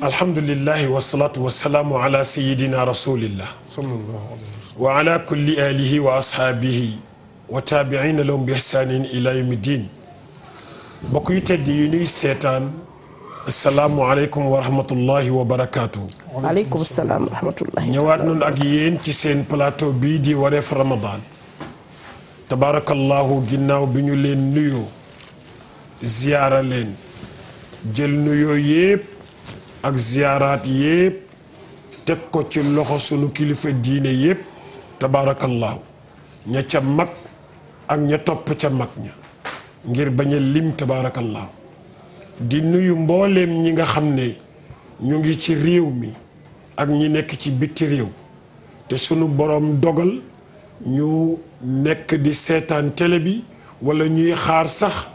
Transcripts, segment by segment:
alhamdulillahi wasalaatu wasalaamu ala sayidina rasulillah wa ala kulli alihi wa ashaabihi wa taabiina lahum bi ihsaanin ila yawmi diin mbokk yu tedd yi ñuy seetaan asalaamualeykum wa rahmatullahi wa barakaatu. waaleykum salaam wa rahmatullahi. ñëwaat noonu ak yéen ci seen plateau bii di wareef Ramadan tabaarakallahu ginnaaw bi ñu leen nuyoo ziyaara leen jël nuyoo yépp ak ziyaaraat yépp teg ko ci loxo sunu kilifa diine yépp tabaarakallahu ña ca mag ak ña topp ca mag ña ngir bañ a lim tabaarakallahu di nuyu mbooleem ñi nga xam ne ñu ngi ci réew mi ak ñi nekk ci bitti réew te sunu boroom dogal ñu nekk di seetaan télé bi wala ñuy xaar sax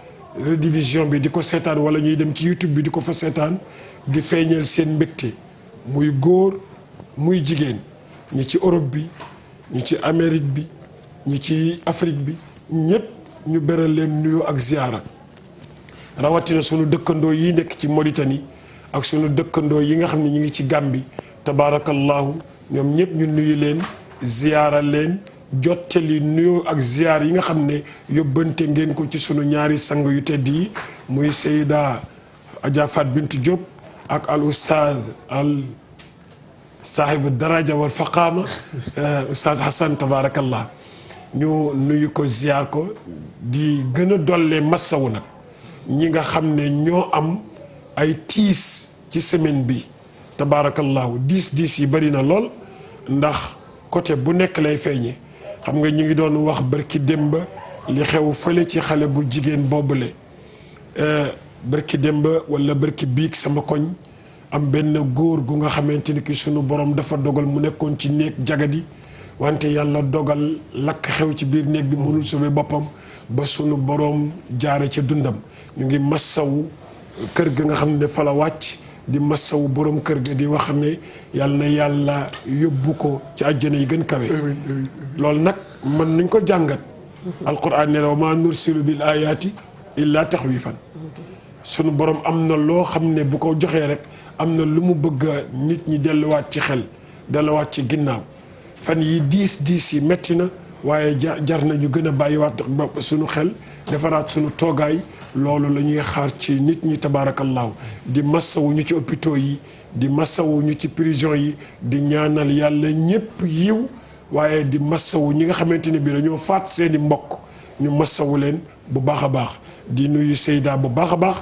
rediffusion bi di ko seetaan wala ñuy dem ci YouTube bi di ko fa seetaan di feeñal seen mbégte muy góor muy jigéen ñi ci Europe bi ñi ci Amérique bi ñi ci Afrique bi ñépp ñu beral leen nuyoo ak ziyaara rawatina sunu dëkkandoo yi nekk ci Mauritanie ak sunu dëkkandoo yi nga xam ne ñu ngi ci Gambie tabaarakallahu ñoom ñëpp ñu nuyu leen ziyaara leen jottali nuyoo ak ziyaar yi nga xam ne yóbbante ngeen ko ci sunu ñaari sang yu tedd yi muy Seyda Adja Fat Bintou Diop ak al ustaaz al saahibu daraja wal faqaama ustaaz Hassan tabaarakallah ñu nuyu ko ziyaar ko di gën a dollee massawu nag ñi nga xam ne ñoo am ay tiis ci semaine bi tabaarakallahu diis yi bari na lool ndax côté bu nekk lay feeñe xam nga ñu ngi doon wax barki démba li xew fële ci xale bu jigéen boobule barki démba wala barki biig sama koñ am benn góor gu nga xamante ni ki sunu borom dafa dogal mu nekkoon ci néeg jagadi wante yàlla dogal lakk xew ci biir néeg bi mënul sauver boppam ba sunu borom jaare ca dundam ñu ngi massawu kër ga nga xam ne fa la wàcc di massawu borom kër ga di wax ne yàlla na yàlla yóbbu ko ci àjjana yi gën kawe loolu nag mën nañ ko jàngat alquran ne wa ma nursilu bil ayati illa taxwifan sunu borom am na loo xam ne bu ko joxee rek am na lu mu bëgg nit ñi delluwaat ci xel delluwaat ci ginnaaw fan yi diis yi metti na waaye jar nañu gën a bàyyiwaat suñu xel defaraat suñu toogaay loolu la ñuy xaar ci nit ñi tabaarakallaahu di massawu ñu ci hôpitaux yi di massawu ñu ci prison yi di ñaanal yàlla ñépp yiw waaye di massawu ñi nga xamante ne bi dañoo faat seeni mbokk ñu massawu leen bu baax a baax di nuyu Seyda bu baax a baax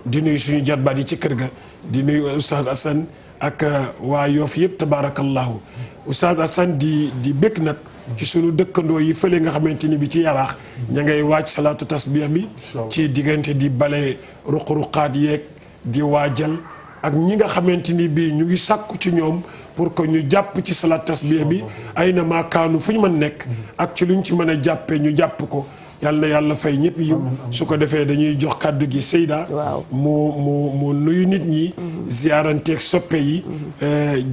di nuyu suñu jarbaat yi ci kër ga di nuyu Oustaz Assane ak waa Yoff yëpp tabaarakallaahu Oustaz Assane di bëgg nag ci sunu dëkkandoo yi fële nga xamante ni bi ci yaraax ña ngay waaj salaatu tasbih bi ci diggante di bale ruq-ruqaat yeeg di waajal ak ñi nga xamante ni bii ñu ngi sàkku ci ñoom pour que ñu jàpp ci salaatu tasbih bi ay na maakaanu fu ñu mën nekk ak ci luñ ci mën a jàppee ñu jàpp ko yàlla na yàlla fay ñëpp yiw su ko defee dañuy jox kàddu gi Seyda mu nuyu nit ñi ziyaaranteeg soppe yi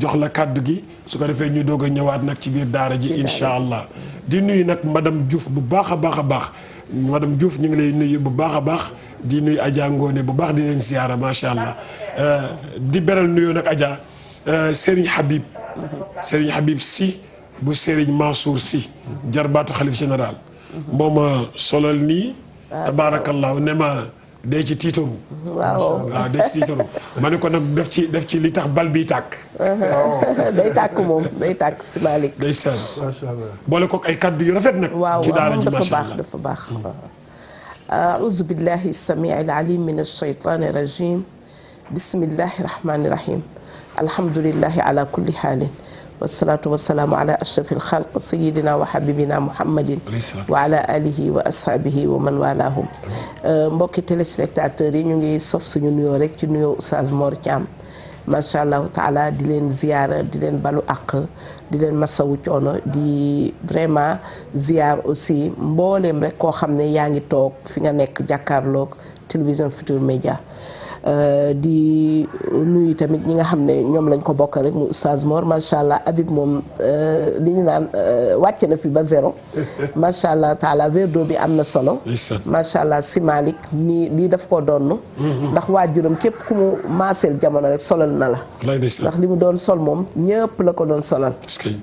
jox la kàddu gi su ko defee ñu doog a ñëwaat nag ci biir daara ji insha allah di nuyu nag madame Diouf bu baax a baax a baax madame Diouf ñu ngi lay nuyu bu baax a baax di nuyu Adja Ngone bu baax di leen ziyaara macha allah di beral nuyoo nag Adja Serigne Habib Sy bu Serigne Mansour Sy jarbaatu xalif général mooma solal nii tabaarakallahu ne ma dee ci tiitaru waaw dee ci tiitaru ma ne ko nag def ci li tax bal bi tàkk day tàkk moom day tàkk si Malick day seen boole kook ay kaddu yu rafet nag ci daara ji macha allah dafa baax a'uuzu billahi samii'il aliim mina shaytaani rajiim bismillahi rahmaani rahiim alhamdulillahi ala kulli haalin wasalaatu wasalaamu ala ashrafil xalq sayidina wa habibina muhammadin wa ala alihi wa ashaabihi wa man walaahum mbokki téléspectateurs yi ñu ngi sof suñu nuyoo rek ci nuyoo Oustaz Mor Thiam macha allahu taala di leen ziyaara di leen balu àq di leen masawu coono di vraiment ziyaar aussi mbooleem rek koo xam ne yaa ngi toog fi nga nekk jàkkaarloog télévision Futurs Médias di nuyu tamit ñi nga xam ne ñoom lañ ko bokk rek mu Oustaz Mor macha allah Habib moom li ñu naan wàcc na fi ba zéro macha allah taala verdo bi am na solo. macha allah si Malick nii lii daf koo doon. ndax waajuram képp ku mu maaseel jamono rek solal na la. ndax li mu doon sol moom ñëpp la ko doon solal.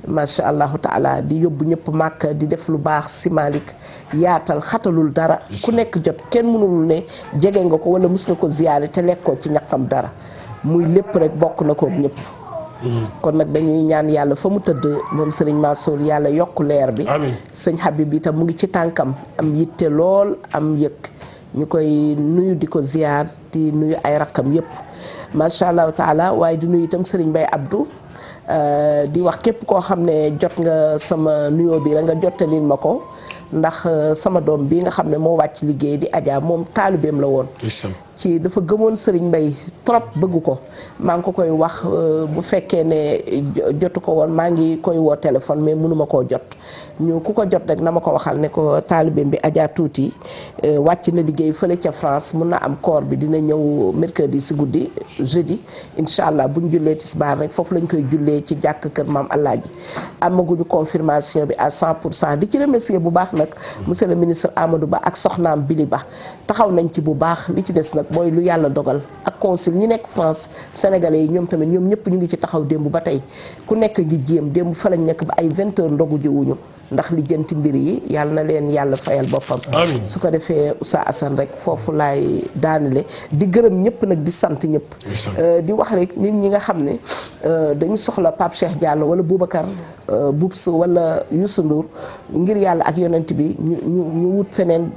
macha allahu taala di yóbbu ñëpp màkk di def lu baax si Malick yaatal xatalul dara. ku nekk jot kenn mënul ne jege nga ko wala mus nga ko ziyaare te lekkoo ci ñaqam dara muy lépp rek bokk na kook ñëpp. kon nag dañuy ñaan yàlla fa mu tëdd moom sëriñ Mansour yàlla yokk leer bi. sëñ Habib itam mu ngi ci tànkam am yitte lool am yëg ñu koy nuyu di ko ziyaar di nuyu ay rakkam yëpp macha allahu taala waaye di nuyu itam sëriñ Bay Abdou di wax képp koo xam ne jot nga sama nuyoo bi rek nga jottalil ma ko. ndax sama doom bi nga xam ne moo wàcc liggéey di Adja moom taalibeem la woon ci dafa gëmoon Serigne Mbaye trop bëgg ko maa ngi ko koy wax bu fekkee ne jotu ko woon maa ngi koy woo téléphone mais mënuma koo jot ñu ku ko jot rek na ma ko waxal ne ko taalibeem bi Adja tuuti wàcc na liggéey fële ca France mun na am koor bi dina ñëw mercredi si guddi jeudi incha allah bu ñu jullee tisbaar rek foofu lañ koy jullee ci jàkk kër maam Alaaji amaguñu confirmation bi à 100% di ci remercier bu baax nag monsieur le ministre Amadou Ba ak soxnaam Bili Ba taxaw nañ ci bu baax li ci des nag mooy lu yàlla dogal ak consul ñi nekk France sénégalais yi ñoom tamit ñoom ñëpp ñu ngi ci taxaw démb ba tey ku nekk ngi jéem démb fa lañ nekk ba ay 20 heures ndogu jiwuñu ndax li jënti mbir yi yàlla na leen yàlla fayal boppam su ko defee Oustaz Assane rek foofu laay daanale di gërëm ñëpp nag di sant ñëpp di wax rek nit ñi nga xam ne dañu soxla Pape Cheikh Diallo wala Boubacar Boubs wala Youssou Ndour ngir yàlla ak yonent bi ñu wut feneen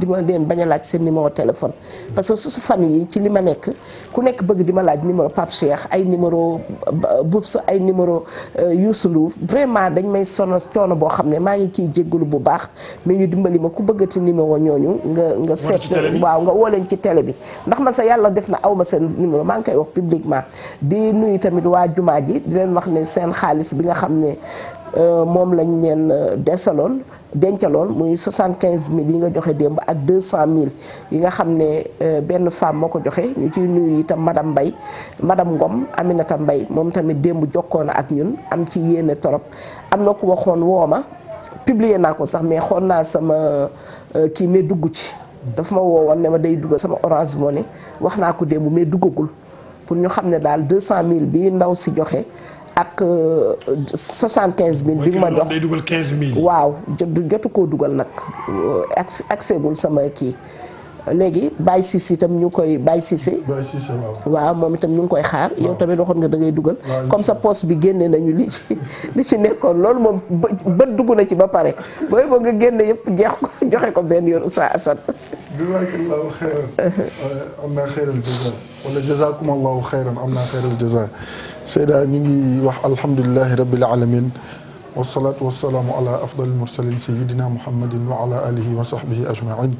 di ma leen bañ a laaj seen numéro téléphone parce que su fan yi ci li ma nekk ku nekk bëgg di ma laaj numéro Pape Cheikh ay numéro Boubs ay numéro Youssou Ndour vraiment dañ may sonal coono boo xam ne maa ngi ciy jéggalu bu baax mais ñu dimbali ma ku bëggati numéro ñooñu nga seet waaw nga woo leen ci télé bi ndax man sa yàlla def na aw ma seen numéro maa ngi koy wax publiquement di nuyu tamit waa jumaa ji di leen wax ne seen xaalis bi nga xam ne moom lañ leen desaloon dencaloon muy 75000 yi nga joxe démb ak 200000 yi nga xam ne benn femme moo ko joxe ñu ciy nuyu itam madame Mbaye madame Ngom Aminata Mbaye moom tamit démb jokkoon ak ñun am ci yéene torop am na ku waxoon woo ma publier naa ko sax mais xool naa sama kii mais dugg ci dafa ma woowoon ne ma day duggal sama Orange Money wax naa ko démb mais duggagul pour ñu xam ne daal 200000 bi ndaw si joxe ak 75000 bi ma jox day dugal 15000. waaw jotu koo dugal nag accès-gul sama kii léegi Baye Cissé itam ñu koy Baye Cissé waaw moom itam ñu ngi koy xaar yow tamit waxoon nga da ngay dugal comme sa poste bi génne nañu li ci nekkoon loolu moom bët dugg na ci ba pare booy boo nga génne yëpp jeex ko joxe ko benn yoon Oustaz Assane jazakallahu xayran am naa xayral jaza wala jazakumallahu xayran am naa xayral jaza Seyda ñu ngi wax alhamdulilahi rabbil alamin wasalaatu wasalaamu ala afdal mursalin sayidina muhammadin wa ala alihi wa sahbihi ajmain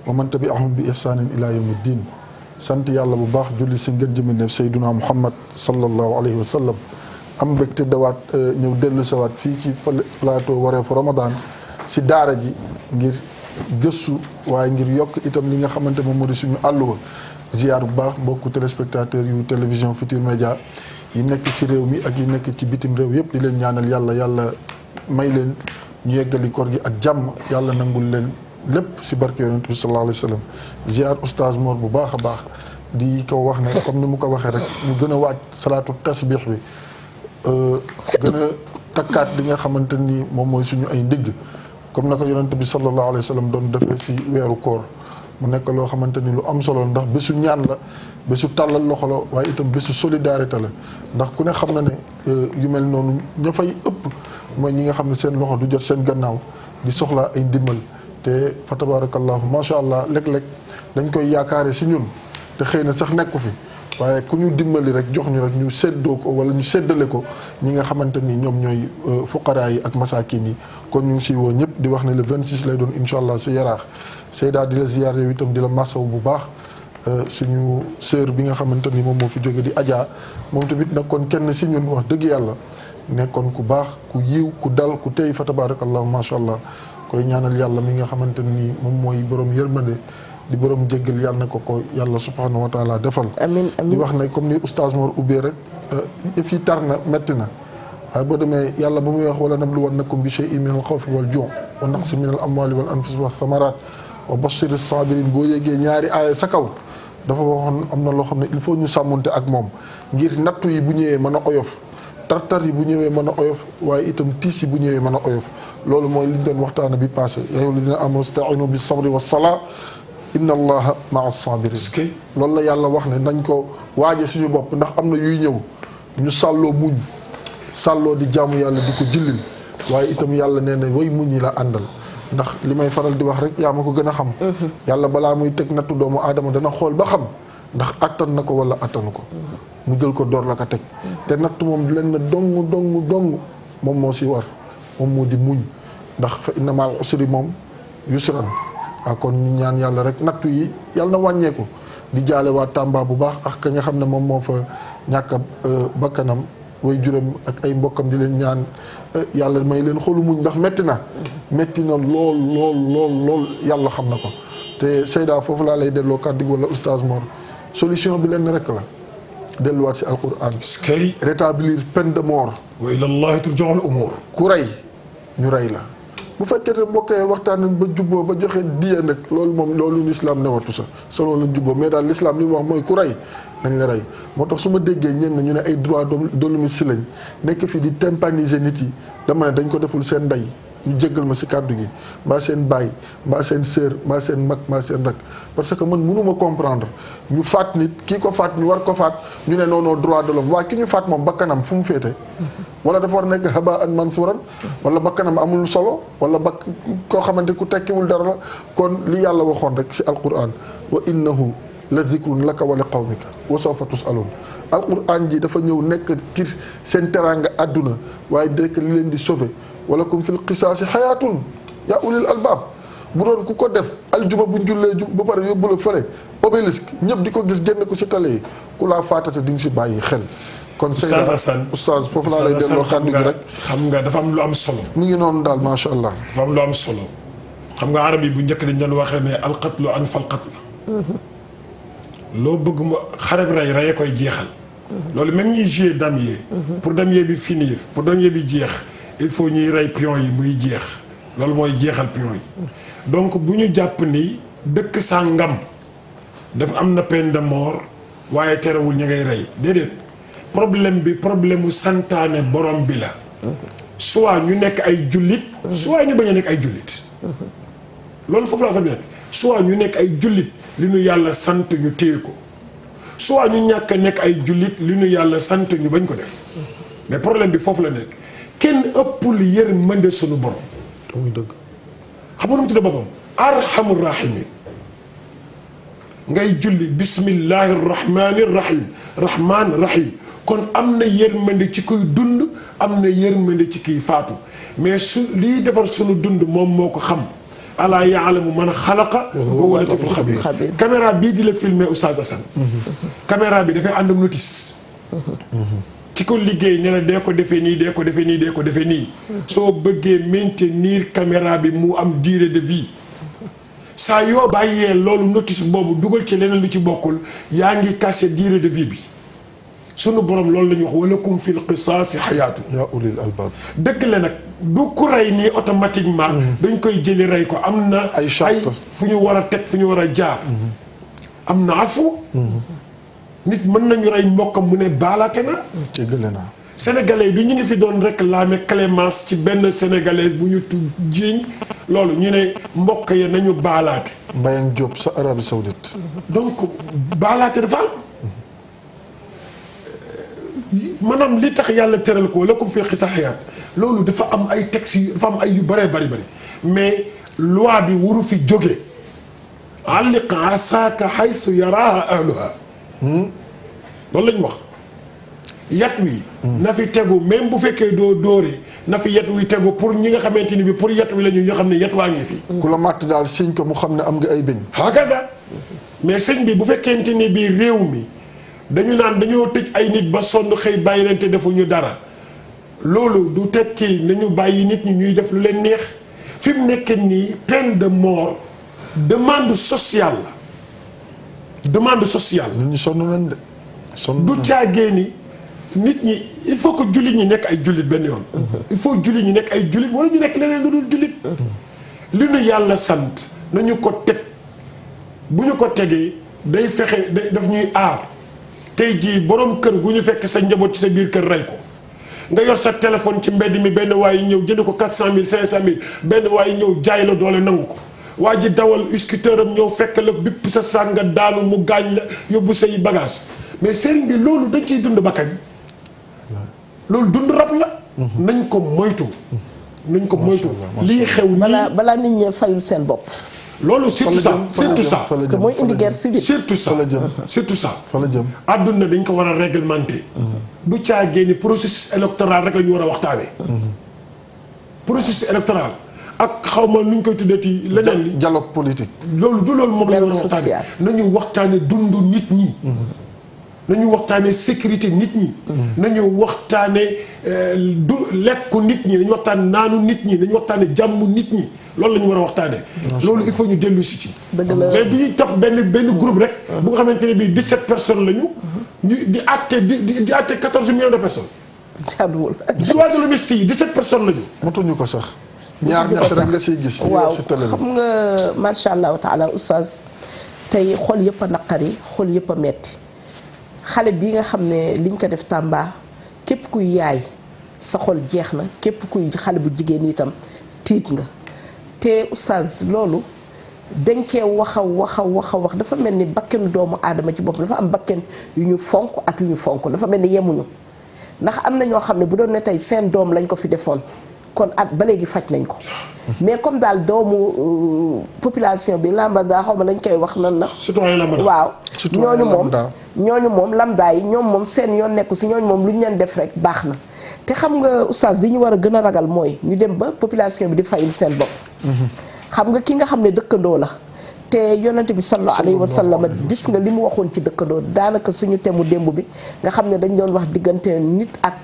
wa man tabiahum bi ihsanin ila yawmi ddin sant yàlla bu baax julli si ngeen jëmi ne sayduna muhammad sallallahu alayhi wa sallam am mbégte dawaat ñëw dellu sawaat fii ci plateau wareefu ramadan si daara ji ngir gëstu waaye ngir yokk itam li nga xamante moom moo di suñu àlluwa ziar bu baax mbokku téléspectateurs yu télévision Futurs Médias yi nekk ci réew mi ak yi nekk ci bitim réew yëpp di leen ñaanal yàlla may leen ñu yeggali koor gi ak jàmm yàlla nangul leen lépp ci barke yonent bi sallallahu alayhi wa sallam ziar oustaz Mor bu baax a baax di ko wax ne comme ni mu ko waxee rek ñu gën a waaj salaatu tasbix bi gën a takkaat li nga xamante ni moom mooy suñu ay ndigg comme na ko yonent bi sallallahu alayhi wa sallam doon defee ci weeru koor mu nekk loo xamante ni lu am solo ndax bésu ñaan la bésu tàllal loxo la waaye itam bésu solidarité la ndax ku ne xam na ne yu mel noonu ña fay ëpp mooy ñi nga xam ne seen loxo du jot seen gannaaw di soxlaa ay ndimbal te fa tabarakallahu macha allah léeg-léeg dañ koy yaakaare si ñun te xëy na sax nekku fi waaye ku ñu dimbali rek jox ñu rek ñu séddoo ko wala ñu séddale ko ñi nga xamante ni ñoom ñooy fuqaraa yi ak masaakin yi kon ñu ngi si woo ñëpp di wax ne le 26 lay doon incha allah si yaraax Seyda di la ziyaar yow itam di la massaw bu baax suñu sœur bi nga xamante ni moom moo fi jóge di Adja moom tamit nekkoon kenn si ñun wax dëgg yàlla nekkoon ku baax ku yiw ku dal ku tey fa tabarakallahu macha allah koy ñaanal yàlla mi nga xamante ni moom mooy borom yërmande di borom jéggal yàlla na ko yàlla subhanahu wa taala defal. amiin amiin di wax ne comme ni oustaz Mor ubbee rek if yi tar na metti na waaye boo demee yàlla ba muy wax wala nabluwannakum bi shay'in min al xawfi wal juu' wa naqsin min al amwali wal anfusi wa thamarat wa bashiri sabirin boo yéegee ñaari aaya sa kaw dafa waxoon am na loo xam ne il faut ñu sàmmonte ak moom ngir nattu yi bu ñëwee mën a oyof tartar yi bu ñëwee mën a oyof waaye itam tiis yi bu ñëwee mën a oyof loolu mooy li ñu doon waxtaana bi passé yaa ayyuhal ladina amanu sta'inu bis sabri was salaa inna allaha ma'a sabirin loolu la yàlla wax ne nañ ko waaje suñu bopp ndax am na yuy ñëw ñu sàlloo muñ sàlloo di jaamu yàlla di ko jillil waaye itam yàlla nee na way muñ yi la àndal ndax li may faral di wax rek yaa ma ko gën a xam yàlla balaa muy teg nattu doomu aadama dana xool ba xam ndax attan na ko wala attanu ko mu jël ko door la ko teg te nattu moom leen na dong moom moo si war moom moo di muñ ndax fa inna ma'al usri moom yusran waaw kon ñu ñaan yàlla rek nattu yi yàlla na wàññeeku di jaale waa Tamba bu baax ak ka nga xam ne moom moo fa ñàkk bakkanam way juróom ak ay mbokkam di leen ñaan yàlla may leen xolu muñ ndax metti na lool yàlla xam na ko te Seyda foofu laa lay delloo kàddu gi wala oustaz Mor solution bi leen rek la delluwaat si alquran rétablir peine de mort wa ilallahi turja'ul umur ku rey ñu rey la bu fekkee ne mbokkee waxtaan nañ ba jubboo ba joxe diya nag loolu moom loolu l'islam newatu sa solo la jubboo mais daal l'islam li mu wax mooy ku rey nañ la rey moo tax su ma déggee ñenn ñu ne ay droit de l'homme si lañ nekk fi di tympaniser nit yi dama ne dañ ko deful seen ndey ñu jéggal ma si kàddu gi mbaa seen baay mbaa seen sœur mbaa seen mag mbaa seen rak parce que man mënuma comprendre ñu faat nit kii ko faat ñu war ko faat ñu ne non droit de l'homme waaye ki ñu faat moom bakkanam fu mu féete wala dafa war nekk haba'an mansuran wala bakkanam amul solo wala koo xamante ku tekkiwul dara la kon li yàlla waxoon rek si alquran wa innahu la zikrun laka wa li qawmika wa sawfa tusalun alquran ji dafa ñëw nekk kir seen teraanga àdduna waaye dekk li leen di sauver wala kum fil qisaasi xayaatun yaa ulil albaab bu doon ku ko def aljuma bu jullee ba pare yóbbu la fële obélisque ñëpp di ko gis génn ko si tale yi ku laa faatate di nga si bàyyi xel kon Seyda oustaz foofu laa lay delloo kàddu gi rek xam nga dafa am lu am solo mu ngi noonu daal macha allah dafa am lu am solo xam nga arab yi bu njëkk dañ doon waxee ne alqatlu anfal qatl loo bëgg mu xareb rey koy jeexal loolu même ñuy jouer damier pour damier bi finir pour damier bi jeex il faut ñuy rey pion yi muy jeex loolu mooy jeexal pion yi donc bu ñu jàpp ni dëkk sàngam dafa am na peine de mort waaye terewul ñu ngay rey déedéet problème mu santaane borom bi la soit ñu nekk ay jullit soit ñu bañ a nekk ay jullit loolu foofu la fa nekk soit ñu nekk ay jullit li ñu yàlla sant ñu téye ko soit ñu ñàkk a nekk ay jullit li ñu yàlla sant ñu bañ ko def mais problème bi foofu la nekk kenn ëppul yërmande sunu borom. muy dëgg. xam nga nu mu tudd boppam arhamur rahimin ngay julli bismillahi rahmani rahim rahman rahim kon am na yërmande ci kuy dund am na yërmande ci kiy faatu mais su liy defar sunu dund moom moo ko xam alaa yaalamu man xalaqa wa huwa latiful xabir caméra bii di la filmer Oustaz Assane caméra bi dafay ànd ak notice ki ko liggéey ne la dee ko defee nii dee ko defee nii dee ko defee nii soo bëggee maintenir caméra bi mu am durée de vie saa yoo bàyyee loolu notice boobu dugal ci leneen lu ci bokkul yaa ngi cassé durée de vie bi sunu borom loolu la ñuy wax walakum fil qisaasi xayaatu yaa ulil albaab dëgg la nag du ku rey nii automatiquement dañ koy jëli rey ko am na ay fu ñu war a teg fu ñu war a jaar am na afu nit mën nañu rey mbokkam mu ne baalaate na jéggale naa sénégalais bi ñu ngi fi doon réclamer clémence ci benn sénégalaise bu ñu tudd jiiñ loolu ñu ne mbokk ya nañu baalaate Mbayang Diop sa Arabie Saoudite donc baalaate dafa am maanaam li tax yàlla teral ko lakum fil qisaas hayaat loolu dafa am ay textes yu dafa am ay yu bëree bëri mais loi bi waru fi jóge alliq asaaka haysu yaraaha ahluha loolu lañ wax yat wi na fi tegu même bu fekkee doo dóoree na fi yat wi tegu pour ñi nga xamante ni bi pour yat wi la ñu xam ne yat waa ngi fi ku la màtt daal siñ ko mu xam ne am nga ay bëñ hakada mais sëñ bi bu fekkente ni bii réew mi dañu naan dañoo tëj ay nit ba sonn xëy bàyyi leen te defuñu dara loolu du tekki nañu bàyyi nit ñi ñuy def lu leen neex fi mu nekk nii peine de mort demande sociale la demande sociale. nit ñi sonn nañ de. sonn du caagee ni nit ñi il faut que jullit ñi nekk ay jullit benn yoon. il faut jullit ñi nekk ay jullit wala ñu nekk leneen lu dul jullit. li nu yàlla sant nañu ko teg bu ñu ko tegee day fexe daf ñuy aar tey jii borom kër gu ñu fekk sa njaboot ci sa biir kër rey ko nga yor sa téléphone ci mbedd mi benn waay ñëw jënd ko 400 000 500 000 benn waay ñëw jaay la doole nangu ko. waa ji dawal scooter am ñëw fekk la bipp sa saag nga daanu mu gaañ la yóbbu say bagage mais sëriñ bi loolu dañ ciy dund ba kañ loolu dund rab la. nañ ko moytu. nañ ko moytu lii xew nii balaa nit ñi fayul seen bopp. loolu surtout ça surtout ça parce que mooy indi guerre civile. surtout ça surtout ça. fa la jëm àdduna dañ ko war a réglementer. du caagee ni processus électoral rek la ñu war a waxtaanee. processus électoral. ak xaw ma nu ñu koy tuddati leneen li dialogue politique. loolu du loolu moom la ñu war a waxtaane nañu waxtaane dundu nit ñi. nañu waxtaane sécurité nit ñi. nañu waxtaane du lekku nit ñi nañu waxtaane naanu nit ñi nañu waxtaane jàmm nit ñi loolu la ñu war a waxtaane loolu il faut ñu dellu si ci. dëgg la mais bi ñuy tax benn groupe rek. bu nga xamante ne bii 17 personnes lañu. ñu di àtte di àtte 14 millions de personnes. jaaduwul. droit de l'homme yi 17 personnes lañu. motuñu ko sax. ñaar ñett rek nga siy gis. waaw xam nga macha allahu taala oustaz tey xol yëpp a naqari xol yëpp a metti xale bii nga xam ne liñ ko def Tamba képp kuy yaay sa xol jeex na képp kuy xale bu jigéen itam tiit nga te oustaz loolu dañ cee wax dafa mel ni bakkenu doomu aadama ci bopp dafa am bakken yu ñu fonk ak yu ñu fonk dafa mel ni yemuñu ndax am na ñoo xam ne bu doon ne tey seen doom lañ ko fi defoon. kon at ba léegi faj nañ ko mais comme daal doomu population bi lamba daa xaw ma lañ koy wax nan na waaw ñooñu moom lambda yi ñoom moom seen yoon nekku si ñooñu moom lu ñu leen def rek baax na te xam nga oustaz li ñu war a gën a ragal mooy ñu dem ba population bi di fayul seen bopp xam nga ki nga xam ne dëkkandoo la te yonent bi sallallahu alayhi wa sallam gis nga li mu waxoon ci dëkkandoo daanaka suñu temu démb bi nga xam ne dañ doon wax diggante nit ak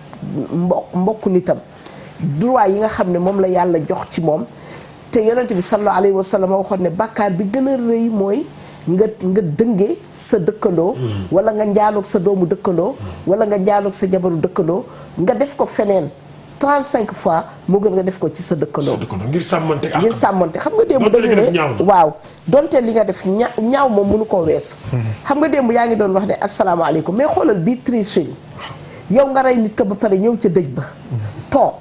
mbokku nitam droit yi nga xam ne moom la yàlla jox ci moom te yonent bi sallallahu alayhi wa sallam waxoon ne bàkkaar bi gën a rëy mooy nga dëngee sa dëkkandoo wala nga njaaloog sa doomu dëkkandoo wala nga njaaloog sa jabaru dëkkandoo nga def ko feneen 35 fois moo gën nga def ko ci sa dëkkandoo ngir sàmmante xam nga démb dañu ne waaw donte li nga def ñaaw moom mënu koo weesu xam nga démb yaa ngi doon wax ne asalaamaaleykum mais xoolal bii tricherie yow nga rey nit ko ba pare ñëw ca dëj ba toog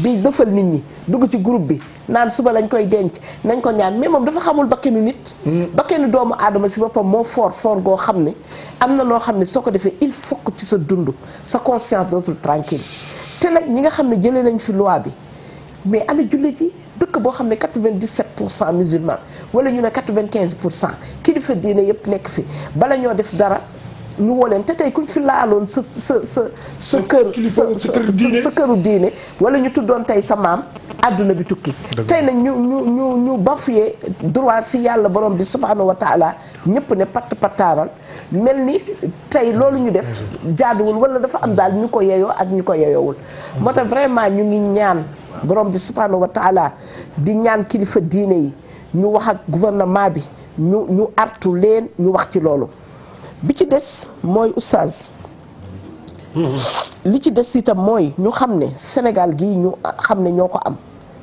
bi dëfal nit ñi dugg ci groupe bi naan suba lañ koy denc nañ ko ñaan mais moom dafa xamul bakkenu nit bakkenu doomu aadama si boppam moo fort goo xam ne am na loo xam ne soo ko defee il faut que ci sa dund sa conscience dootul tranquille te nag ñi nga xam ne jëlee nañ fi loi bi mais ana jullit yi dëkk boo xam ne 97% musulman wala ñu ne 95% kilifa diine yëpp nekk fi bala ñoo def dara ñu woo leen te tey kuñ fi laaloon sa kër sa këru diine wala ñu tuddoon tey sa maam àdduna bi tukki tey nag ñu bafuyee droit si yàlla borom bi subhanahu wa taala ñëpp ne pattaaral mel ni tey loolu ñu def jaaduwul wala dafa am daal ñu ko yeyoo ak ñu ko yeyoowul moo tax vraiment ñu ngi ñaan borom bi subhanahu wa taala di ñaan kilifa diine yi ñu wax ak gouvernement bi ñu artu leen ñu wax ci loolu bi ci des mooy oustaz li ci des itam mooy ñu xam ne Sénégal gii ñu xam ne ñoo ko am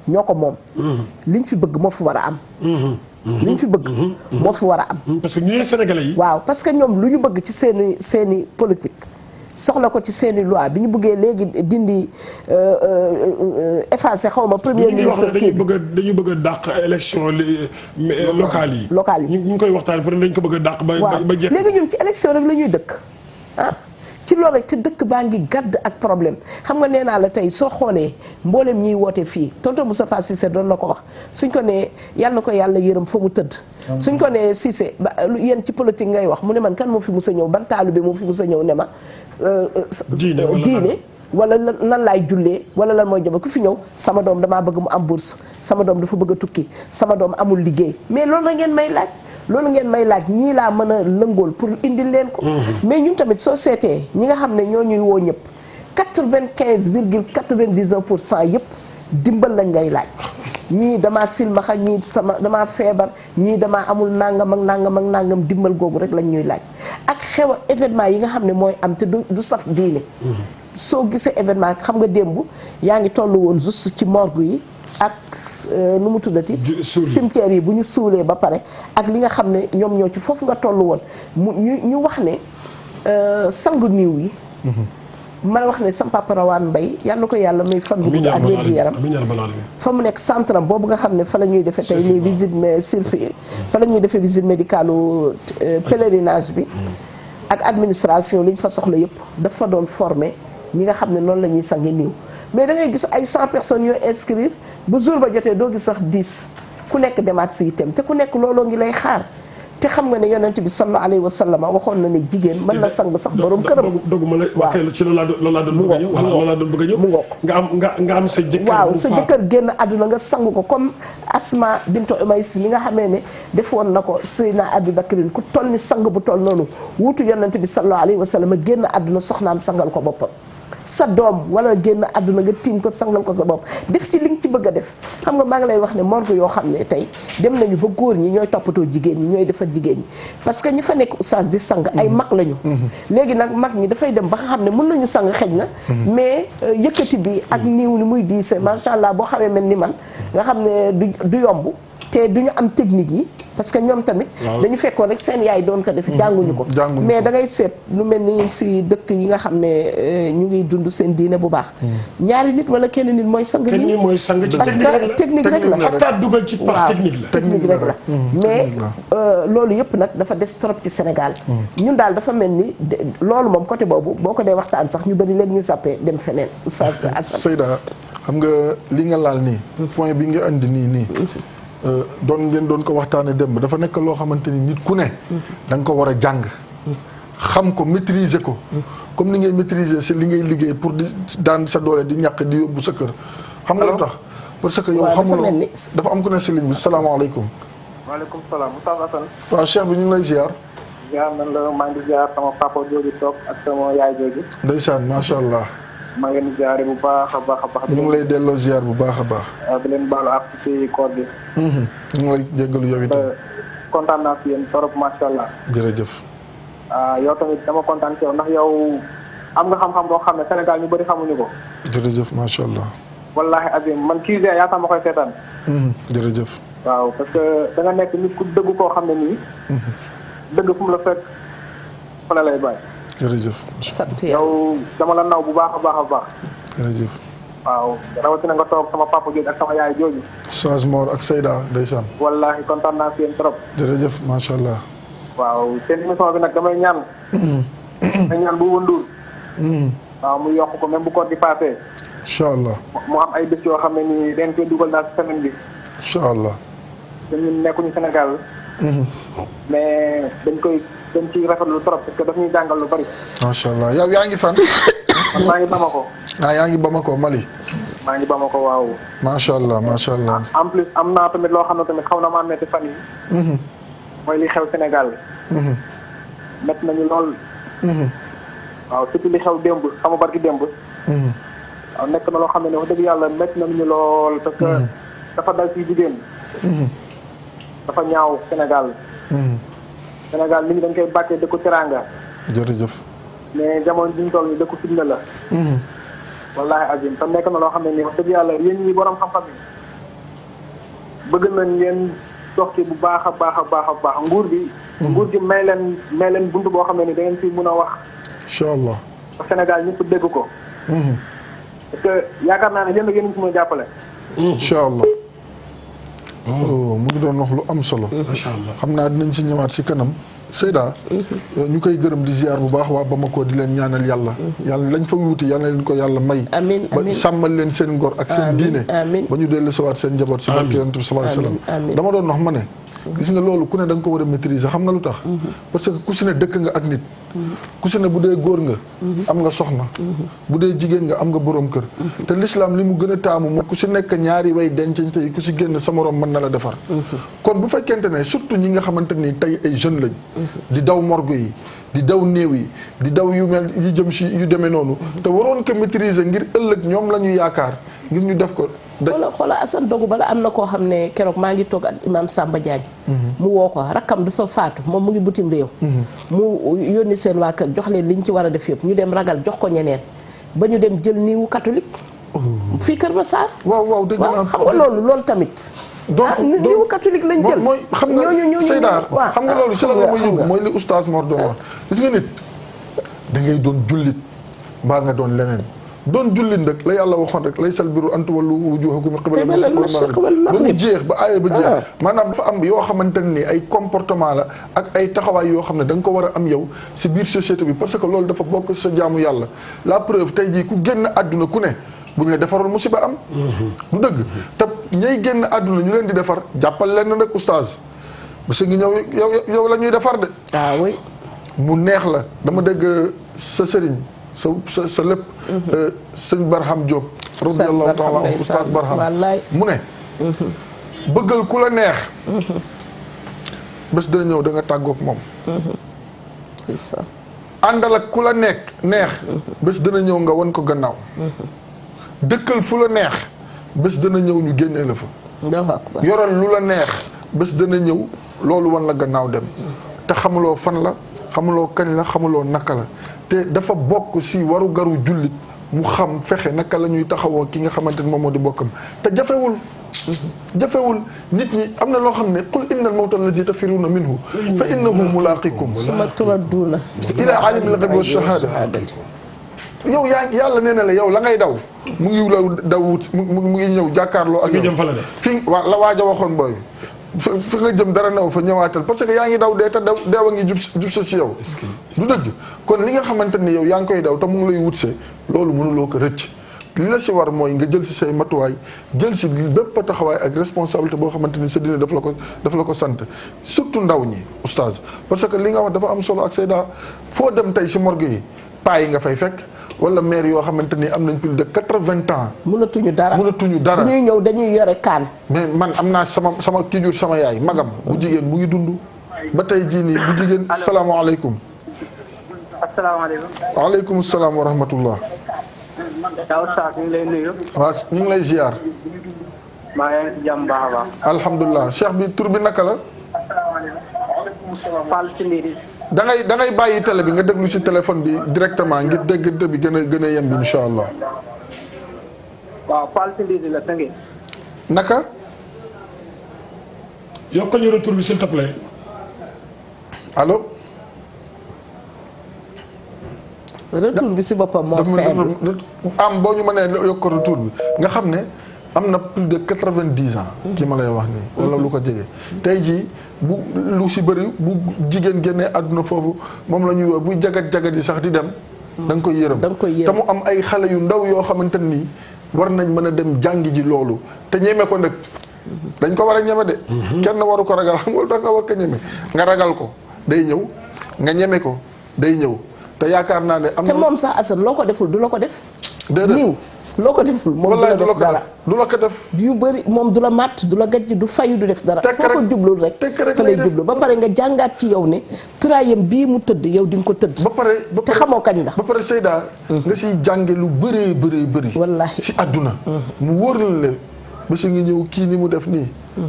ñoo ko moom liñ fi bëgg moo fi war a am liñ fi bëgg moo fi war a am parce que ñu ne Sénégalais yi waaw parce que ñoom lu ñu bëgg ci seeni politique soxla ko ci seeni loi bi ñu bëggee léegi dindi effacé xaw ma premier ministre dañu bëgg a dàq élection locales yi ñu ngi koy waxtaan pour dañ ko bëgg a dàq ba jeex léegi ñun ci élection rek la ñuy dëkk ah ci loolu rek te dëkk baa ngi gàdd ak problème xam nga nee naa la tey soo xoolee mboolem ñiy woote fii tonton Moustapha Cissé doon la ko wax suñ ko nee yàlla na ko yàlla yërëm fa mu tëdd suñ ko nee Cissé ba yéen ci politique ngay wax mu ne man kan moo fi mus a ñëw ban taalu bi moo fi mus a ñëw ne ma diine wala nan laay jullee wala lan mooy jaba ku fi ñëw sama doom damaa bëgg mu am bourse sama doom dafa bëgg a tukki sama doom amul liggéey mais loolu la ngeen may laaj loolu ngeen may laaj ñii laa mën a lëngool pour indil leen ko mais ñun tamit soo seetee ñi nga xam ne ñoo ñuy woo ñëpp 95,99% yëpp dimbal lañ lay laaj ñii damaa silmaxa ñii damaa feebar ñii damaa amul nangam ak nangam ak nangam dimbal googu rek lañ ñuy laaj ak xew événement yi nga xam ne mooy am te du saf diine soo gisee événement xam nga démb yaa ngi toll woon juste ci morgue yi ak nu mu tuddati cimetière yi bu ñu suulee ba pare ak li nga xam ne ñoom ñoo ci foofu nga toll woon ñu wax ne sangu niiw yi man wax ne sam papa Rawaan Mbay yal na ko yàlla may fan bu ak wér gu yaram fa mu nekk centre am boobu nga xam ne fa la ñuy defee tey nii visite surfi fa la ñuy defee visite médicale pèlerinage bi ak administration li ñu fa soxla yëpp dafa doon formé ñi nga xam ne noonu la ñuy sangi niiw mais da ngay gis ay 100 personnes yoo inscrire bu jour ba jotee doo gis sax 10 ku nekk demaat si itam te ku nekk looloo ngi lay xaar te xam nga ne yonent bi sallallahu alayhi wa sallam waxoon na ne jigéen mën na sang sax borom këram. doguma la waa kay ci loolu laa doon bëgg a ñëw. loolu laa doon bëgg a ñëw. mu ngoog nga am sa jëkkër. waaw sa jëkkër génn àdduna nga sang ko comme Asma bintu Umays mi nga xamee ne defoon na ko Seydina Abi Bakrin ku toll ni sang bu toll noonu wuutu yonent bi sallallahu alayhi wa sallam génn àdduna soxnaam sangal ko boppam. sa doom wala génn àdduna nga tiim ko sangal ko sa bopp def ci li nga ci bëgg a def xam nga maa ngi lay wax ne morgue yoo xam ne tey dem nañu ba góor ñi ñooy toppatoo jigéen ñi ñooy defar jigéen ñi parce que ñi fa nekk oustaz di sang ay mag lañu léegi nag mag ñi dafay dem ba nga xam ne mën nañu sang xëj na mais yëkkati bi ak niiw ni muy diise macha allah boo xawee mel ni man nga xam ne du yomb te du ñu am technique yi parce que ñoom tamit dañu fekkoon rek seen yaay doon ko def jànguñu ko mais da ngay seet lu mel ni si dëkk yi nga xam ne ñu ngi dund seen diine bu baax ñaari nit wala kenn nit mooy sang kenn nit mooy sang ci parce que technique rek la xataa dugal ci pax technique la technique rek la mais loolu yëpp nag dafa des trop ci Sénégal ñun daal dafa mel ni loolu moom côté boobu boo ko dee waxtaan sax ñu bëri léegi ñu sàppee dem feneen Oustaz Assane Seyda xam nga li nga laal nii point bi nga andi nii ngeen doon ko waxtaane démb dafa nekk loo xamante ni nit ku ne da nga ko war a jàng xam ko maîtriser ko comme ni ngay maîtriser si li ngay liggéey pour di daan sa doole di ñàkk di yóbbu sa kër xam nga lu tax parce que yow xamuloo dafa am ku ne si ligne bi salaamaaleykum waaleykum salaam Oustaz Assane waaw cheikh bi ñu ngi lay ziar man la maa ngi ziar sama papa jooju toog ak sama yaay jooju ndeysaan macha allah maa ngi leen di ziare bu baax a baax a baax. ñu ngi lay delloo ziar bu baax a baax. di leen baalu ak ci koor gi. ñu ngi lay jéggalu yow itam. kontaan naa si yéen trop macha allah. jërëjëf. yow tamit dama kontaan ci yow ndax yow am nga xam-xam boo xam ne Sénégal ñu bëri xamuñu ko. jërëjëf macha allah. wallaahi azim man kii yaa tax ma koy seetaan. jërëjëf. waaw parce que da nga nekk nit ku dëgg koo xam ne nii. dëgg fu mu la fekk fa la lay bàyyi. jërëjëf. sant yow dama la naw bu baax a baax a baax. jërëjëf. waaw rawatina nga toog sama papa jooju ak sama yaay jooju. Oustaz Mor ak Seyda ndeysaan. wallaahi kontaan naa si yéen trop. jërëjëf macha allah. waaw seen émission bi nag damay ñaan. damay ñaan bu wënduur. waaw mu yokk ko même bu ko di passé. incha allah. mu am ay bés yoo xam ne nii dañ koy dugal naa si semaine bi. incha allah. ñun nekkuñu Sénégal. mais dañ ciy rafetlu trop parce que daf ñuy jàngal lu bari. macha allah yow yaa ngi fan. man maa ngi Bamako. yaa ngi Bamako Mali. maa ngi Bamako waaw. macha allah macha allah. en plus am naa tamit loo xam ne tamit xaw na maa metti fan yi mooy li xew Sénégal. métti nañu lool. waaw surtout li xew démb xamu barki démb. waaw nekk na loo xam ne wax dëgg yàlla métti nañu lool parce que dafa dal ci jigéen. dafa ñaaw Sénégal. Sénégal nit ñi dañ koy bàkkee dëkku teraanga. jërëjëf. mais jamono ji ñu toll nii dëkku fitna la. wallaahi azim te nekk na loo xam ne nii wax dëgg yàlla yéen ñi borom xam-xam yi bëgg nañ ngeen dox ci bu baax a baax a baax a baax nguur bi. nguur gi may leen bunt boo xam ne ni da ngeen fi mun a wax. incha allah. ba Sénégal ñëpp dégg ko. parce que yaakaar naa ne yéen a ngi ci mën a jàppale. incha allah. mu ngi doon wax lu am solo. macha allah xam naa dinañ si ñëwaat si kanam. Seyda ñu koy gërëm di ziar bu baax waa Bamako di leen ñaanal yàlla lañ fa wuti yàlla leen ko yàlla may ba sàmmal leen seen ngor ak seen diine ba ñu dellu sawaat seen njaboot si barke yonent bi sallallahu alayhi wasallam dama doon wax ma ne gis nga loolu ku ne da nga ko war a maîtriser xam nga lu tax parce que ku si ne dëkk nga ak nit ku si ne bu dee góor nga am nga soxna bu dee jigéen nga am nga borom kër te l'islam li mu gën a taamu mooy ku si nekk ñaari way dencante yi ku si génn sa morom mën na la defar kon bu fekkente ne surtout ñi nga xamante ni tey ay jeunes lañ di daw morgue yi di daw néew yi di daw yu mel yu jëm si yu demee noonu te waroon ko maîtriser ngir ëllëg ñoom la ñu yaakaar ngir ñu def ko. xoola Assane dogu bala am na koo xam ne keroog maa ngi toog ak imam Samba Diagne. mu woo ko rakkam dafa faatu moom mu ngi butim réew. mu yónni seen waa kër jox leen liñ ci war a def yëpp ñu dem ragal jox ko ñeneen ba ñu dem jël niiwu catholique. fii Kër Massar. waaw dëgg naa xam nga loolu tamit. donc niiwu catholique lañ jël. mooy xam nga Seyda xam nga loolu si la ma yóbbu mooy li oustaz Mor doon wax gis nga nit da ngay doon jullit mbaa nga doon leneen. doon jullit nag la yàlla waxoon rek laysal birru an tuwallu wujuhakum qibala al-mashriq wal maghrib ba mu jeex ba aaya ba jeex maanaam dafa am yoo xamante ni ay comportement la ak ay taxawaay yoo xam ne da nga ko war a am yow si biir société bi parce que loolu dafa bokk sa jaamu yàlla la preuve tey jii ku génn àdduna ku ne bu ñu la defaroon musiba am du dëgg te ñay génn àdduna ñu leen di defar jàppal leen rek oustaz parce que ngi ñëw yow la ñuy defar de oui mu neex la dama dégg sa sëriñ sa lépp sëñ Barham Diop radiyallahu taala anhu oustaz Barham mu ne bëggal ku la neex bés dana ñëw da nga tàggoog moom àndal ak ku la neex bés dana ñëw nga wan ko gannaaw dëkkal fu la neex bés dana ñëw ñu génnee la fa yoral lu la neex bés dana ñëw loolu wan la gannaaw dem te xamuloo fan la xamuloo kañ la xamuloo naka la te dafa bokk si waru garu jullit mu xam fexe naka la ñuy taxawoo ki nga xamante ni moom moo di bokkam te jafewul nit ñi am na loo xam ne qul innal mawta alladi tafirruuna minhu fa innahu mulaaqikum summa turadduuna ilaa aalimil ghaybi wa shahaada yow yàlla nee na la yow la ngay daw mu ngi la daw wut mu ngi ñëw jàkkaarloo ak yow fii la waaj a waxoon booy fi nga jëm dara new fa ñëwaatal parce que yaa ngi daw dee te deew a ngi jub sa si yow du dëgg kon li nga xamante ni yow yaa ngi koy daw te mu ngi lay wut see loolu mënuloo ko rëcc li la si war mooy nga jël si say matuwaay jël si bépp taxawaay ak responsabilité boo xamante ni sa dina daf la ko sant surtout ndaw ñi oustaz parce que li nga wax dafa am solo ak Seyda foo dem tey si morgue yi paa yi nga fay fekk wala maire yoo xamante ni am nañ plus de 80 ans. mënatuñu dara bu ñuy ñëw dañuy yore kaan. mais man am naa sama kii jur sama yaay magam bu jigéen mu ngi dund ba tey jii nii bu jigéen. asalaamaaleykum. asalaamaaleykum. waaleykum salaam wa rahmatullah. Daouda Sarr ñu ngi lay nuyu. waaw ñu ngi lay ziar. maa ngi si jàmm baax a baax. alhamdulilah cheikh bi tur bi naka la. Fall ci Ndidi. da ngay bàyyi télé bi nga déglu si téléphone bi directement ngir déggante bi gën a yemb incha allah. waaw Fall ci Ndidi la tënkee. naka. yokkal ñu retour bi s'il te plaît. allo. retour bi si boppam moo faible. am boo ñu mënee yokk retour bi nga xam ne am na plus de 90 ans. ki ma lay wax nii. wala lu ko jege. tey jii bu lu si bëri bu jigéen génnee àdduna foofu moom la ñuy wax buy jagat yi sax di dem. da nga koy yërëm te mu am ay xale yu ndaw yoo xamante nii war nañ mën a dem jàngi ji loolu te ñeme ko nag. dañ ko war a ñeme de. kenn waru ko ragal xam nga lu tax nga war ko ñeme nga ragal ko day ñëw nga ñeme ko day ñëw. te yaakaar naa ne am na te moom sax Assane loo ko deful du la ko def. déedéet niw loo ko deful moom du la def dara du la ko def. yu bëri moom du la màtt du la gajj du fayu du def dara. foo ko jublul rek fa lay jublu ba pare nga jàngaat ci yow ne tëraayam bii mu tëdd yow di nga ko tëdd. ba pare te xamoo kañ la. ba pare Seyda. nga siy jànge lu bëri. wallaahi si àdduna. mu wóor la ne ba si nga ñëw kii ni mu def nii.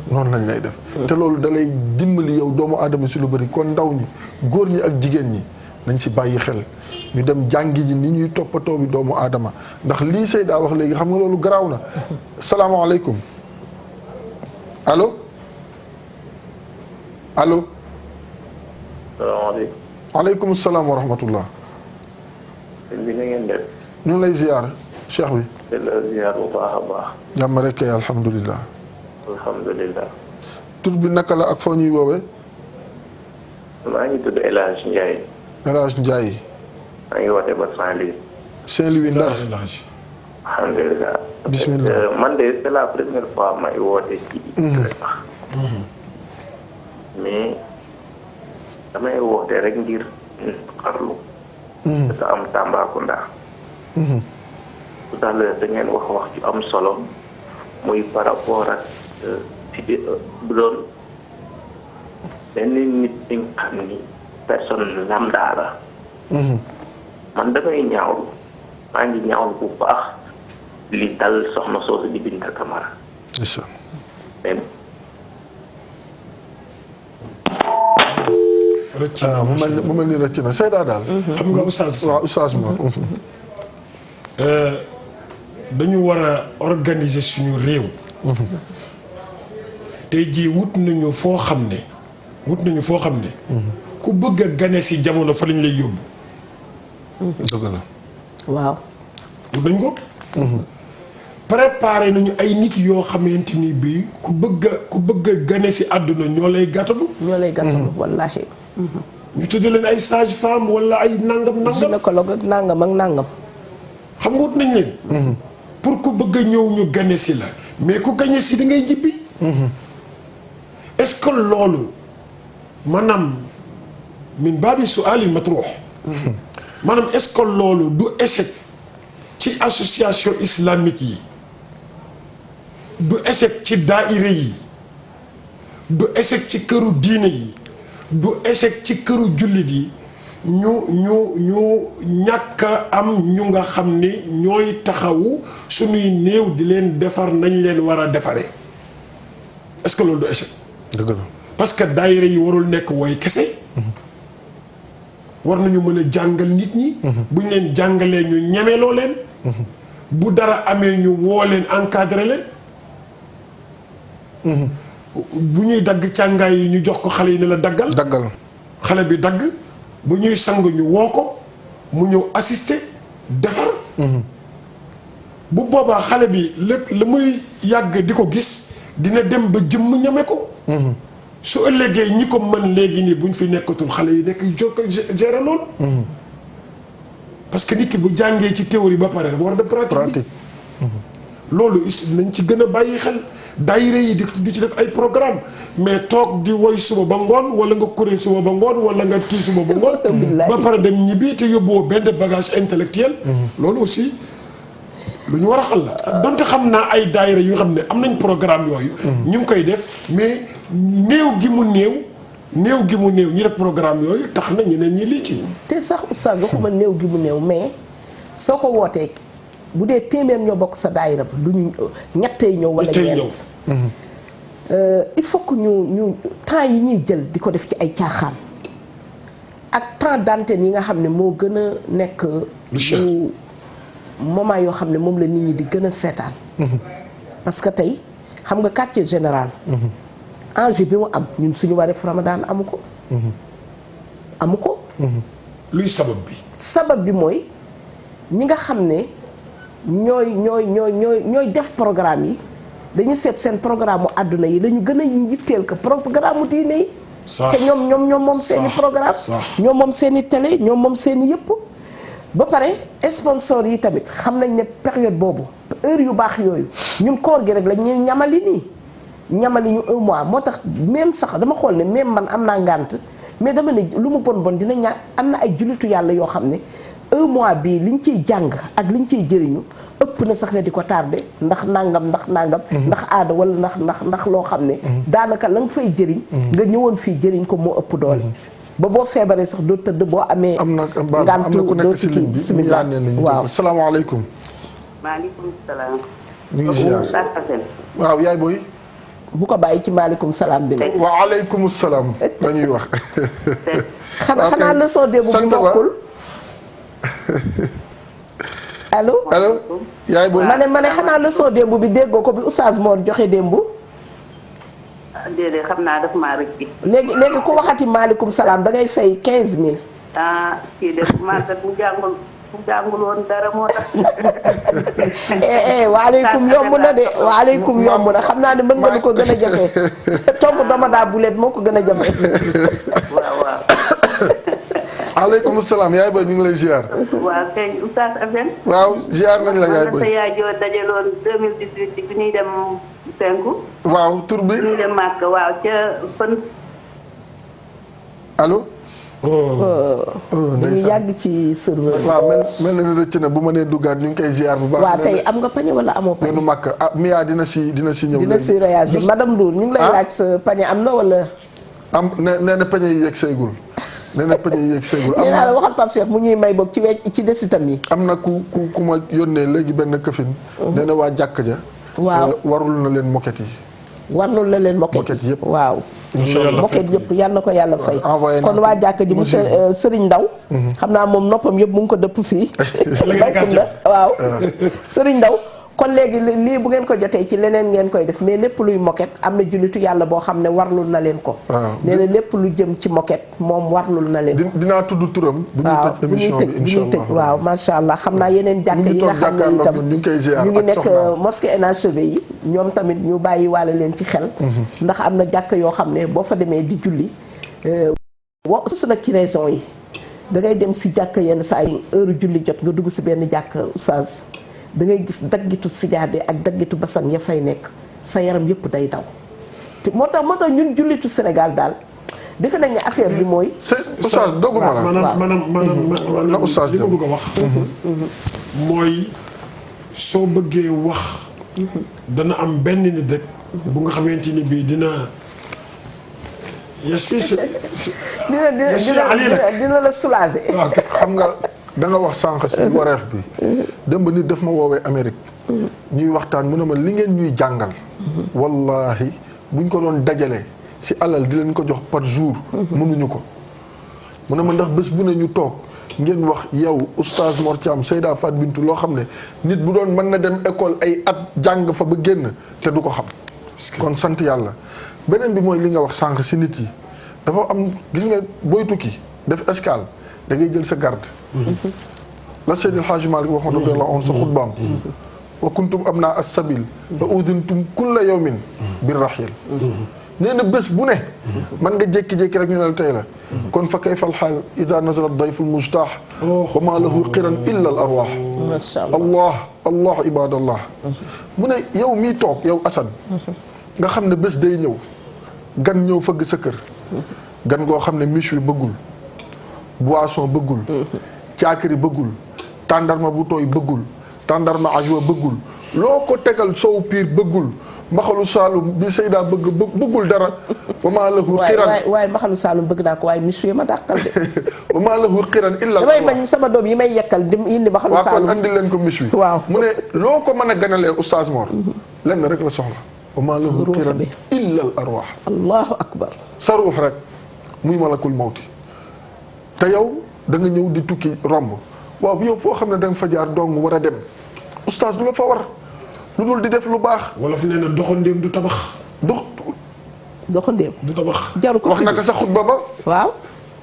noonu lañ lay def. te loolu da lay dimbali yow doomu aadama si lu bëri kon ndaw ñi góor ñi ak jigéen ñi nañ si bàyyi xel. ñu dem jàngi ji ni ñuy toppatoo bi doomu aadama ndax lii Seyda wax léegi xam nga loolu garaaw na salaamaaleykum allo. salaamaaleykum. waaleykum salaam wa rahmatullah. sëñ bi na ngeen def. ñu ngi lay ziar cheikh bi. di la ziar bu baax a baax. jàmm rek kay alhamdulilah. alhamdulilah. tur bi naka la ak foo ñuy woowee. maa ngi tudd El Hadj Ndiaye. El Hadj Ndiaye. maa ngi woote ba Saint-Louis. Saint-Louis Ndar. alhamdulilah. bismillah. man de c'est la première fois may woote ci. mais damay woote rek ngir xarlu. dafa am Tambacounda. tout à l'heure da ngeen wax ci am solo muy par rapport ak ci bu doon benn nit ñi nga xam ni personne lambda la. man damay ñaawlu maa ngi ñaawlu bu baax li dal soxna soosu di Binta Camara. incha mais rëcc na mu mel ni rëcc na Seyda daal. xam nga oustaz waaw oustaz Mor. dañu war a organiser suñu réew. tey jii wut nañu foo xam ne ku bëgg a gane si jamono fa lañ lay yóbbu. dëgg la. waaw. wut nañ ko. préparé nañu ay nit yoo xamante ni bii ku bëgg a gane si àdduna ñoo lay gàttalu. wallaahi. ñu tudd leen ay sage femme wala ay nangam. gynécologue ak nangam ak nangam. xam nga wut nañ leen. pour ku bëgg a ñëw ñu gane si la mais ku gane si da ngay jibbi. est-ce que loolu maanaam min baabi su'aali matruux. maanaam est-ce que loolu du échec ci association islamique yi du échec ci daaira yi du échec ci këru diine yi du échec ci këru jullit yi ñu ñàkk a am ñu nga xam ni ñooy taxawu suñuy néew di leen defar nañ leen war a defaree est-ce que loolu du échec. dëgg la parce que daayira yi warul nekk woy kese. war nañu mën a jàngal nit ñi. bu ñu leen jàngalee ñu ñemeloo leen. bu dara amee ñu woo leen encadré leen. bu ñuy dagg càngaay yi ñu jox ko xale yi ne la daggal. xale bi dagg bu ñuy sang ñu woo ko mu ñëw assister defar. bu boobaa xale bi la muy yàgg di ko gis dina dem ba jëmm ñeme ko. su ëllëgee ñi ko mën léegi nii bu ñu fi nekkatul xale yi nekk jokko gérer loolu. parce que nit ki bu jàngee ci théorie ba pare war na pratique. loolu nañ ci gën a bàyyi xel daayira yi di ci def ay programme mais toog di woy suba ba ngoon wala nga kuréel suba ba ngoon wala nga kii suba ba ngoon. ba pare dem ñibbi te yóbbuwoo benn bagage intellectuel. loolu aussi lu ñu war a xal la. donte xam naa ay daayira yu xam ne am nañ programme yooyu. ñu ngi koy def mais néew gi mu néew ñu def programme yooyu tax na ñeneen ñi lii ci. te sax oustaz waxuma néew gi mu néew mais soo ko wootee bu dee téeméer ñoo bokk sa daayira ba du ñu ñettee ñëw wala ñeent. il faut que ñu temps yi ñuy jël di ko def ci ay caaxaan ak temps d'antenne yi nga xam ne moo gën a nekk. lu moment yoo xam ne moom la nit ñi di gën a seetaan. parce que tey xam nga quartier général. enjeu bi mu am ñun suñu wareef Ramadan amu ko. amu ko. luy sabab bi. sabab bi mooy ñi nga xam ne ñooy def programme yi dañu seet seen programme mu àdduna yi dañu gën a yitteel ko programme mu diine yi. te ñoom moom seeni programme ñoom moom seeni télé ñoom moom seeni yëpp. ba pare sponsor yi tamit xam nañ ne période boobu heure yu baax yooyu ñun koor gi rek la ñuy ñamali ñu 1 mois moo tax même sax dama xool ne même man am naa ngànt mais dama ne lu mu bon dina ñaa am na ay jullitu yàlla yoo xam ne 1 mois bii liñ ciy jàng ak liñ ciy jëriñu ëpp na sax ne di ko tardé ndax nangam. ndax aada wala ndax loo xam ne. daanaka la nga fay jëriñ. nga ñëwoon fii jëriñ ko moo pp doole. ba boo feebaree sax doo tëdd boo amee. am na ku nekk si ligne bi bismillah waaw salaamaaleykum. maaleykum salaam. ñu ngi ziar waaw yaay booy. bu ko bàyyi ci maaleykum salaam bi nag. waaleykum salaam la ñuy wax. xanaa leçon démb bi bokkul. allo yaay booy. ma ne xanaa leçon démb bi déggoo ko bi Oustaz Mor joxe démb. déedéet xam naa daf maa rëcc. léegi ku waxati maaleykum salaam da ngay fay 15000. kii de màggat mu jàngul woon dara moo tax. waaleykum yomb na de waaleykum yomb na xam naa ne mën nga lu ko gën a jafe togg domadaa bulet moo ko gën a jafe. waaw. aleykum salaam yaay booy ñu ngi lay ziar. waaw kay Oustaz Assane. waaw ziar nañ la yaay booy. sa yaay joo dajaloon 2018 bi ñuy dem Penku. waaw tur bi. ñuy dem Màkka waaw ca fan. allo. dañuy yàgg ci serveur bi. waaw mel na ni rëcc na bu ma nee duggaat ñu ngi koy ziar bu baax. waaw tey am nga pañe wala amoo pañe. neenu Màkka Mia dina si ñëw. dina si réagir madame Ndour ñu ngi lay laaj sa pañe am na wala. nee na pañe yi yegg seegul. nee na peñe yeeg seegul. nee naa la waxal Pape Cheikh mu ñuy may boog ci desitam yi. am na ku ma yónnee léegi benn këfin. nee na waa jàkk ja. waaw warul na leen moket yi. warul na leen moket yëpp waaw. moket yëpp yal na ko yàlla fay. kon waa jàkk ji mu Serigne Ndaw xam naa moom noppam yëpp mu ngi ko dëpp fii. waaw Serigne Ndaw kon léegi lii bu ngeen ko jotee ci leneen ngeen koy def mais lépp luy moket am na jullitu yàlla boo xam ne warlul na leen ko. nee na lépp lu jëm ci moket moom warlul na leen ko. dinaa tudd turam. bu ñuy tëj émission bi bu ñuy tëj waaw macha allah xam naa yeneen jàkk yi nga xam ne itam ñu ngi nekk mosquée inachevée yi ñoom tamit ñu bàyyi waale leen ci xel. ndax am na jàkk yoo xam ne boo fa demee di julli su nag ci raison yi da ngay dem si jàkk yenn saa yi heure julli jot nga dugg si benn jàkk oustaz da ngay gis daggitu sijaade ak daggitu basang ya fay nekk sa yaram yëpp day daw te moo tax ñun jullitu Sénégal daal defe nañ ne affaire bi mooy. oustaz dogguma la maanaam oustaz li ma bëgg a wax. mooy soo bëggee wax. dana am benn nit rek bu nga xamante ni bii dina. dina la soulager. xam nga da nga wax sànq si wareef bi. démb nit daf ma woowee Amérique. ñuy waxtaan mu ne ma li ngeen ñuy jàngal. wallahi buñ ko doon dajale si alal di leen ko jox par jour. mënuñu ko. mu ne ma ndax bés bu ne ñu toog ngeen wax yow oustaz Mor Thiam Seyda Fat Bintou loo xam ne nit bu doon mën na dem école ay at jàng fa ba génn te du ko xam. kon sant yàlla. beneen bi mooy li nga wax sànq si nit yi dafa am gis nga booy tukki def escale da ngay jël sa garde. la Seydil Hadji Malick waxoon radiyallahu anhu sa xutbaam. wa kuntum abna as-sabil wa udintum kulla yawmin bir rahil. nee na bés bu ne. man nga jékki-jékki rek ñu ne la tey la. kon fa kayfa al-haal ida nazala ad-dayfu al-mujtah wa ma lahu qiran illa al-arwah. macha allah allah ibadallah. mu ne yow mii toog yow Assane. nga xam ne bés day ñëw gan ñëw fëgg sa kër gan goo xam ne miche wi bëggul boisson bëggul caakiri bëggul tàndarma bu tooy bëggul tàndarma ajwa bëggul loo ko tegal soow piir bëggul mbaxalu saalum bi Seyda bëggul dara wa maa lahu xiran waaye mbaxalu saalum bëgg naa ko waaye miche wi ma dàqal de wa maa lahu xiran illa damay bañ sama doom yi may yekkal di indi mbaxalu saalum waaw kon andi leen ko miche wi waaw mu ne loo ko mën a ganalee oustaz Mor lenn rek la soxla wa maa lahu qiran illa al arwaax. allahu akbar. sa ruux rek muy malakul mawti te yow da nga ñëw di tukki romb waaw yow foo xam ne da nga fa jaar dong war a dem oustaz du la fa war lu dul di def lu baax. wala fi nee na doxandéem du tabax. doxandéem du tabax. jaru ko wax naka sa xutba ba. waaw.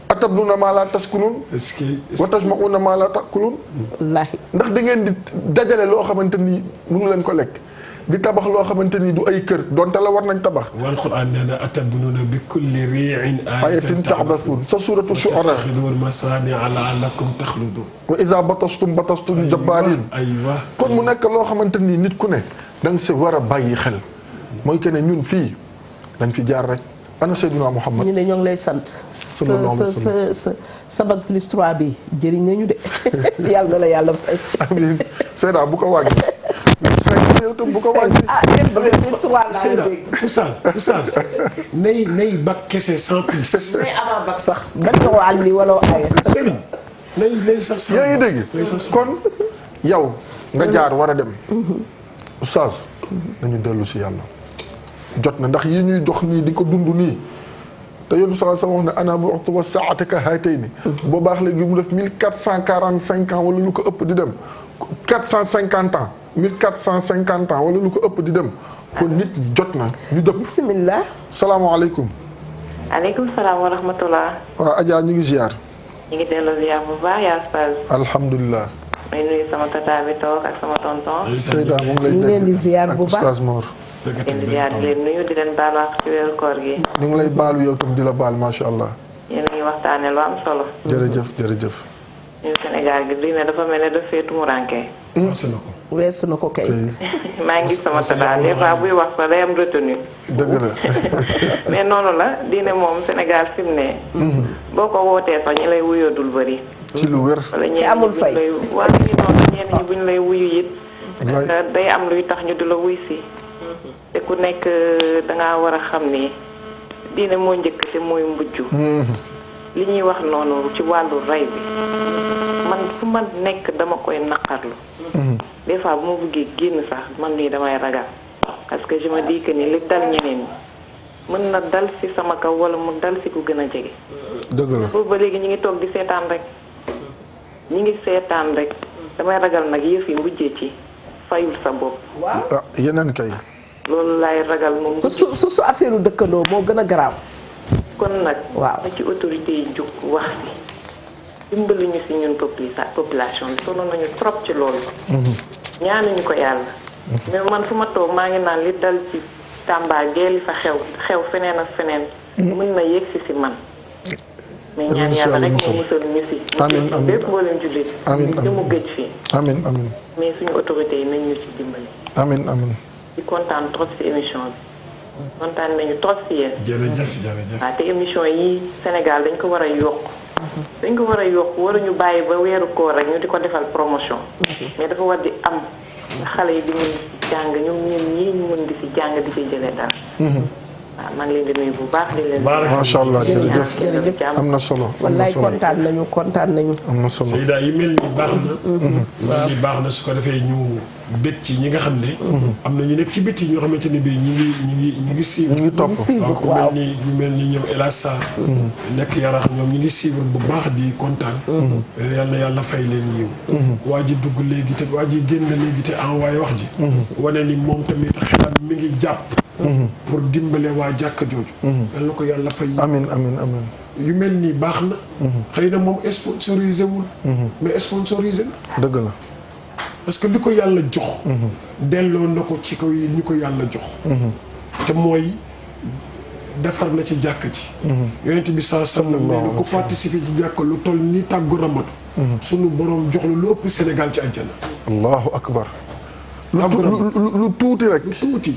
atabnuna maa laa taskunun. est-ce que wa tajma'una maa laa takulun. wallaahi. ndax da ngeen di dajale loo xamante ni mënu leen ko lekk. di tabax loo xamante ni du ay kër donte la war nañ tabax. wal Qur'an nee na atabnuuna bi kulli ri'in ayatin ta'bathun sa suratu Shu'ara. wa tattaxiduuna masaani'a la'allakum taxluduun. wa idha batastum jabbaarin. aywa kon mu nekk loo xamante ni nit ku ne da nga si war a bàyyi xel mooy que ne ñun fii dañ fi jaar rek ana Seydina Muhammad. ñu ne ñoo ngi lay sant. sa bac plus 3 bi jëriñ nañu de yàlla na la yàlla fay. amiin Seyda bu ko wàññi. yow tam bu ko wàññi. Seyda oustaz nay bac kese sans plus. nay avant bac sax. ban nga ko àll wala ay. Serigne nay sax. yaa ngi dégg kon yow nga jaar war a dem. oustaz nañu dellu si yàlla. jot na ndax yi ñuy dox nii di ko dund nii te yoonu saa sama wax ne ana bu waxtu wa saate ka haytayni boo baax léegi mu def 1445 ans wala lu ko ëpp di dem 450 ans 1450 ans wala lu ko ëpp di dem kon nit ñi jot na ñu dëpp. bismillah. salaamaaleykum. aleykum salaam wa rahmatulah. waaw Adja ñu ngi ziar. ñu ngi delloo ziar bu baax yaa Oustaz. alhamdulilah. may nuyu sama tata bi toog ak sama tonton. Seyda mu ngi lay ñu ngi leen di ziar bu baax ak Oustaz Mor. di ziar di leen nuyu di leen baal wax ci weeru koor gi. ñu ngi lay baalu yow tam di la baal macha allah. yéen a ngi waxtaanee lu am solo. jërëjëf jërëjëf. ñun Sénégal gi diine dafa mel ne daf fee tumuranke. weesu na ko kay. maa ngi gis sama tata des fois buy wax sax day am retenu. dëgg la. mais noonu la diine moom Sénégal fi mu ne. boo ko wootee sax ñi lay wuyoo dul bëri. ci lu wér. te amul fay wala ñenn ñi buñ lay wuyu it. day am luy tax ñu di la wuy si. te ku nekk dangaa war a xam ni diine moo njëkk te mooy mujj. li ñuy wax noonu ci wàllu rey bi man fu ma nekk dama koy naqarlu. des fois bu ma bëggee génn sax man nii damay ragal parce que je me dis que ni li dal ñeneen ñi mën na dal ci sama kaw wala mu dal ci ku gën a jege. dëgg la boobu ba léegi ñu ngi toog di seetaan rek ñu ngi seetaan rek damay ragal nag yëf yi mujjee ci fayul sa bopp. ah yeneen kay. loolu laay ragal moom. su affaire dëkkandoo moo gën a garaaw. kon nag. waaw na ci autorité yi jóg wax ci dimbali ñu ci ñun population bi sonn nañu trop ci loolu. ñaanuñu ko yàlla. mais man fu ma toog maa ngi naan li dal ci Tamba gee li fa xew feneen ak feneen. mën na yegg ci man. mais ñaan yàlla rek moo musal ñu ci. amiin amiin bépp mboolem jullit. amiin ñu mu gëj fii. amiin amiin. mais suñu autorité yi nañ ñu ci dimbali. amiin amiin. di kontaan trop ci émission bi. kontaan nañu trop ci yéen. jërëjëf. waaw te émission yi Sénégal dañ ko war a yokk. dañ ko war a yokk waruñu bàyyi ba weeru koor rek ñu di ko defal promotion. mais dafa war di am xale yi di mën di jàng ñoom ñun ñii ñu mën di ci jàng di ci jëlee dara. waaw maa ngi leen di nuyu bu baax di leen. macha allah jërëjëf jërëjëf am na solo. wallaay kontaan nañu. am na solo Seyda yi mel ni baax na. mel ni baax na su ko defee ñu bég ci ñi nga xam ne. am na ñu nekk ci biti ñoo xamante ne bii ñu ngi suivre. ñu ngi topp waaw ñu mel ni ñoom El Hadj Sarr nekk Yarax ñoom ñu ngi suivre bu baax di kontaan. yal na yàlla fay leen yiw. waa ji dugg léegi te waa ji génn léegi te envoyé wax ji. wane ni moom tamit xelam mi ngi jàpp. pour dimbale waa jàkka jooju. yal na ko yàlla fay. amiin amiin amiin. yu mel nii baax na. xëy na moom sponsorisé wul. mais sponsorisé na. dëgg la. parce que li ko yàlla jox. delloo na ko ci kaw yi ñu ko yàlla jox. te mooy defar na ci jàkk ji. yonent bi saa sallam nee na ku participer ci jàkk lu toll ni tàggu ramatu. sunu borom jox la lu ëpp Sénégal ci àjjana. allahu akbar. lu tuuti rek. lu tuuti.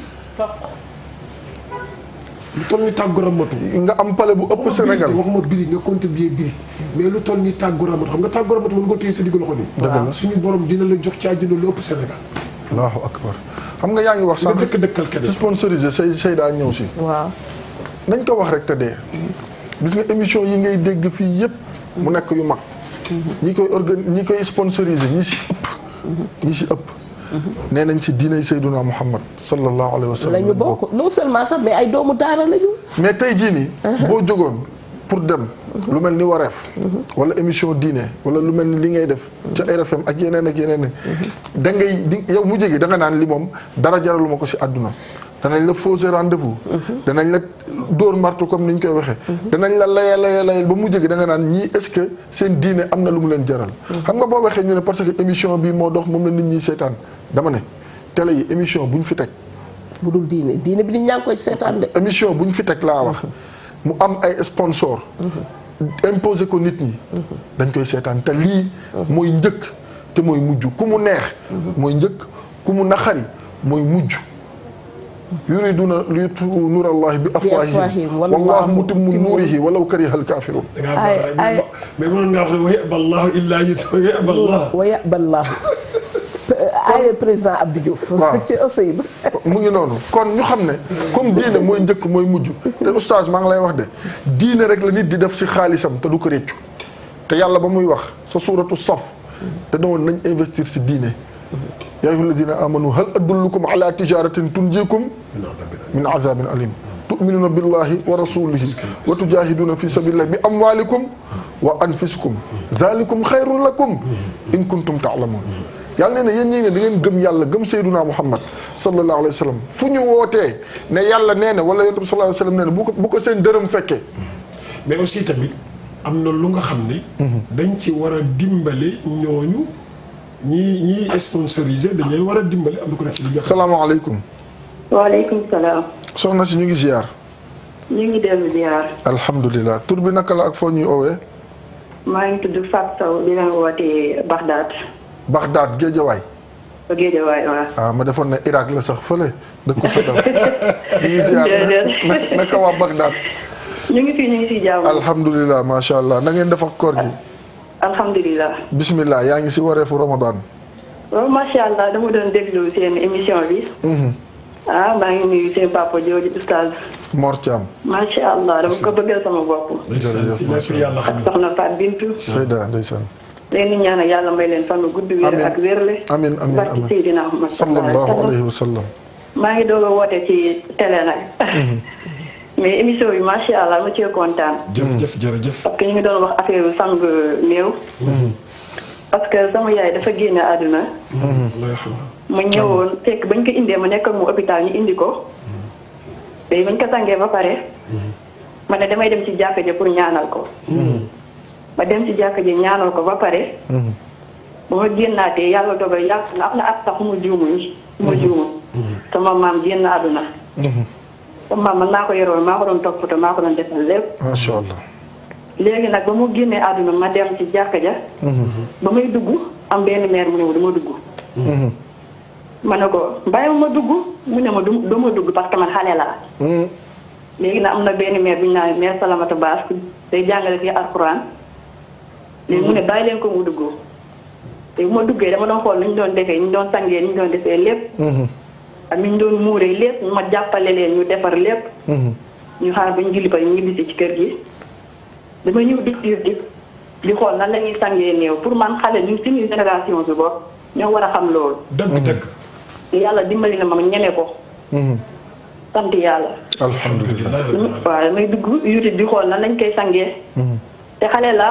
lu toll ni tàggu ramatu. nga am pale bu ëpp Sénégal waxuma biri nga contribuer biri mais lu toll ni tàggu ramatu xam nga tàggu ramatu mën nga téye sa digg loxo nii. dëgg la suñu borom dina la jox ci àjjana lu ëpp Sénégal. allahu akbar. xam nga yaa ngi wax sànq dëkkal keneen. sponsorisé Seyda ñëw si. waaw. nañ ko wax rek te dee. gis nga émission yi ngay dégg fii yëpp. mu nekk yu mag. ñi koy sponsorisé ñi si ëpp. nee nañ si diinay Seyduna Muhammad sallallahu alayhi wa sallam. la ñu bokk non seulement sax mais ay doomu daara la ñu. mais tey jii nii. boo jógoon pour dem. lu mel ni wareef. wala émission diine wala lu mel ni li ngay def. ca RFM ak yeneen ak yeneen. da ngay yow mu jege da nga naan li moom dara jaraluma ko si àdduna. danañ la fausser rendez-vous. danañ la dóor martu comme ni ñu koy waxee. danañ la layal ba mu jege da nga naan ñii est-ce que seen diine am na lu mu leen jaral. xam nga boo waxee ñu ne parce que émission bi moo dox moom la nit ñi seetaan dama ne télé yi émission bu ñu fi teg. bu dul diine bi nit ñaa ngi koy seetaan de. émission bu ñu fi teg laa wax. mu am ay sponsor imposé ko nit ñi. dañ koy seetaan te lii. mooy njëkk te mooy mujj ku mu neex. mooy njëkk ku mu naxari mooy mujj. yuriduna liyutfi'u nuurallahi bi afwaahihim wallaahu mutimmu nuurihi walaw kariha al-kaafiruun. mais mënoon nga wax ne wa ya'ba Allaahu illaa ya'ba Allah. wa ya'ba Allah. ay président Abdou Diouf. waaw ci Océan ba. mu ngi noonu kon ñu xam ne comme diine mooy njëkk mooy mujj te oustaz maa ngi lay wax de diine rek la nit di def si xaalisam te du ko réccu te yàlla ba muy wax sa suuratu Saf te doon nañ investir si diine. yaa ayyuha alladina amanu hal adullukum ala tijaratin tunjikum min azabin alim tu'minuna billahi wa rasulihi wa tujahiduna fi sabilillahi bi amwalikum wa anfusikum dhalikum khayrun lakum in kuntum ta'lamun. yàlla nee na yéen ñi ngeen da ngeen gëm yàlla gëm Seyduna Muhammad sallallahu alayhi wa sallam fu ñu wootee ne yàlla nee na wala yonent bi sallallahu alayhi wa sallam nee na bu ko seen dërëm fekkee. mais aussi tamit am na lu nga xam ne. dañ ci war a dimbale ñooñu ñii sponsorisé dañ leen war a dimbale am na ko nekk ci li nga. salaamaaleykum. waaleykum salaam. soxna si ñu ngi ziar. ñu ngi dellu ziar. alhamdulilah tur bi naka la ak foo ñuy oowee. maa ngi tudd Fatou Sow di leen wootee Bagdad. Bagdad Géejawaay. Géejawaay waaw. ah ma defoon ne Irak la sax fële dëkku Saddam. ñu ngi ziar naka waa Bagdad. ñu ngi si jàmm. alhamdulilah macha allah na ngeen def ak koor gi. alhamdulilah. bismillah yaa ngi si wareefu Ramadan. waaw macha allah dama doon déglu seen émission bi. maa ngi nuyu seen papa jooju oustaz. Mor Thiam. macha allah dama ko bëggal sama bopp. ndeysaan fi nekk yàlla xam ak soxna Fatou Bintou. Seyda ndeysaan. leen di ñaanal yàlla may leen fan gudd wér ak wérle. amiin amiin barki Seydina Muhammad sallallahu alayhi wa sallam. maa ngi doog a woote ci télé nag. mais émission bi macha allah ma cee kontaan. jërëjëf jërëjëf. parce que ñu ngi doon wax affaire sang néew. parce que sama yaay dafa génne àdduna. ma ñëwoon fekk bañ ko indee ma nekk ak mu hôpital ñu indi ko. léegi bañ ko sangee ba pare. ma ne damay dem ci jàkka ja pour ñaanal ko. ma dem ci jàkka ji ñaanal ko ba pare. ba ma génnaatee yàlla dogal yàq na am na at sax mu juumul. sama maam génn àdduna. sama maam man maa ko yoroon maa ko doon toppatoo maa ko doon defal lépp. macha allah. léegi nag ba mu génnee àdduna ma dem ci jàkka ja. ba may dugg am benn meer mu ne ma duma dugg. ma ne ko bàyyi ma dugg mu ne ma du ma dugg parce que man xale laa. léegi nag am na benn meer bu ñu naan meer Salamata Baas day jàngale fii alxuraan. léegi mu ne bàyyi leen ko mu dugg. te bu ma duggee dama doon xool ni ñu doon defee ni ñu doon sangee ni ñu doon defee lépp. ak ni ñu doon muuree lépp ma jàppale leen ñu defar lépp. ñu xaar ba ñu julli ba ñu ñibbisi ci kër gi. dama ñëw di xool nan la ñuy sangee néew pour man xale ñu suñu génération bi bopp ñoo war a xam loolu. dëgg. yàlla dimbali na ma ñeme ko. sant yàlla. alhamdulilah. waaw damay dugg YouTube di xool nan lañ koy sangee. te xale la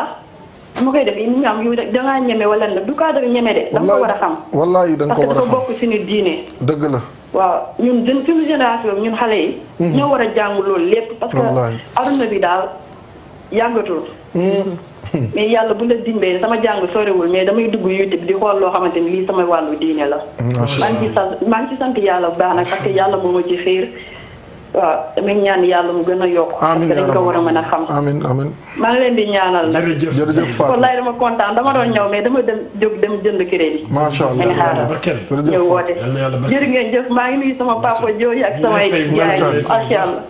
su ma koy def ñu am yu dangaa ñeme wala nag du cadre ñeme de. da nga ko war a xam. wallaahi da nga ko war a xam parce que dafa bokk suñu diine. dëgg la. waaw ñun suñu génération ñun xale yi. ñoo war a jàng loolu lépp. parce que aduna bi daal yàggatul. mais yàlla bu la dimbee sama jàng soriwul mais damay dugg YouTube di xool loo xamante ni lii sama wàllu diine la. maa ngi ci sant yàlla bu baax nag parce que yàlla moo ma ci xiir. waaw damay ñaan yàlla mu gën a yokk. amiin parce que dañ ko war a mën a xam. amiin amiin. maa ngi leen di ñaanal nag. jërëjëf Fatou. wallaay dama kontaan dama doon ñëw mais dama dem jënd crédit. macha allah ma xaaral ñëw woote. jërë ngeen jëf maa ngi nuyu sama papa jooju ak samay yaay macha allah.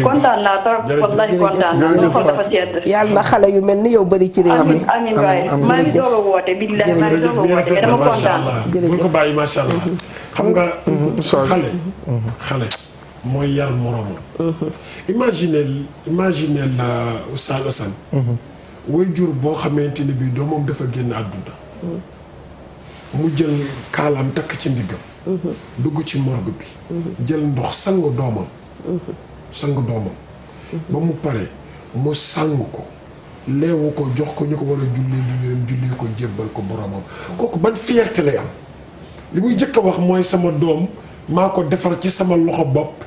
kontaan naa trop wallaay kontaan naa sama xol dafa sedd. yàlla na xale yu mel ni yow bëri ci réew mi. amiin waay maa ngi doog a woote billahi maa ngi doog a woote mais dama kontaan. bul ko bàyyi macha allah. xam nga xale mooy yar moromam. imaginez la Oustaz Assane. way jur boo xamante ni bii doomam dafa génn àdduna. mu jël kaalaam takk ci ndiggam. dugg ci morgue bi. jël ndox sangu doomam. ba mu pare mu sang ko leewu ko jox ko ñu ko war a jullee ñu dem jullee ko jébbal ko boromam kooku ban fierté lay am li muy jëkk a wax mooy sama doom maa ko defar ci sama loxo bopp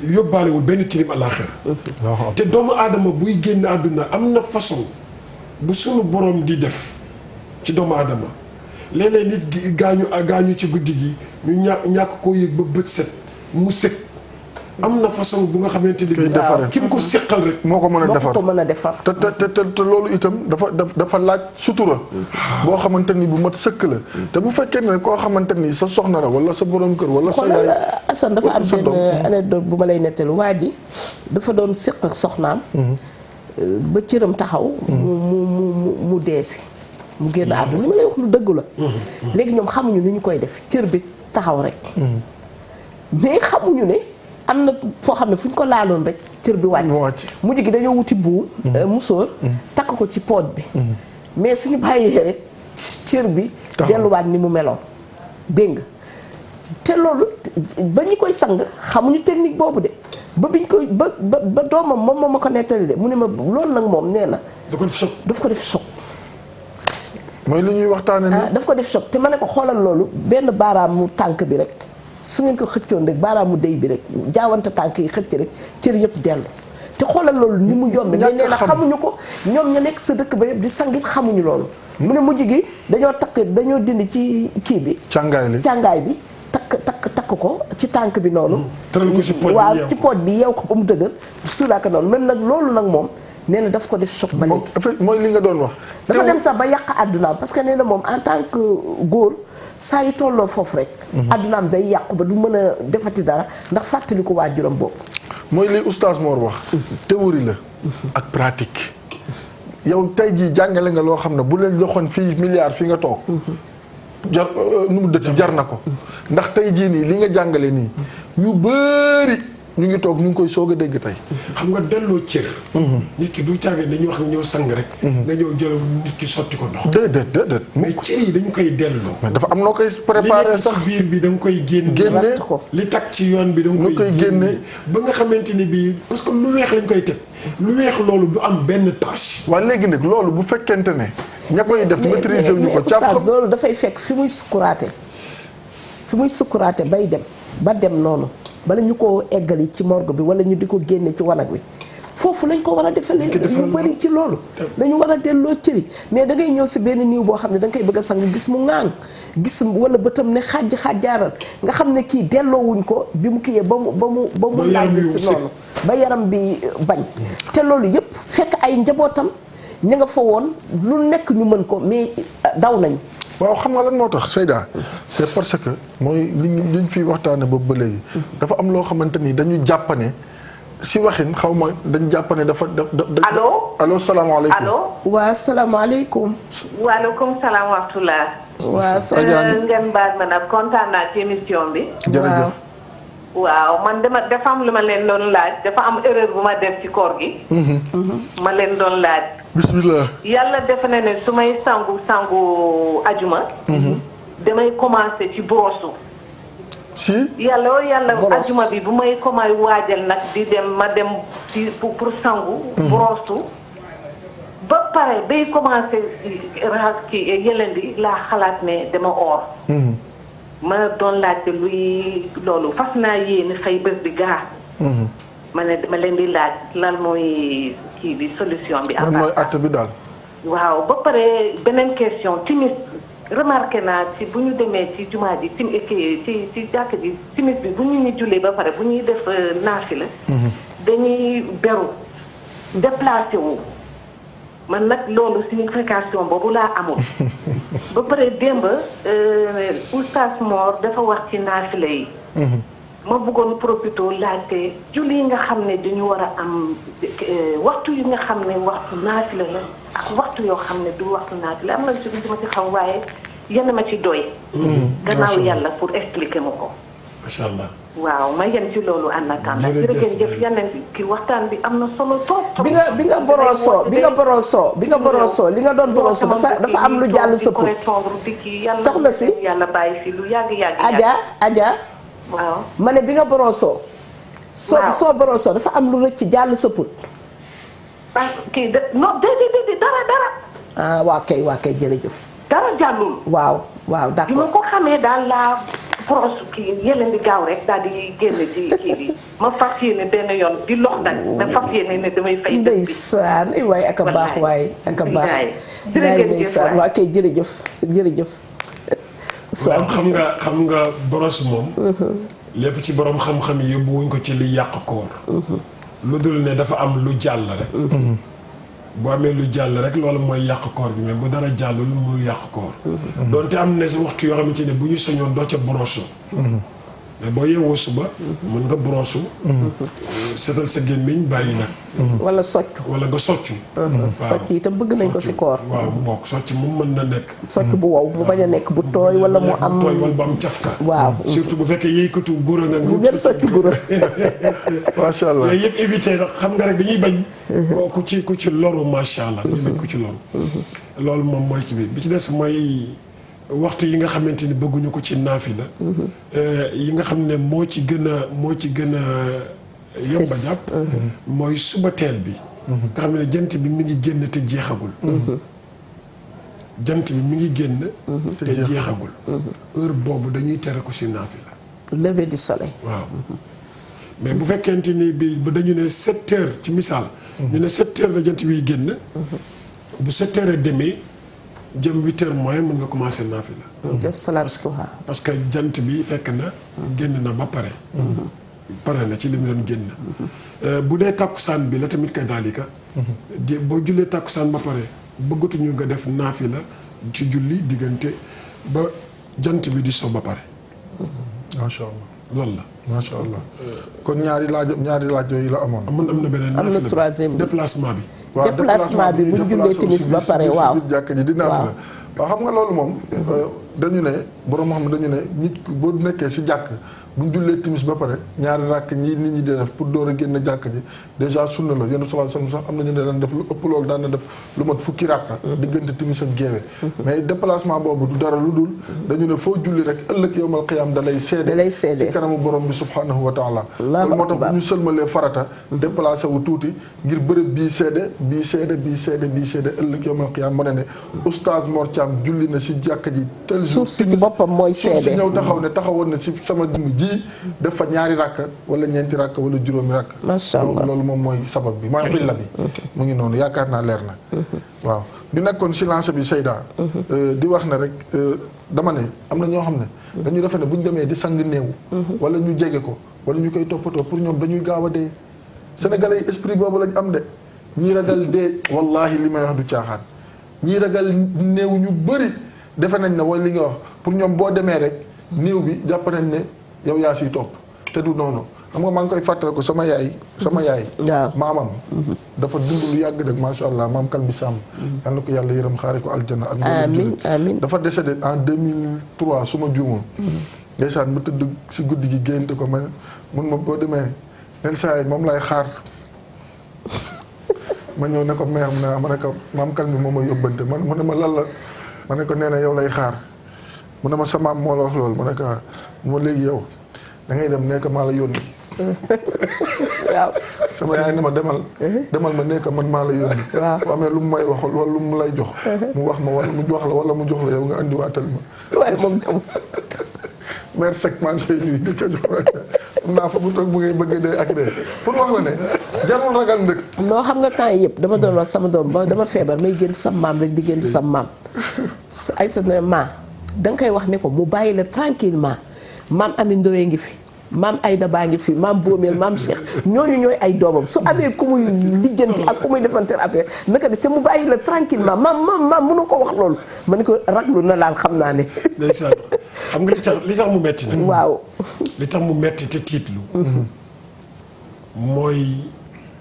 yóbbaalewul benn tilim àllaaxira te doomu aadama buy génn àdduna am na façon bu sunu borom di def ci doomu aadama léeg-léeg nit gi gaañu ci guddi gi ñu ñàkk koo yëg ba bët set mu sëg am na façon bu nga xamante ni bii ki mu ko seqal rek moo ko mën a defar te loolu itam dafa laaj sutura boo xamante ni bu mat sëkk la te bu fekkee ne koo xamante ni sa soxna la wala sa borom kër wala sa yaay Assane dafa am benn anecdote bu ma lay nettali waa ji dafa doon séq ak soxnaam ba cëram taxaw mu deesi mu génn àdduna li ma lay wax lu dëgg la léegi ñoom xamuñu ni ñu koy def cër bi taxaw rek mais xamuñu ne am na foo xam ne fu ñu ko laaloon rek cër bi wàcc mujj gi dañoo wuti buum musóor takk ko ci pooj bi mais suñu bàyyee rek cër bi delluwaat ni mu meloon dégg nga te loolu ba ñu koy sang xamuñu technique boobu de ba biñ koy ba doomam moom moo ma ko nettali de mu ne ma loolu nag moom nee na daf ko def choc mooy li ñuy waxtaane ni daf ko def choc te ma ne ko xoolal loolu benn baaraamu tànk bi rek su ngeen ko xëccoon rek baaraamu dey bi rek jaawante tànk yi xëcc rek cër yëpp dellu te xoolal loolu ni mu yombe mais nee na xamuñu ko ñoom ña nekk sa dëkk ba yëpp di sangit xamuñu loolu mu ne mujj gi dañoo dindi ci kii bi càngaay bi takk ko ci tànk bi noonu waaw ci pooj bi yeew ko ba mu dëgër sulaaka noonu même nag loolu nag moom nee na daf ko def choc ba léegi mooy li nga doon wax dafa dem sax ba yàq àddunaam parce que nee na moom en tant que góor saa yi tolloo foofu rek àddunaam day yàqu ba du mën a defati dara ndax fàttali ko waajuram boobu mooy li oustaz Mor wax théorie la ak pratique yow tey jii jàngale nga loo xam ne bu leen joxoon fii milliard fi nga toog jar nu mu dëtti jar na ko ndax tey jii nii li nga jàngale nii ñu bëri ñu ngi toog ñu ngi koy soog a dégg tey. xam nga delloo cër. nit ki du caagee dañuy wax nga ñëw sang rek. nga ñëw jël nit ki sotti ko ndox. déedéet. mais cër yi dañu koy delloo. mais dafa am noo koy préparé sax li nekk ci biir bi da nga koy génne. li tag ci yoon bi da nga koy génne ba nga xamante ni bii parce que lu weex lañ koy teg. lu weex loolu du am benn tâche. waaye léegi nag loolu bu fekkente ne. ña koy def maîtriser wu ñu ko. càpp loolu dafay fekk fi muy sukkuraate bay dem ba dem noonu. bala ñu ko eggali ci morgue bi wala ñu di ko génne ci wanag wi foofu lañ ko war a defal ñu bëri ci loolu dañu war a delloo cëri mais da ngay ñëw si benn niiw boo xam ne da nga koy bëgg a sang gis mu ŋaang gis wala bëtam ne xaajaaral nga xam ne kii delloowuñ ko bi mu kiyee ba mu laaj si noonu ba yaram bi bañ te loolu yëpp fekk ay njabootam ña nga fa woon lu nekk ñu mën ko mais daw nañu. waaw xam nga lan moo tax Seyda c'est parce que mooy liñ fiy waxtaane boobu ba léegi dafa am loo xamante ni dañu jàppane si waxin xaw ma dañ jàppane dafa allo salaamaaleykum. allo. waa salaamaaleykum. waaleykum salaam wa rahmatulah. waa soxna ngeen baal ma nag kontaan naa ci émission bi. jërëjëf. waaw man dafa am lu ma leen doon laaj dafa am erreur bu ma def ci koor gi. ma leen doon laaj. bismillah. yàlla defe na ne su may sangu ajuma. damay commencé ci brosu. si. yàlla ajuma bi bu may commencé waajal nag di dem ma dem ci pour sangu. brosu. ba pare bay commencé raxas kii yëlendi laa xalaat ne dama oor. ma doon laajte luy loolu fas naa yéene xëy bés bi gaa. ma ne dama leen di laaj lan mooy kii bi solution bi. lan mooy acte bi daal. waaw ba pare beneen question timis remarqué naa ci bu ñu demee ci jumaa ji ci jàkk ji timis bi bu ñu jullee ba pare bu ñuy def naafila dañuy beru déplacé wu. man nag loolu signification boobu laa amul ba pare démb oustaz Mor dafa wax ci naafila yi. ma bëggoon profité laajte julli yi nga xam ne dañu war a am waxtu yi nga xam ne waxtu naafila la ak waxtu yoo xam ne du waxtu naafila am na ci li ma ci xam waaye yenn ma ci doy. gannaaw yàlla pour expliquer ma ko. macha allah. waaw ma yem ci loolu en attendant. jërëjëf yeneen ki waxtaan bi am na solo trop. bi nga borosoo li nga doon borosoo dafa am lu jàll sa put. soxna si yàlla bàyyi fi lu yàgg. Adja. waaw ma ne bi nga borosoo. soo borosoo dafa am lu rëcc jàll sa put. kii déedéet dara. ah waa kay jërëjëf. dara jàllul. waaw d'accord. bi ma ko xamee daal laa boros kii yële di gaaw rek daal di génn ci kii bi ma fas yéene benn yoon di lox nag da fas yéene ne damay fay. ndeysaan ay waay ak a baax waay ak a baax. ndeysaan waa kay jërëjëf. waaw xam nga boros moom. lépp ci borom xam-xam yi yóbbu wuñ ko ci li yàq koor. lu dul ne dafa am lu jàll rek. boo amee lu jàll rek loolu mooy yàq koor bi mais bu dara jàllul mënul yàq koor. donte am na si waxtu yoo xamante ne bu ñu soñoon doo ca brosu. mais boo yeewoo suba. mën nga brosu. setal sa gémmiñ bàyyi nag. wala soccu. wala nga soccu. soccu itam bëgg nañ ko si koor. waaw mbokk soccu moom mën na nekk. soccu bu wow mu bañ a nekk bu tooy wala mu am. bu tooy wala bu am cafka. waaw surtout bu fekkee yëykatu gura nga. bu ngeen soccu gura. macha allah yooyu yëpp éviter xam nga rek dañuy bañ. ku ci loru macha allah dañuy bañ ku ci loru. loolu moom mooy ci bi ci des mooy. waxtu yi nga xamante ni bëgguñu ko ci naafila yi nga xam ne moo ci gën a yomba jàpp mooy suba teel bi nga xam ne jant bi mi ngi génn te jeexagul jant bi mi ngi génn te jeexagul heure boobu dañuy tere ko ci naafila lever du soleil waaw mais bu fekkente ni bi dañu ne 7 heures ci misaal ñu ne 7 heures la jant biy génn bu 7 heures demee jëm 8 heures moins mën nga commencer naafila. def salaat duha parce que jant bi fekk na génn na ba pare. pare na ci li mu doon génn. bu dee takkusaan bi la tamit kay daalika. boo jullee takkusaan ba pare bëggatuñu nga def naafila ci julli diggante ba jant bi di so ba pare. macha allah loolu la. macha allah kon ñaari laaj yooyu la amoon. am na beneen. am na troisième déplacement bi. déplacement bi bu ñu jullee timis ba pare waaw jàkk ji di naafila waaw xam nga loolu moom dañu ne borom xam dañu ne nit boo nekkee si jàkk buñ jullee timis ba pare ñaari rakk ñi nit ñi di def pour door a génn jàkk ji déjà sunna la yéen sallallahu alayhi wasallam sax am na ñu ne daan def lu ëpp loolu daan na def lu mat fukki rakka diggante timis ak géewe mais déplacement boobu du dara lu dul dañu ne foo julli rek ëllëg yawmal qiyaam da lay seede ci kanamu borom bi subhanahu wa taala loolu moo tax bu ñu sëlmalee farata déplacé wu tuuti ngir bërëb bii seede bii seede bii seede bii seede ëllëg yawmal qiyaam mu ne oustaz Mor Thiam julli na si jàkk ji tel jour suuf si ci boppam mooy seede suuf si ñëw taxaw ne taxawoon na si sama jëmm ji def fa ñaari rakk wala ñeenti rakk wala juróomi rakk macha allah loolu moom mooy sabab bi mooy xilla bi mu ngi noonu yaakaar naa leer na waaw ñu nekkoon si lancé bi Seyda di wax ne rek dama ne am na ñoo xam ne dañuy defe ne bu ñu demee di sang néew wala ñu jege ko wala ñu koy toppatoo pour ñoom dañuy gaaw a dee sénégalais yi esprit boobu lañ am de ñii ragal dee wallahi li may wax du caaxaan ñii ragal néew ñu bëri defe nañ ne wala li nga wax pour ñoom boo demee rek néew bi jàpp nañ ne yow yaa siy topp te du noonu xam nga maa ngi koy fàttale ko sama yaay maamam dafa dund lu yàgg rek macha allah maam Kalbi Samb yal na ko yàlla yërëm xaare ko aljanna ak amiin dafa décédé en 2003 su ma juumul ndeysaan mu tëdd si guddi gi génte ko ma mun ma boo demee nen saa yi moom lay xaar ma ñëw ne ko meer ma ne ko maam Kalbi moom ma yóbbante mu ne ma lan la ma ne ko nee na yow lay xaar mu ne ma sa maam moo la wax loolu ma ne ko ma léegi yow da ngay dem nekk maa la yónni waaw sama yaay ne ma demal ma nekk man maa la yónni bu amee lu mu may wax wala lu mu lay jox mu wax ma wala mu jox la wala mu jox la yow nga andi waatal ma waaye moom dem mère Seck maa ngi koy nuyu di ko jox xam naa fa mu toog bu ngay bëgg dee ak dee pour wax la ne jarul ragal ndëkk noo xam nga temps yëpp dama doon wax sama doom ba dama feebar may génn sam maam rek di génn sam maam ay sa ne ma da nga koy wax ne ko mu bàyyi la tranquillement maam Ami Ndoye ngi fi maam Ayda baa ngi fi maam Boomeel maam Cheikh ñooñu ñooy ay doomam su amee ku muy lijjanti ak ku muy defanteer affaire naka def ca mu bàyyi la tranquillement maam mënu ko wax loolu ma ne ko raglu na laal xam naa ne. ndeysaan xam nga li tax mu metti nag. waaw li tax mu metti te tiitlu. mooy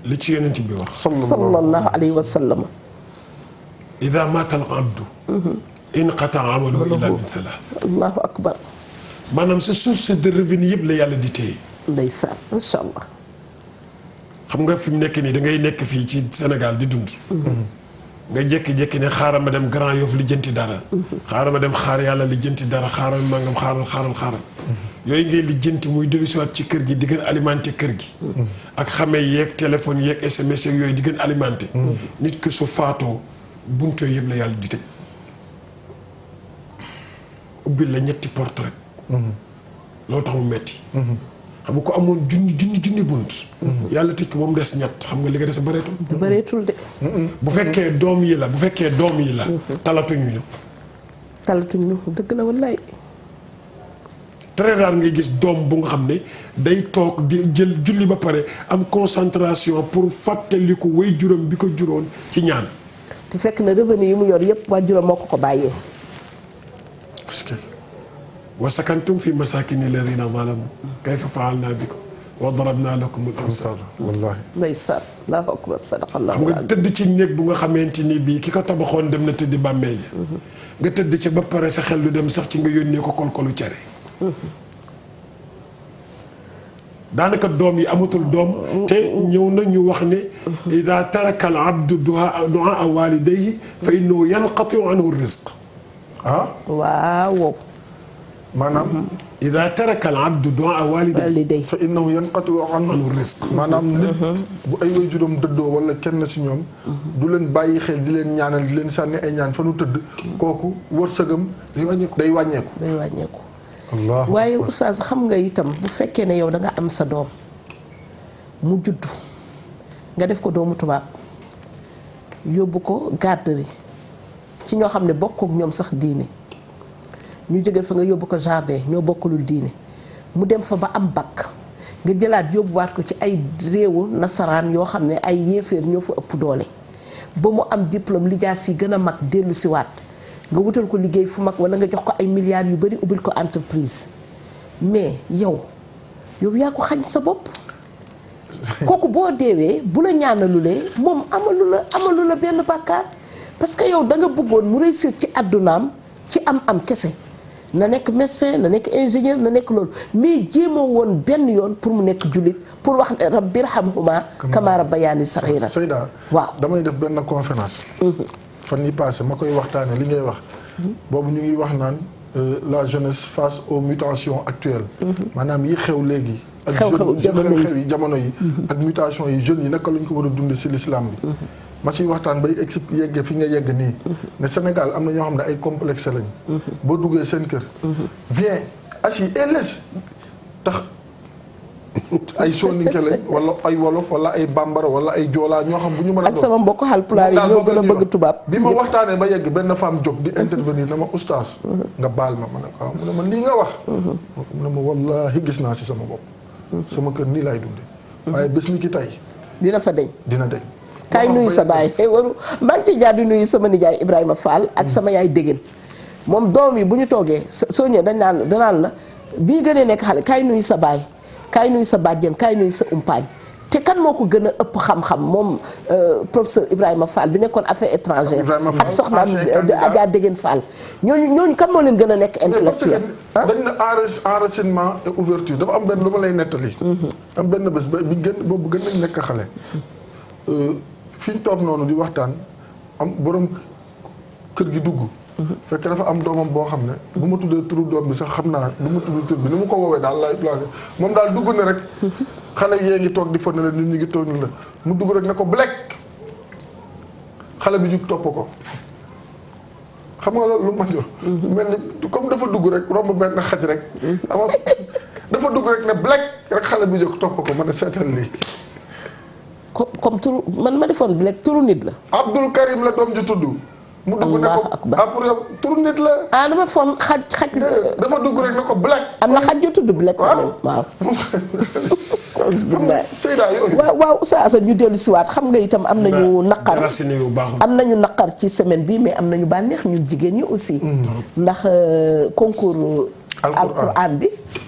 li ci yonent bi wax. sallallahu alayhi wa sallam. ida maata al abdu. inqata amaluhu illa min thalath. allahu akbar. maanaam sa source de revenu yëpp la yàlla di téye. ndeysaan macha allah. xam nga fi mu nekk nii da ngay nekk fii ci Sénégal di dund. nga jékki-jékki ne xaaral ma dem Grand Yoff lijjanti dara. xaaral ma dem xaar yàlla lijjanti dara xaaral mangam xaaral. yooyu ngay lijjanti muy dellusiwaat ci kër gi di gën alimenter kër gi. ak xamee yeeg téléphone yeeg SMS yeeg yooyu di gën alimenter. nit ki su faatoo bunto yëpp la yàlla di tëj. ubbil la ñetti porte rek. loolu tax mu metti. xam nga ko amoon junni bunt. yàlla tëj ko ba mu des ñett xam nga li nga des bareetul. bareetul de. bu fekkee doom yi la. talatuñu ñu. talatuñu dëgg la wallaay. très rare ngay gis doom bu nga xam ne day toog di jël julli ba pare am concentration pour fàttaliku way juróom bi ko juróon ci ñaan. te fekk na revenu yi mu yor yëpp waa juróom moo ko bàyyee. parce que wa sakantum fi masakini alladhina zalamu kayfa fa'alna bikum wa darabna lakum al-amsal. wallaahi. ndeysaan allahu akbar sadaqallahu xam nga tëdd ci néeg bu nga xamante ni bii ki ko tabaxoon dem na tëdd bàmmeel yi nga tëdd ci ba pare sa xel du dem sax ci nga yónnee ko kolkolu cere. daanaka doom yi amatul doom. te ñëw na ñu wax ne. ida taraka al abdu du'a walidayhi fa innahu yanqati anhu rizq. waaw. maanaam. ida taraka al abdu du'a walidayhi fa innahu yanqati anhu rizq. maanaam nit bu ay waajuram dëddoo wala kenn si ñoom. du leen bàyyi xel di leen ñaanal di leen sànni ay ñaan fa nu tëdd. kooku wërsëgam. day wàññeeku. waaye oustaz xam nga itam bu fekkee ne yow da nga am sa doom mu juddu nga def ko doomu tubaab yóbbu ko garderie ci ñoo xam ne bokkook ñoom sax diine ñu jóge fa nga yóbbu ko jardin ñoo bokkulul diine mu dem fa ba am bac nga jëlaat yóbbuwaat ko ci ay réewu nasaraan yoo xam ne ay yéeféer ñoo fa ëpp doole ba mu am diplôme lijaas yi gën a mag dellu si waat nga wutal ko liggéey fu mag wala nga jox ko ay milliards yu bari ubbil ko entreprise mais yow yaa ko xañ sa bopp. kooku boo deewee bu la ñaanalulee moom amalu la benn bàkkaar parce que yow da nga bëggoon mu réussir ci àddunaam ci am kese na nekk médecin na nekk ingénieur na nekk loolu mais jéemoo woon benn yoon pour mu nekk jullit pour wax ne rabbi irhamhuma kama rabbayani saghira. Seyda waaw damay def benn conférence. fan yi passé ma koy waxtaane li ngay wax. boobu ñu ngi wax naan la jeunesse face aux mutations actuelles. maanaam yi xew léegi. ak xew yi jamono yi. ak mutation yi jeunes yi naka lañ ko war a dundee ci l'islam bi. ma ciy waxtaan bay yeggee fi nga yegg nii. ne Sénégal am na ñoo xam ne ay complexe lañ. boo duggee seen kër. viens assis et laisse tax ay soninke lañ wala ay wolof wala ay bambara wala ay joolaa ñoo xam bu ñu mën a. ak sama mbokk Haalpulaar yi ñoo gën a bëgg tubaab. bi ma waxtaanee ba yegg benn femme jóg di intervenir na ma oustaz. nga baal ma ne ko mu ne ma lii nga wax. mu ne ma wallaahi gis naa ci sama bopp. sama kër nii laay dundee. waaye bés ni ki tey. dina fa deñ dina deñ. kaay nuyu sa baay waru maa ngi ciy jaar di nuyu sama nijaay Ibrahima Fall ak sama yaay Dégén moom doom yi bu ñu toogee soo ñëwee danaan la bii gënee nekk xale kaay nuyu sa baay kaay nuyu sa bàjjen kaay nuyu sa umpaañ te kan moo ko gën a ëpp xam-xam moom professeur Ibrahima Fall bi nekkoon affaires étrangères ak soxnaam Adja Dégén Fall ñooñu kan moo leen gën a nekk intellectuel dañ na enracinement et ouverture dafa am benn lu ma lay nettali am benn bés bi gën boobu gën nañ nekk xale fi ñu toog noonu di waxtaan am borom kër gi dugg. fekk dafa am doomam boo xam ne. bu ma tuddee turu doom bi sax xam naa bu ma tuddee tur bi ni mu ko woowee daal laay moom daal dugg na rek. xale yee ngi toog di fa ne la nit ñi ngi toog ni la mu dugg rek ne ko Black xale bi jug topp ko. xam nga loolu lu ma jox. mel ni comme dafa dugg rek romb benn xaj rek. dafa dugg rek ne Black rek xale bi jóg topp ko ma ne seetal lii. comme turu man ma defoon bi rek turu nit la. Abdul Karim la doom ji tudd. mu dugg ne ko pour yow turu nit la. dama foon xaj. dafa dugg rek ne ko Black. am na xaj yu tudd Black. waaw. waaw saa ñu dellu si waat xam nga itam am nañu naqar. am nañu naqar ci semaine bi mais am nañu bànneex ñun jigéen ñi aussi. ndax concours. alquran bi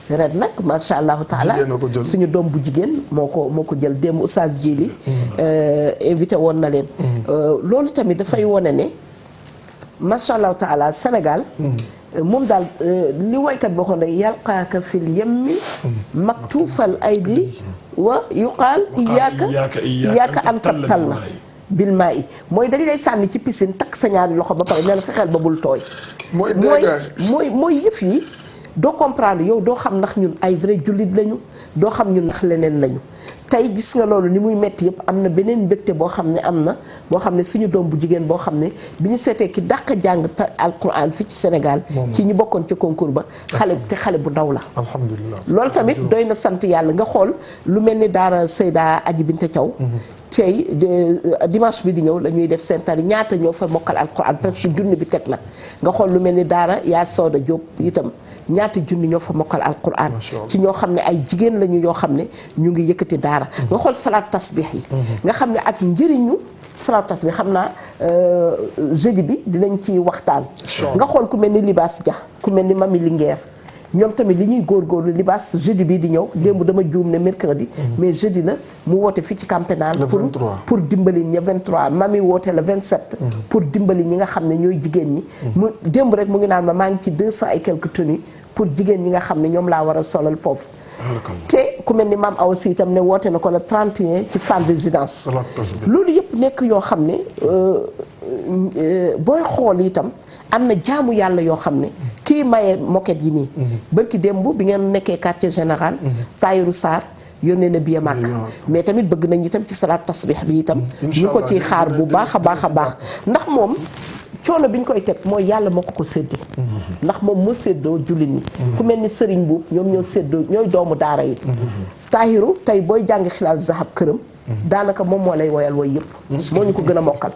ren nag macha allahu taala suñu doom bu jigéen moo ko jël démb Oustaz Djili invité woon na leen loolu tamit dafay wone ne macha allahu taala Sénégal moom daal li woykat boo xoon ne yalqaaka fil yemmi maktuufal aydi wa yuqaal iyaaka an tabtalla bil maa yi mooy dañ lay sànni ci piscine takk sa ñaari loxo ba pare ne la fexeel ba bul tooy mooy yëf yi doo comprendre yow doo xam ndax ñun ay vrai jullit lañu doo xam ñun ndax leneen lañu tey gis nga loolu ni muy metti yëpp am na beneen mbégte boo xam ne am na boo xam ne suñu doom bu jigéen boo xam ne bi ñu seetee ki dàq jàng alquran fii ci Sénégal ci ñi bokkoon ci concours ba xale bu ndaw la alhamdulilah loolu tamit doy na sant yàlla nga xool lu mel ni daara Seyda Aji Binte Thiaw tey dimanche bi di ñëw la ñuy def seen tari ñaata ñoo fa mokkal alquran presque junni bi teg na nga xool lu mel ni daara yaa Sooda Diop itam ñaata junni ñoo fa mokkal alquran ci ñoo xam ne ay jigéen lañu ñoo xam ne ñu ngi yëkkati daara nga xool salaat tasbih yi nga xam ne ak njëriñu salaat tasbih xam naa jeudi bi dinañ ci waxtaan nga xool ku mel ni Libaas Dia ku mel ni Mami Linguère ñoom tamit li ñuy góorgóorlu Libaas jeudi bii di ñëw démb dama juum ne mercredi mais jeudi la mu woote fii ci camp pénal pour dimbali ña 23 Mami woote le 27 pour dimbali ñi nga xam ne ñooy jigéen ñi mu démb rek mu ngi naan ma maa ngi ci 200 et quelques tenues pour jigéen ñi nga xam ne ñoom laa war a solal foofu te ku mel ni maam Awa Si itam ne woote na ko le 31 ci Fann Résidence loolu yëpp nekk yoo xam ne booy xool itam am na jaamu yàlla yoo xam ne kii maye moquette yi nii bërki démb bi ngeen nekkee quartier général Tayiru Sarr yónnee na biya màkk mais tamit bëgg nañ itam ci salaat tasbih bi itam ñu ko ciy xaar bu baax a baax a baax ndax moom coono bi ñu koy teg mooy yàlla moo ko séddee ndax moom moo séddoo jullit ñi ku mel ni Serigne Buub ñoom ñoo séddoo ñooy doomu daara yi Tahiru tey booy jàng Xilaas Zahab këram daanaka moom moo lay woyal woy yëpp moo ñu ko gën a mokkal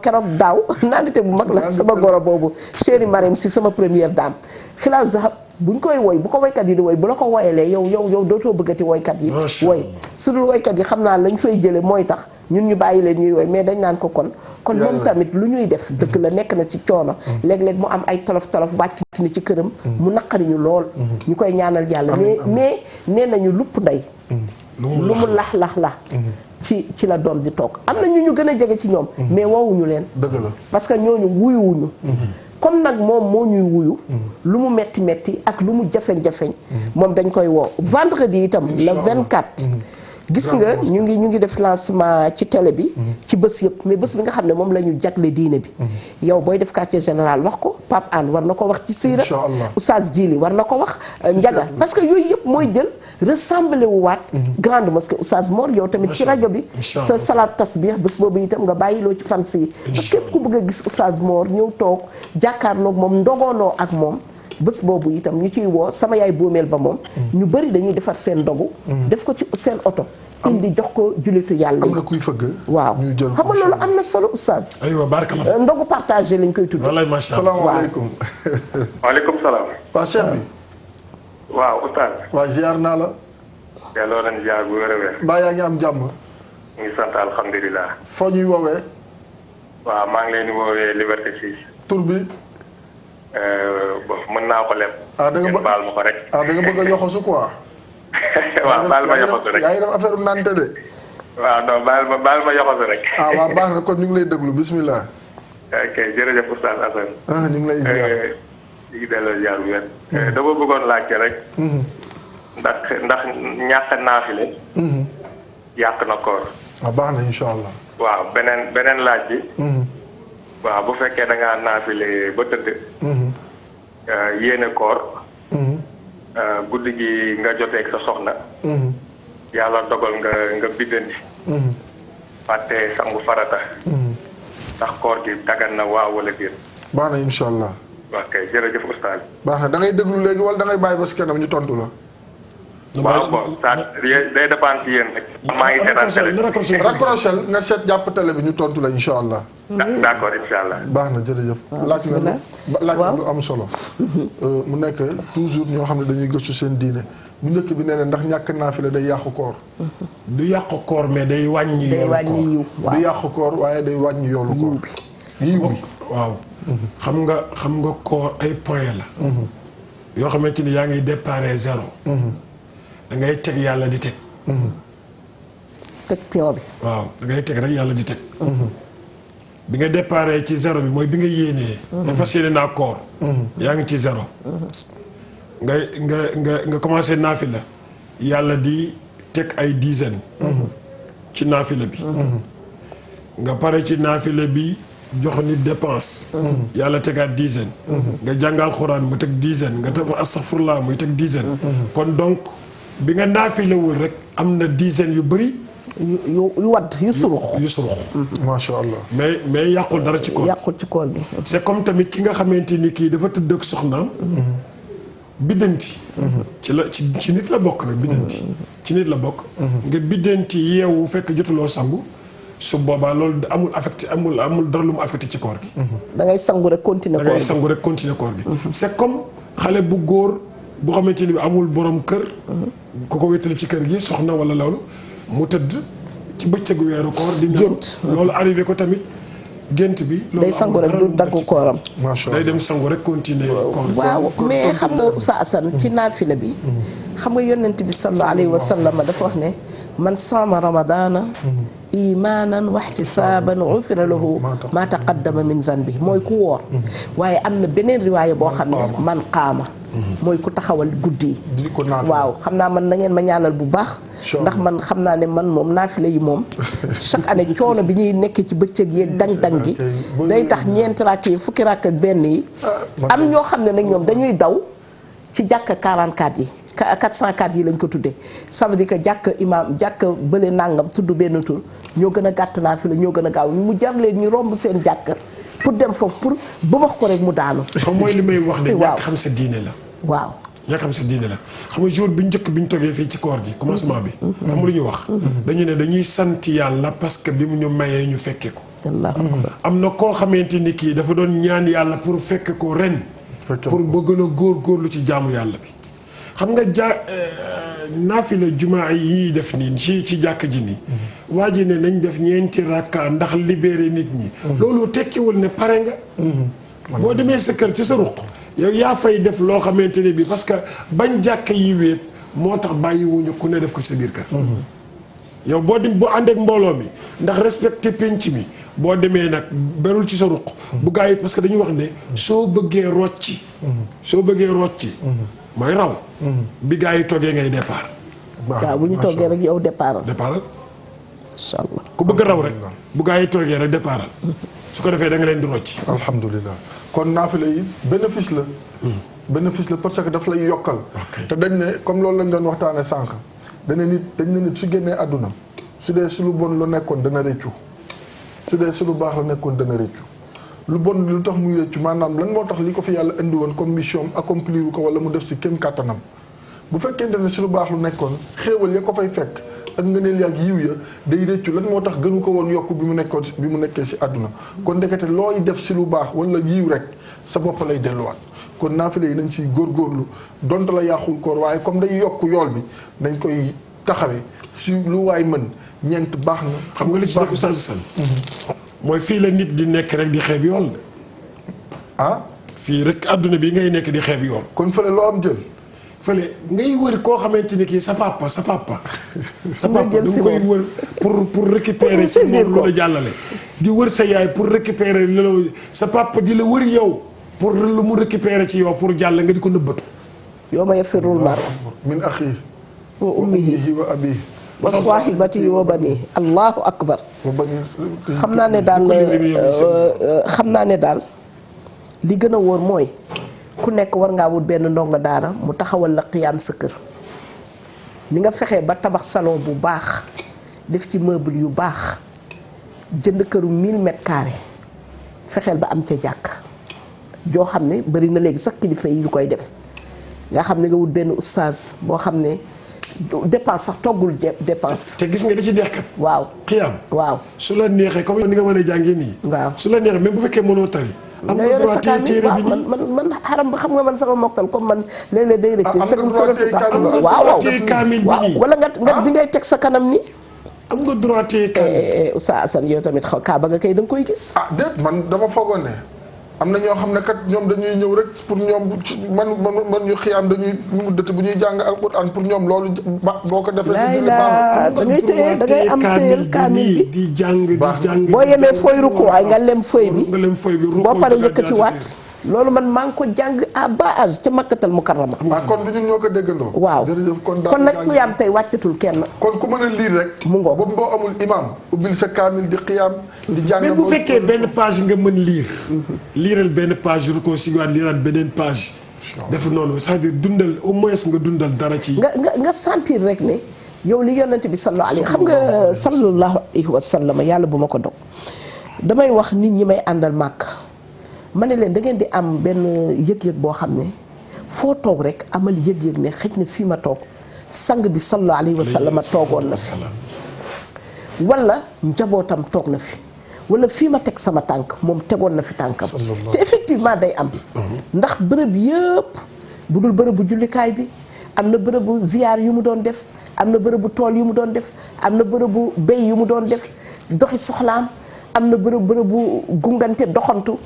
keroog daaw nandite bu mag la sama goro boobu chéri Marème si sama première dame Xilaas Zahab buñ koy woy bu ko woykat yi di woy bu la ko woyalee yow dootoo bëggati woykat yi woy su dul woykat yi xam naa lañ fay jële mooy tax ñun ñu bàyyi leen ñuy woy mais dañ naan ko kon moom tamit lu ñuy def dëgg la nekk na ci coono léeg-léeg mu am ay tolof wàcc ni ci këram mu naqari ñu lool ñu koy ñaanal yàlla mais nee nañu lupp ndey lu mu lax la ci la doom di toog am na ñu gën a jege ci ñoom mais woowuñu leen dëgg la parce que ñooñu wuyuwuñu comme nag moom moo ñuy wuyu lu mu metti metti ak lu mu jafeñ-jafeñ moom dañ koy woo vendredi itam le 24 gis nga ñu ngi def lancement ci télé bi ci bés yëpp mais bés bi nga xam ne moom la ñu jagle diine bi yow booy def quartier général wax ko Pape Anne war na ko wax ci siira Oustaz Djili war na ko wax Ndiaga parce que yooyu yëpp mooy jël ressemblé wu waat grande mosquée Oustaz Mor yow tamit ci rajo bi sa salaat tasbih bés boobu itam nga bàyyiloo ci fans yi parce que képp ku bëgg a gis Oustaz Mor ñëw toog jàkkaarloog moom ndogoonoo ak moom bés boobu itam ñu ciy woo sama yaay boomeel ba moom ñu bëri dañuy defar seen ndogu def ko ci seen oto indi jox ko jullitu yàlla yi am na kuy fëgg waaw xam nga loolu am na solo oustaz aywa barakallah ndogu partagé lañ koy tudd wallaay macha allah salaamaaleykum waaleykum salaam. waa cheikh bi waaw oustaz. waa ziar naa la delloo nañ ziar bu wér a wér. mbaa yaa ngi am jàmm ñu ngi sant alhamdulilah. foo ñuy woowee waaw maa ngi leen di woowee Liberté 6. tur bi bon mën naa ko leb. da nga ngeen baal ma ko rek. da nga bëgg a yoxosu quoi waaw baal ma yoxosu rek. yaa ngi def affaire nante de waaw non baal ma yoxosu rek. waaw baax na kon ñu ngi lay déglu bismillah ok jërëjëf oustaz Assane. ñu ngi lay ziar ñu ngi delloo ziar bu wér. dama bëggoon laajte rek. ndax ñàkk naafile. yàq na koor. baax na incha allah waaw beneen laaj bi. waaw bu fekkee da ngaa naafile ba tëdd. yéene koor. guddi gi nga joteeg sa soxna. yàlla dogal nga biddanti. fàtte sangu farata. ndax koor gi dagan na waaw wala déet. baax na incha allah. ok jërëjëf oustaz. baax na da ngay déglu léegi wala da ngay bàyyi ba si kanam ñu tontu la. waaw bon ça day dépendre ci yéen rek. maa ngi seetaan raccroché nga seet jàpp télé bi ñu tontu la incha allah. d'accord incha allah. baax na jërëjëf. laaj na lu am solo. mu nekk toujours ñoo xam ne dañuy gëstu seen diine bu njëkk bi nee na ndax ñàkk naafila day yàqu koor. du yàqu koor mais day wàññi yoolu koor du yàqu koor waaye day wàññi yoolu koor yiw bi waaw xam nga koor ay point la yoo xamante ni yaa ngi déparé zéro da ngay teg yàlla di teg teg pion bi waaw da ngay teg rek yàlla di teg bi nga déparé ci zéro bi mooy bi nga yéenee nga fas yéene naa koor yaa ngi ci zéro nga commencé naafila yàlla di teg ay dizaine ci naafila bi nga pare ci naafila bi jox nit dépense yàlla tegaat dizaine nga jàngal xuraan mu teg dizaine nga def astaghfirullah muy teg dizaine kon donc bi nga naafilawul rek am na dizaine yu bëri yu wadd yu surux macha allah mais yàqul dara ci koor yàqul ci koor bi c'est comme tamit ki nga xamante ni kii dafa tëdd ak soxnaam biddanti ci nit la bokk nag biddanti ci nit la bokk nga biddanti yeewu fekk jotuloo sangu su boobaa loolu amul affecté amul dara lu mu affecté ci koor gi da ngay sangu rek continuer koor gi c'est comme xale bu góor boo xamante ni bi amul borom kër ku ko wéttali ci kër gi soxna wala loolu mu tëdd ci bëccëgu weeru koor di gént loolu arrivé ko tamit gént bi day sangu rek du daggu kooram day dem sangu rek continuer koor waaw mais xam nga Oustaz Assane ci naafila bi xam nga yonent bi sallallahu alayhi wa sallam dafa wax ne man saama ramadaana imaanan wa ihtisaaban ghufira lahu ma taqaddama min zanbi mooy ku woor waaye am na beneen riwaaya boo xam ne man qaama mooy ku taxawal guddi yi waaw xam naa man na ngeen ma ñaanal bu baax ndax man xam naa ne man moom naafila yi moom chaque année coono bi ñuy nekk ci bëccëg yeeg dang-dang gi day tax ñeenti rakk yi fukki rakk ak benn yi am ñoo xam ne nag ñoom dañuy daw ci jàkka 44 yi 404 yi lañ ko tuddee ça veut dire que jàkk imam jàkk bële nàngam tudd benn tur ñoo gën a gàtt naa fi la ñoo gën a gaaw mu jar leen ñu romb seen jàkk pour dem foofu pour bëmax ko rek mu daanu xam mooy li may wax ne ñàkk xam sa diine la waaw ñàkk xam sa diine la xam nga jour bi njëkk bi ñu toggee fii ci koor gi commencement bi xam lu ñu wax dañu ne dañuy sant yàlla parce que bi mu ñu mayee ñu fekke ko am na koo xamante ni kii dafa doon ñaan yàlla pour fekke ko ren pour bëgg a góorgóorlu ci jaamu yàlla bi xam nga naafila jumaa yi ñuy def nii ci jàkk ji nii waa ji ne nañ def ñeenti rakka ndax libéré nit ñi loolu tekkiwul ne pare nga boo demee sa kër ci sa ruq yow yaa fay def loo xamante ne bi parce que bañ jàkk yi wéet moo tax bàyyiwuñu ku ne def ko ci sa biir kër yow boo dem boo àndeek mbooloo mi ndax respecté penc mi boo demee nag berul ci sa ruq bu gaa yi parce que dañuy wax ne soo bëggee rocci mooy raw bi gaa yi toggee ngay départ waaw bu ñu toggee rek yow départal incha allah ku bëgg raw rek bu gaa yi toggee rek départal su ko defee da nga leen di rocci alhamdulilah kon naafila yi bénéfice la parce que daf lay yokkal te dañ ne comme loolu lañ doon waxtaane sànq dañ ne nit su génnee àdduna su dee su lu bon lu nekkoon dana rëccu su dee su lu baax la nekkoon dana rëccu lu bon lu tax muy rëccu maanaam lan moo tax li ko fi yàlla indi woon comme mission accomplir ko wala mu def si kéem kàttanam bu fekkente ne su lu baax lu nekkoon xéewal ya ko fay fekk ak ngëneel ak yiw ya day rëccu lan moo tax gënu ko woon yokk bi mu nekkee si àdduna kon ndekete looy def si lu baax wala yiw rek sa bopp lay delluwaat kon naafile yi nañ si góorgóorlu donte la yàqul koor waaye comme day yokk yool bi nañ koy taxawee si lu waay mën ñeent baax na. xam nga li ci nekk Oustaz Assane mooy fii la nit di nekk rek di xeeb yool fii rek àdduna bi ngay nekk di xeeb yool kon fële loo am jël fële ngay wër koo xamante ni kii sa papa da nga koy wër pour récupérer si moom lu la jàllale di wër sa yaay pour récupérer loolu sa papa di la wër yow pour lu mu récupérer ci yow pour jàll nga di ko nëbbatu yawma yafirrul mar'u min axiihi wa ummihi wa abiihi wa saahibatihi wa baniihi allahu akbar xam naa ne daal li gën a wóor mooy ku nekk war ngaa wut benn ndongo daara mu taxawal la qiyaam sa kër ni nga fexee ba tabax salon bu baax def ci meuble yu baax jënd këru 1000 mètres carrés fexeel ba am ca jàkk joo xam ne bari na léegi sax kilifa yi yu koy def nga xam ne nga wut benn oustaz boo xam ne dépense sax toggul dépense. te gis nga li ci neex kat. waaw xiyaam. waaw su la neexee comme ni nga mën a jàngee nii. waaw su la neexee même bu fekkee mënoo tari. am nga droit téere bi nii man xaram ba xam nga man sama mokkal comme man léeg-léeg day rëcc. waaw kaamil bi nii wala nga bi ngay teg sa kanam ni am nga droit téye kaamil. Oustaz Assane yow tamit xaw kaa ba nga kay da nga koy gis. déet man dama foogoon ne am na ñoo xam ne kat ñoom dañuy ñëw rek pour ñoom man ñu xiyaam dañuy mu dëtt bu ñuy jàng alquran pour ñoom loolu boo ko defee. da ngay téye da ngay am téyel kaamil bi di jàng di jàng. boo yemee fooy rukkoo ay nga lem fooy bi. nga lem fooy bi boo paree yëkkatiwaat. loolu man maa ngi ko jàng à bas âge ca Makkatal Mukarrama. kon du ñun ñoo ko déggandoo. waaw jërëjëf kon nag xiyaam tey wàccatul kenn. kon ku mën a liir rek. mu ngoog boobu boo amul imam ubbil sa kaamil di xiyaam di jàng. mais bu fekkee benn page nga mën liir. liiral benn page ru ko sigaat liiraat beneen page. def noonu c'est-à-dire dundal au moins nga dundal dara ci. nga sentir rek ne yow li yonent bi sallallahu alayhi wa sallam yàlla bu ma ko dog damay wax nit ñi may àndal màkk. ma ne leen da ngeen di am benn yëg-yëg boo xam ne foo toog rek amal yëg-yëg ne xëj na fii ma toog sang bi sallallahu alayhi wa sallam toogoon na fi wala njabootam toog na fi wala fii ma teg sama tànk moom tegoon na fi tànkam te effectivement day am ndax bërëb yëpp bu dul bërëbu jullikaay bi am na bërëbu ziyaar yu mu doon def am na bërëbu tool yu mu doon def am na bërëbu béy yu mu doon def doxi soxlaam am na bërëbu gungante doxantu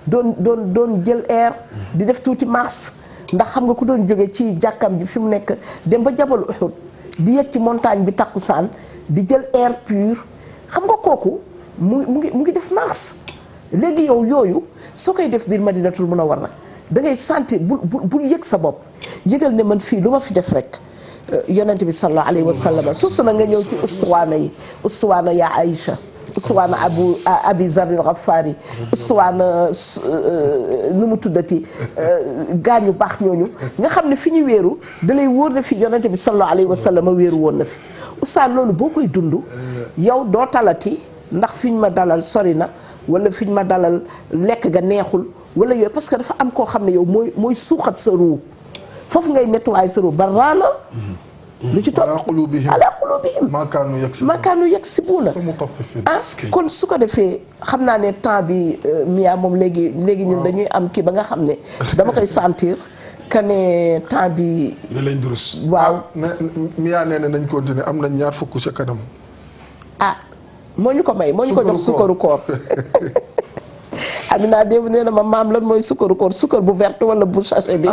doon jël air di def tuuti mars ndax xam nga ku doon jóge ci jàkkam ji fi mu nekk dem ba jabal Uhud di yëg ci montagne bi takkusaan di jël air pur xam nga kooku mu ngi def mars léegi yow yooyu soo koy def biir Madinatul Munawwara da ngay sentir bul yëg sa bopp yëgal ne man fii lu ma fi def rek yonent bi sallallahu alayhi wa sallam susu na nga ñëw ci ustuwaana ya Aïcha ustuwaana abi zarril Ghaffari ustuwaana nu mu tuddati gaañu baax ñooñu nga xam ne fi ñu wéeru dalay wóor na fi yonente bi sallallahu alayhi wa sallam wéeru woon na fi oustaz loolu boo koy dund yow doo talati ndax fi ñu ma dalal sori na wala fi ñu ma dalal lekk ga neexul wala yooyu parce que dafa am koo xam ne yow mooy suuxat sa ruu foofu ngay nettoyer sa ruu ba raana lu ci topp ala qulubihim maakaanu yaksibuuna kon su ko defee xam naa ne temps bi Mia moom léegi ñun dañuy am kii ba nga xam ne dama koy sentir que ne temps bi da leen durus waaw Mia nee na nañ continuer am nañ 2 fukk sa kanam moo ñu ko may moo ñu ko jox sukkaru koor Amina démb nee na ma maam lan mooy sukkaru koor sukkar bu verte wala bu sachet bi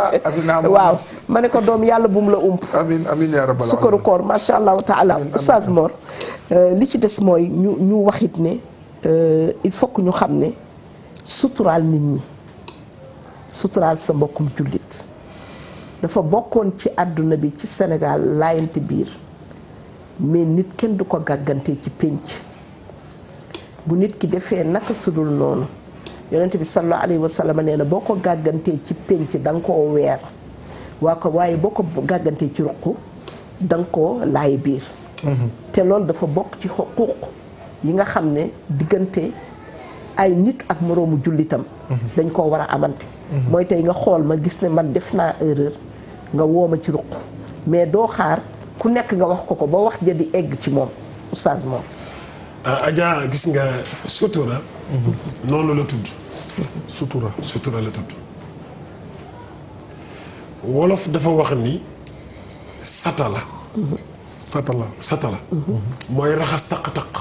waaw ma ne ko doom yàlla bu mu la ump amiin amiin yaa rabbal sukkaru koor macha allahu taala Oustaz Mor li ci des mooy ñu waxit ne il faut que ñu xam ne suturaal nit ñi suturaal sa mbokkum jullit dafa bokkoon ci àdduna bi ci Sénégal laayante biir mais nit kenn du ko gàggante ci pénc bu nit ki defee naka sudul noonu yonent bi sallallahu alayhi wa sallam nee na boo ko gàggantee ci pénc da nga koo weer waaye boo ko gàggantee ci ruq da nga koo laay biir te loolu dafa bokk ci xuquuq yi nga xam ne diggante ay nit ak moroomu jullitam dañ koo war a amante mooy tey nga xool ma gis ne man def naa erreur nga woo ma ci ruq mais doo xaar ku nekk nga wax ko ba wax ja di egg ci moom oustaz moom Adja gis nga sutura noonu la tudd sutura la tudd wolof dafa wax ni satala mooy raxas taq-taq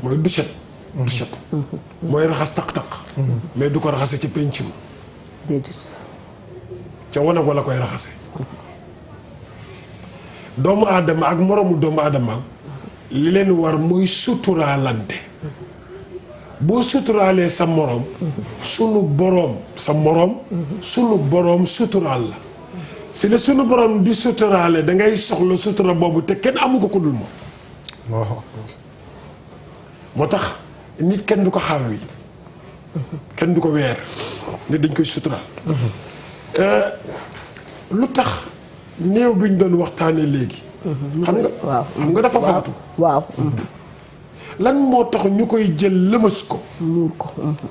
mooy du set mooy raxas taq-taq mais du ko raxase ci penc ma déedéet ca wanag wala koy raxase doomu aadama ak moroomu doomu aadama li leen war mooy suturaalante boo suturaalee sa moroom sunu boroom suturaal la fi la sunu boroom di suturaale dangay soxla sutura boobu te kenn amu ko ku dul moom moo tax nit kenn du ko xaw wi kenn du ko weer nit dañ koy suturaal lu tax néew bi ñu doon waxtaanee léegi xam nga dafa faatu waaw lan moo tax ñu koy jël lëmas ko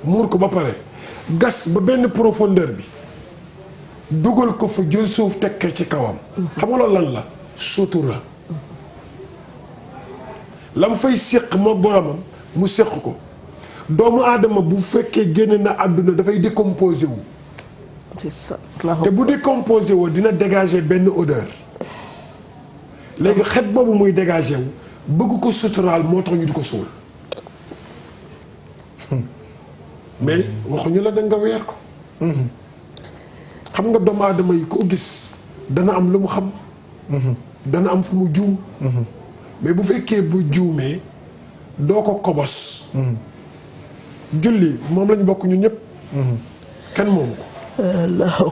muur ko ba pare gas ba benn profondeur bi dugal ko fa jël suuf tekkee ci kawam xam nga loolu lan la sutura lam fay séq moo boromam mu séq ko doomu aadama bu fekkee génn na àdduna dafay décomposé wu te bu décomposé woo dina dégager benn odeur léegi xet boobu muy dégagé wu bëgg ko suturaal moo tax ñu di ko suul mais waxuñu la da nga weer ko xam nga doomu aadama yi koo gis dana am lu mu xam dana am fu mu juum mais bu fekkee bu juumee doo ko kobos julli moom lañ bokk ñun ñëpp kenn moomu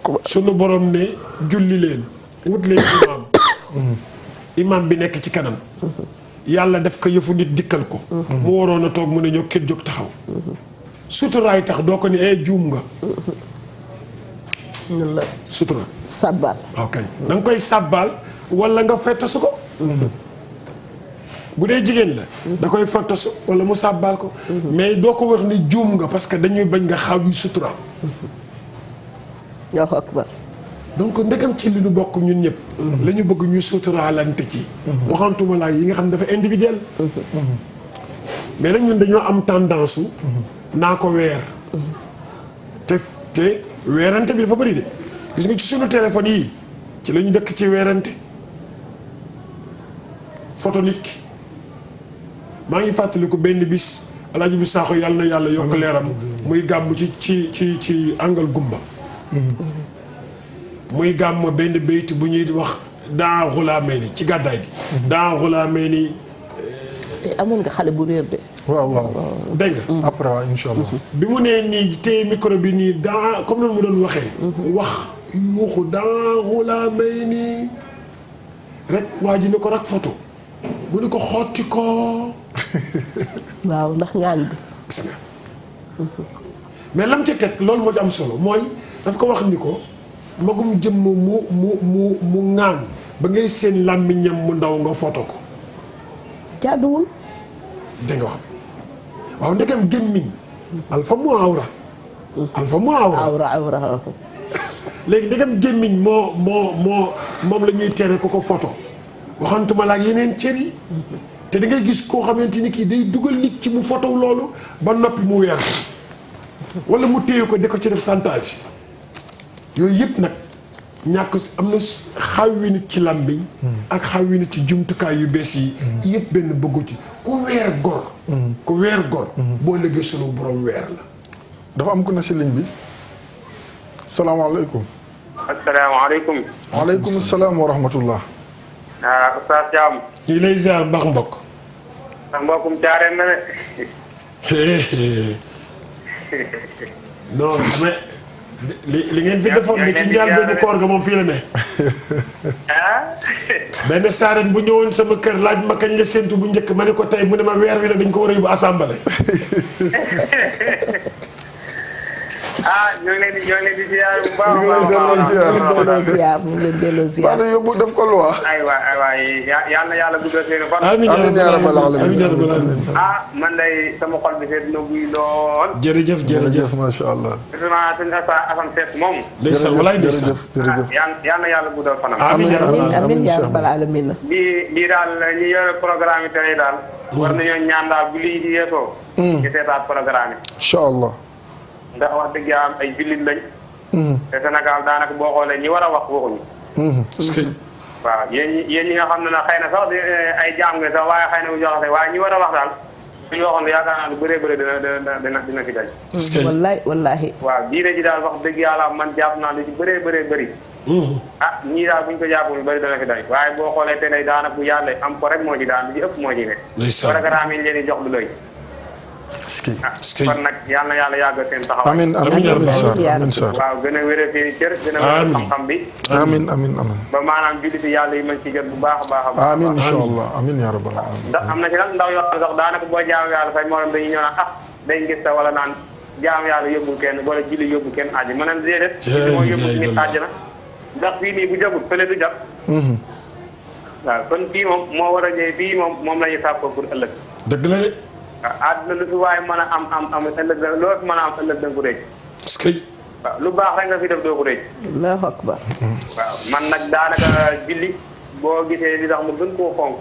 ko sunu borom ne julli leen wut leen imaam bi nekk ci kanam yàlla def ko yëfu nit dikkal ko mu waroon a toog mu ne ñoo kër jóg taxaw suturaay tax doo ko ni juum nga sutura sàbbaal ok da nga koy sàbbaal wala nga fettasu ko bu dee jigéen la da koy fettasu wala mu sàbbaal ko mais doo ko wax ni juum nga parce que dañuy bañ nga xaw yi sutura Allahu akbar donc ndegam ci li nu bokk ñun ñëpp la ñu bëgg ñu suturaalante ci waxantuma laa yi nga xam ne dafa individuel mais nag ñun dañoo am tendance naa ko weer te weerante bi dafa bëri de gis nga ci sunu téléphone yi ci la ñu dëkk ci weerante photo nit ki maa ngi fàttaliku benn bis alaaji bi saaxo yàlla na yàlla yokk leeram muy gàmm ci angal gumba muy gàmm benn bayt bu ñuy wax daa xulaamee ni ci gàddaay gi daa xulaamee ni amoon nga xale bu réer de waaw dégg nga après waaw insha allah bi mu nee nii téye micro bi nii daa comme noonu mu doon waxee wax yuuxu daa xulaamee nii rek waa ji ne ko rak photo mu ne ko xotti ko waaw ndax ñaan bi gis nga mais lam ci teg loolu moo ci am solo mooy daf ko wax ni ko magum jëmm mu ŋaan ba ngay seen làmmiñam mu ndaw nga foto ko jaaduwul dégg nga wax bi waaw ndegam gémmiñ alfa mu awra léegi ndegam gémmiñ moom la ñuy tere ko foto waxantuma la ak yeneen cër yi te da ngay gis koo xamante ni kii day dugal nit ci mu foto loolu ba noppi mu weer wala mu téye ko di ko ci def chantage yooyu yëpp nag ñàkk am na xawwi nit ci làmmiñ ak xawwi nit ci jumtukaay yu bees yi yëpp benn bëggu ci ku weer gor boo léegi sunu borom weer la dafa am ku ne si ligne bi salaamaaleykum asalaamaaleykum waaleykum salaam wa rahmatullah Oustaz Thiam ñu ngi lay ziar baax mbokk mbokkum caareen na de. non mais li ngeen fi defoon de ci njaal benn koor ga moom fii la ne. ah. benn saareen bu ñëwoon sama kër laaj ma kañ la séntu bu njëkk ma ne ko tey mu ne ma weer wi la dañ ko war a yóbbu assemblée. ah ñoo ngi leen di ziar bu baax a ñu ngi leen delloo ziar. Maodo yóbbu def ko loi. aywa yal na yàlla guddal seen fan. amiin yaa rabbal aalamiin. ah man day sama xol bi seet na buy lool. jërëjëf macha allah. vraiment sëñ Assane Seck moom. ndeysaan walaay ndeysaan. jërëjëf yal na yàlla guddal fanam. amiin yaa rabbal aalamiin. bii daal ñi yore programme yi tey daal. war nañoo ñaan daal bu lii di yeesoo. ci seetaat programme yi. incha allah. ndax wax dëgg yàlla am ay jullit lañ. te Sénégal daanaka boo xoolee ñi war a wax waxuñu. parce que. waaw yéen ñi nga xam ne nag xëy na sax ay jaam nga sax waaye xëy na bu joxe waaye ñi war a wax daal suñu waxoon yaakaar naa lu bëree bëri dina fi daj. parce que wallaahi. waaw diine ji daal wax dëgg yàlla man jàpp naa lu ci bëree bëri. ah ñii daal buñ ko jàppul bëri dana fi daj waaye boo xoolee te day daanaka bu yàlla am ko rek moo ci daan lu ci ëpp moo ci ne. programme yi leen di jox du doy. kon nag yal na yàlla yàggal seen taxawaay. amiin waaw gën a wéral seen i cër gën a wéral xam-xam bi. amiin ba maanaam julliti yàlla yi mën ci jot bu baax a baax a baax. amiin incha allah amiin yaa rabbal aalamiin. ndax am na ci nag ndaw yoo xam ne sax daanaka boo jaamu yàlla fay morom dañuy ñëw naan day ngis ta wala naan jaamu yàlla yóbbul kenn wala julli yóbbu kenn àjj ma ne déedéet. mooy yóbbu nit àjj na ndax fii nii bu jagul fële du jag. waaw kon fii moom moo war a ñëw fii moom la ñuy sàkkoo pour ëllëg. dëgg la de. àdduna lu fi waaye mën a am ëllëg loo fi mën a am ëllëg da nga ko rëcc. est-ce que. waaw lu baax rek nga fi def doo ko rëcc. allahu akbar. waaw man nag daanaka julli boo gisee li tax mu gën koo fonk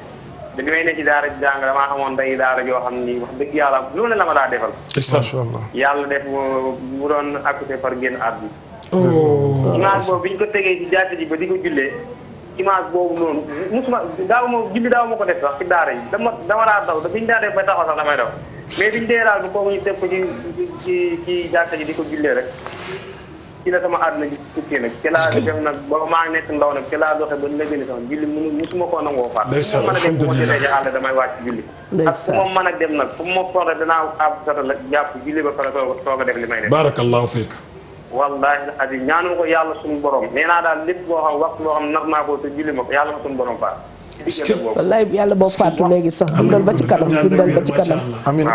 bi may ne ci daara ci jàng damaa xamoon day daara joo xam ni wax dëgg yàlla lu ne la ma daa defal. macha allah. yàlla def mu doon accouché par génn àdduna. image boobu bi ñu ko tegee ci jàkka ji ba di ko jullee image boobu noonu musuma daaw ma ko def sax ci daara yi dama daa daw bi ñu daa def ba taxaw sax damay daw mais biñu dee daal bi kooku ñu teg ko ci jàkka ji di ko jullee rek ci la sama àdduna ji tukkee nag ci laa def nag ba maa nekk ndaw nag ci laa doxee ba léegi sax julli musuma koo nangoo faat fu ma mën a dem bu ma jëlee ci àll damay wàcc julli ak fu ma mën a dem nag fu ma foog danaa ab sota la jàpp julli ba pare soog a def li may def. barakallahu fiik. wallahi adi ñaanu ko yàlla suñu borom nee naa daal lépp boo xam waxtu boo xam nar naa ko te julli ma ko yàlla ma suñu borom faat. wallaay yàlla boo faatu léegi sax dundal ba ci kanam dundal ba ci kanam. amiin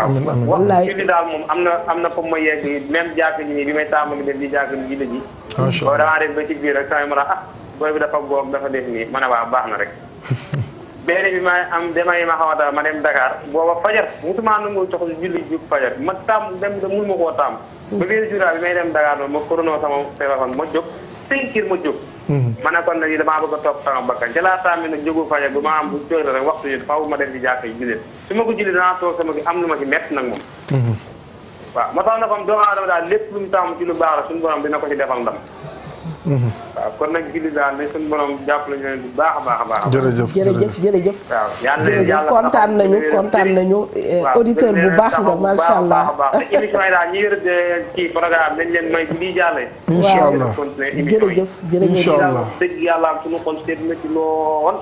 wallaay julli daal moom am na fa ma yegg même jàkk ji nii bi may tàmbali def di jàkk ji julli ji. macha allah damaa def ba ci biir rek sama mën a booy bi dafa góob dafa def nii ma ne waa baax na rek. benn bi damay ma xamante ma dem Dakar booba fajar musuma nangu jox julli ju fajar ma tàmm dem mun ma koo tàmm. ba biir jour bi may dem Dakar noonu ma koronoo sama téléphone ma jóg 5 heures ma jóg. ma ne kon nag damaa bëgg a topp sama bakkan ca laa tàmmi nag jógu fajar bu ma am bu jóg rek waxtu yi faaw ma dem ci jàkka yi jullee su ma ko jullee danaa toog sama gi am lu ma ci mett nag moom. waaw ma tax na comme doomu aadama daal lépp lu mu tàmm ci lu baax la suñu borom dina ko ci defal ndam. waaw kon nag julli daal ne suñu borom jàppale ñu leen bu baax a baax a baax. jërëjëf. waaw jërëjëf kontaan nañu auditeur bu baax nga macha allah. te émission yi daal ñi yor ci programme dañ leen may bu di jàllee. incha allah jërëjëf incha allah dëgg yàlla am suñu xol seet na ci lool.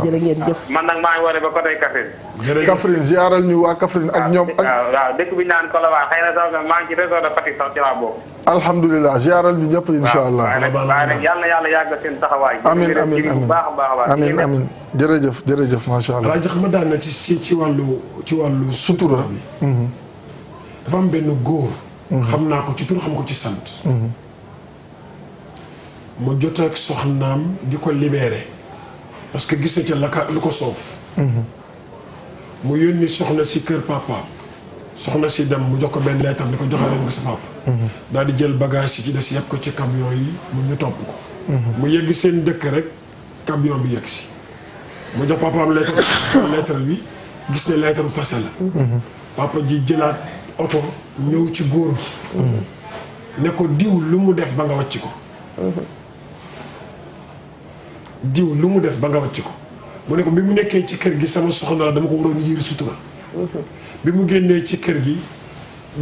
jërë ngeen jëf. man nag maa ngi waree ba côté Kaffrine. jërëjëf Kaffrine ziaral ñu waa Kaffrine ak ñoom ak. waaw dëkk bi ñu naan Colobane xëy na sax maa ngi ci réseau de Fatick sax ci laa bokk. alhamdulilah ziaral ñu ñëpp incha allah. waaye nag yàlla yàgg seen taxawaay. amiin jërëjëf macha allah. rajo xam nga daan na ci wàllu sutura bi. dafa am benn góor. xam naa ko ci tur xam ko ci sant. mu jot ak soxnaam di ko libéré parce que gis na ca lu ko soof. mu yónni soxna si kër papa soxna si dem mu jox ko benn lettre ni ko joxe leen ko sa papa. daal di jël bagage yi ci des yëpp ko ci camion yi mu ñu topp ko. mu yegg seen dëkk rek camion bi yegg si. mu jox papaam lettre bi gis ne lettre fase la. papa ji jëlaat oto ñëw ci góor gi. ne ko diw lu mu def ba nga wàcc ko. diw lu mu def ba nga wàcc ko. mu ne ko bi mu nekkee ci kër gi sama soxna la dama ko waroon yiir sutura. bi mu génnee ci kër gi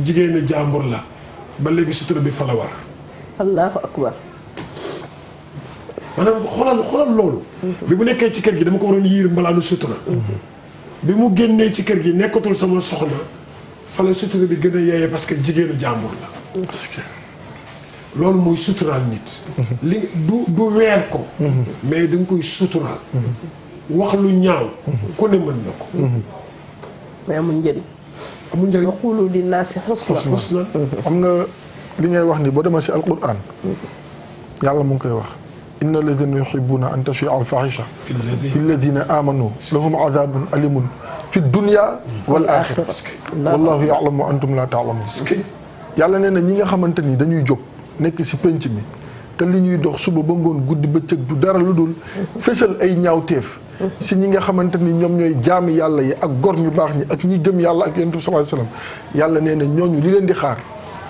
jigéenu jàmbur la ba léegi sutura bi fa la war. allahu akbar. maanaam xoolal loolu. bi mu nekkee ci kër gi dama ko waroon yiir mbalaanu sutura. bi mu génnee ci kër gi nekkatul sama soxna fa la sutura bi gën a yeeyee parce que jigéenu jàmbur la. loolu mooy suturaal nit. li du weer ko. mais da nga koy suturaal. wax lu ñaaw. ku ne mën na ko. mais amul njëriñ. amul njëriñ waqulu linnaasi husna. am na li ngay wax ni boo demee si alquran yàlla mu ngi koy wax. inna alladina yuhibbuna an tashia alfahisha fi alladina amanu lahum adabun alimun fi dunya wal axira wallahu yalamu wa antum la taalamun. yàlla nee na ñi nga xamante ni dañuy jóg nekk si penc mi te li ñuy dox suba ba ngoon guddi bëccëg du dara lu dul fésal ay ñaawteef si ñi nga xamante ni ñoom ñooy jaami yàlla yi ak gor ñu baax ñi ak ñi gëm yàlla ak yonent bi sallallahu alayhi wasallam yàlla nee na ñooñu li leen di xaar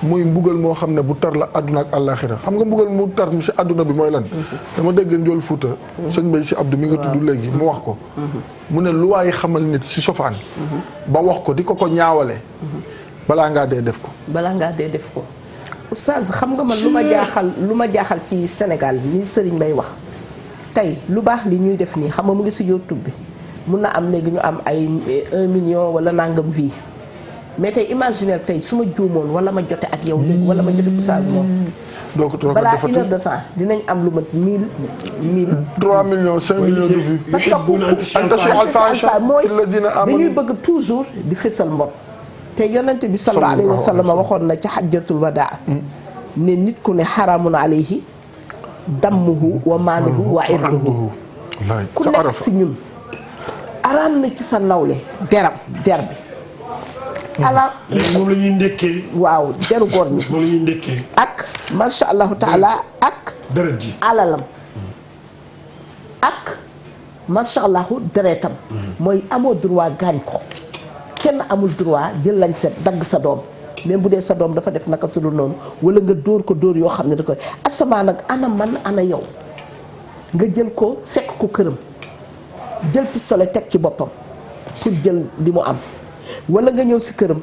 mooy mbugal moo xam ne bu tar la àdduna ak àllaaxira xam nga mbugal mu tar si àdduna bi mooy lan. dama dégg Njool Fuuta sëñ Bay si Abdou mi nga tudd léegi mu wax ko. mu ne lu waay xamal nit si sofaan. ba wax ko di ko ñaawale. balaa ngaa dee def ko. balaa ngaa dee def ko. Oustaz xam nga man lu ma jaaxal ci Sénégal ni Serigne Bay wax tey lu baax li ñuy def nii xam nga mu ngi si YouTube bi mun na am léegi ñu am ay 1 million wala nangam vie mais tey imaginer tey su ma juumoon wala ma jote ak yow léegi wala ma jote Oustaz moom. doo ko balaa 1 heure de temps dinañ am lu mat 1000. 3 millions 5 millions de vues. parce que mooy dañuy bëgg toujours di fësal mbon. te yonente bi sallallahu alayhi wa sallam waxoon na ci xajjatul wadaa ne nit ku ne xaraamun alayhi dammuhu wa maaluhu wa irduhu. ku nekk si ñun araam na ci sa nawle der bi. ala moom la ñuy ndekkee. waaw deru góor ñi. moom la ñuy ndekkee. ak macha allahu taala ak. deret ji alalam. ak macha allahu deretam. mooy amoo droit gaañ ko. kenn amul droit jël lañ set dagg sa doom même bu dee sa doom dafa def naka su dul noonu wala nga dóor ko dóor yoo xam ne da koy asamaan nag ana man ana yow nga jël ko fekk ko këram jël pistolet teg ci boppam pour jël li mu am. wala nga ñëw si këram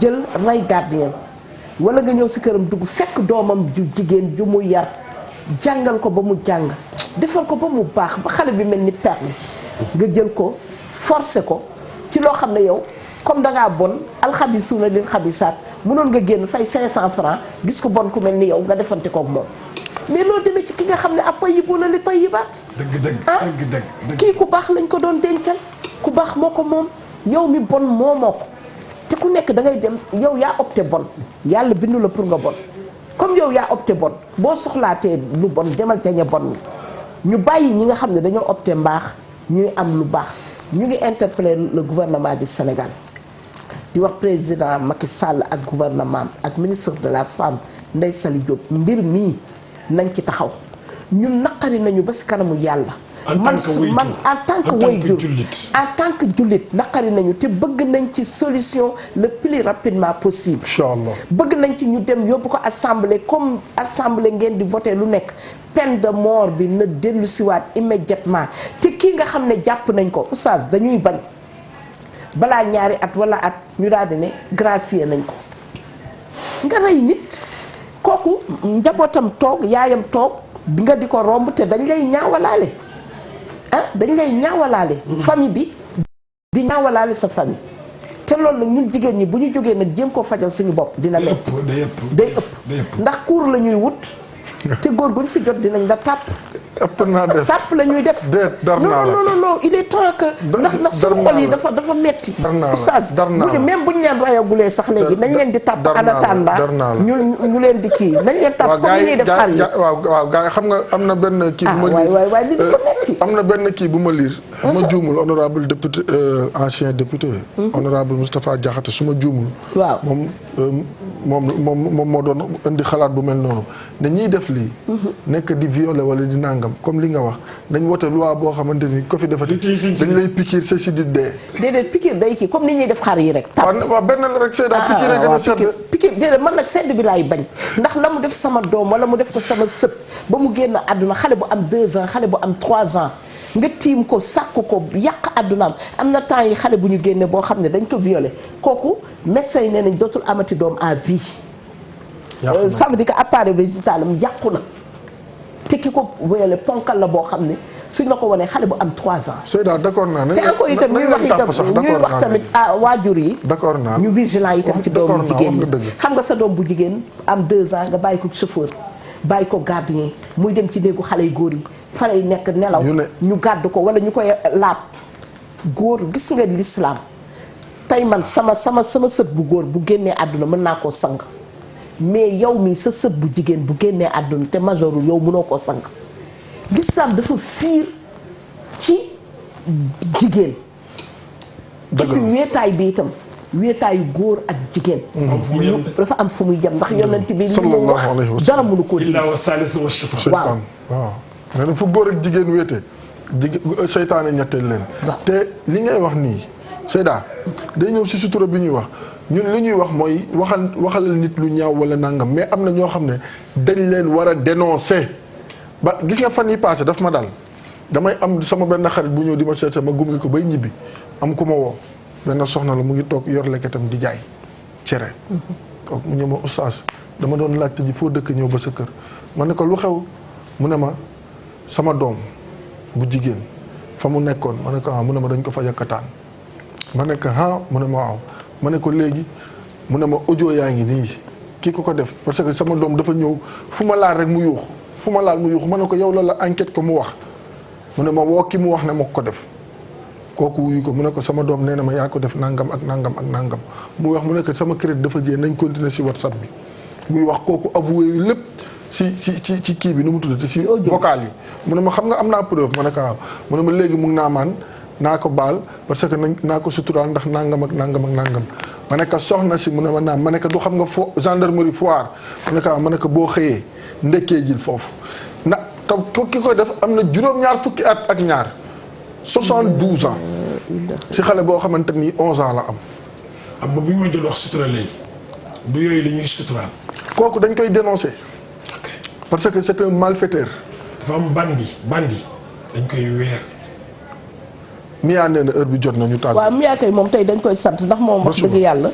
jël ray gardien wala nga ñëw si këram dugg fekk doomam ju jigéen ju mu yar jàngal ko ba mu jàng defal ko ba mu baax ba xale bi mel ni perle nga jël ko forcer ko ci loo xam ne yow comme dangaa bon alxabisuuna lil xabisaat mënoon nga génn fay 500 francs gis ko bon ku mel ni yow nga defante kook moom mais loo demee ci ki nga xam ne at-tayyibuuna li tayyibaat. dëgg kii ku baax lañ ko doon dencal ku baax moo ko moom yow mi bon moo ko te ku nekk da ngay dem yow yaa opté bon yàlla bindu la pour nga bon comme yow yaa opté bon boo soxlaatee lu bon demal ca ña bon ñu bàyyi ñi nga xam ne dañoo opté mbaax ñuy am lu baax. ñu ngi interpeller le gouvernement du Sénégal di wax président Macky Sall ak gouvernement ak ministre de la femme Ndeye Saly Diop mbir mii nañ ci taxaw ñun naqari nañu ba si kanamu yàlla. man en tant que waajur en tant que jullit naqari nañu te bëgg nañ ci solution le plus rapidement possible. Inch'Allah. bëgg nañ ci ñu dem yóbbu ko assemblée comme assemblée ngeen di voté lu nekk peine de mort bi na dellu siwaat immédiatement te kii nga xam ne jàpp nañ ko oustaz dañuy bañ balaa ñaari at wala at ñu daal di ne gracier nañ ko nga rey nit kooku njabootam toog yaayam toog nga di ko romb te dañ lay ñaawalaale. dañ lay ñaawalaale famille bi di ñaawalaale sa famille te loolu nag ñun jigéen ñi bu ñu jógee nag jéem koo fajal suñu bopp dina metti day ëpp ndax kuur la ñuy wut te góor guñ si jot dinañ la tàpp tàpp la ñuy def non il est temps que ndax suñu xol yi dafa metti oustaz même buñ leen rayagulee sax léegi nañ leen di tàpp en attendant ñu leen di kii nañ leen tàpp comme ni ñuy def xar yi waaw gars yi xam nga am na benn kii bu ma liir waay li dafa metti am na benn kii bu ma liir ma juumul honorable député ancien député honorable Moustapha Diakhaté su ma juumul waaw moom moo doon indi xalaat bu mel noonu ne ñiy def lii nekk di violer wala di nangam comme li nga wax dañ wote loi boo xamante ni ko fi defati dañ lay piqûre sa si di dee déedéet piqûre day kii comme ni ñuy def xar yi rek waaw benn la rek Seyda piqûre gën a sedd piqûre déedéet man nag sedd bi laay bañ ndax la mu def sama doom wala mu def ko sama sët ba mu génn àdduna xale bu am 2 ans xale bu am 3 ans nga tiim ko sàkk ko yàq àddunaam am na temps yi xale bu ñu génne boo xam ne dañ ko violé kooku médecin yi nee nañ dootul amati doom à vie ça veut dire que appareil végétal am yàqu na te te ki ko wéyale ponkal la boo xam ne suñ la ko wanee xale bu am 3 ans. Seyda d'accord naa. te encore itam ñuy wax tamit waajur yi. d'accord naa ñu vigilant itam ci doomu jigéen ñi. dëgg xam nga sa doom bu jigéen am 2 ans nga bàyyi ko chauffeur bàyyi ko gardien muy dem ci néegu xale yu góor yi fa lay nekk nelaw. ñu gàdd ko wala ñu koy laab góor gis nga l'islam tey man sama sët bu góor bu génnee àdduna mën naa koo sang mais yow mii sa sët bu jigéen bu génnee àdduna te majorul yow mënoo koo sang l'islam dafa fiir ci jigéen. dëgg la wéetaay bi itam wéetaayu góor ak jigéen. dafa am fu muy jëm ndax yonent bi li mu wax dara mënu ko di. illaa wa saalisu wa shaytaan. waaw nee na fu góor ak jigéen wéete seytaane ñetteel leen. te li ngay wax nii Seyda day ñëw si sutura bi ñuy wax ñun li ñuy wax mooy waxalal nit lu ñaaw wala nangam mais am na ñoo xam ne dañ leen war a dénoncer. ba gis nga fan yi passé daf ma dal damay am sama benn xarit bu ñëw di ma seet ma gunge ko bay ñibbi am ku ma woo benn soxna la mu ngi toog yor lekketam di jaay cere. donc mu ñëw ma oustaz dama doon laajte ji foo dëkk ñëw ba sa kër ma ne ko lu xew mu ne ma sama doom bu jigéen fa mu nekkoon ma ne ko mu ne ma dañ ko faj a kataan ma ne ko mu ne ma waaw ma ne ko léegi mu ne ma audio yaa ngi nii kii ko def parce que sama doom dafa ñëw fu ma laal rek mu yuuxu fu ma laal mu yuuxu ma ne ko yow la enquête ko mu wax mu ne ma woo ki mu wax ne ma ko def kooku wuyu ko mu ne ko sama doom nee na ma yaa ko def nangam ak nangam ak nangam muy wax mu ne ko sama crédit dafa jiyee nañ continuer si WhatsApp bi muy wax kooku avoué lépp ci kii bi nu mu tuddati si vocal yi mu ne ma xam nga am naa preuve ma ne ko waaw mu ne ma léegi mu ngi naa maan naa ko baal parce que naa ko suturaal ndax nangam ak nangam ak nangam ma ne ko soxna si mu ne ma naam ma ne ko du xam nga gendarmerie Foire ma ne ko waaw ma ne ko boo xëyee ndekkee jil foofu na te ki koy def am na juróom-ñaar fukki at ak ñaar 72 ans si xale boo xamante ni 11 ans la am. xam nga bu ñu ma doon wax sutura léegi du yooyu la ñuy suturaal. kooku dañ koy dénoncer. parce que c'est un malfaiteur. dafa am bandi dañ koy weer. Mia nee na heure bi jot nañu tàggu. waaw Mia kay moom tey dañ koy sant ndax moom wax dëgg yàlla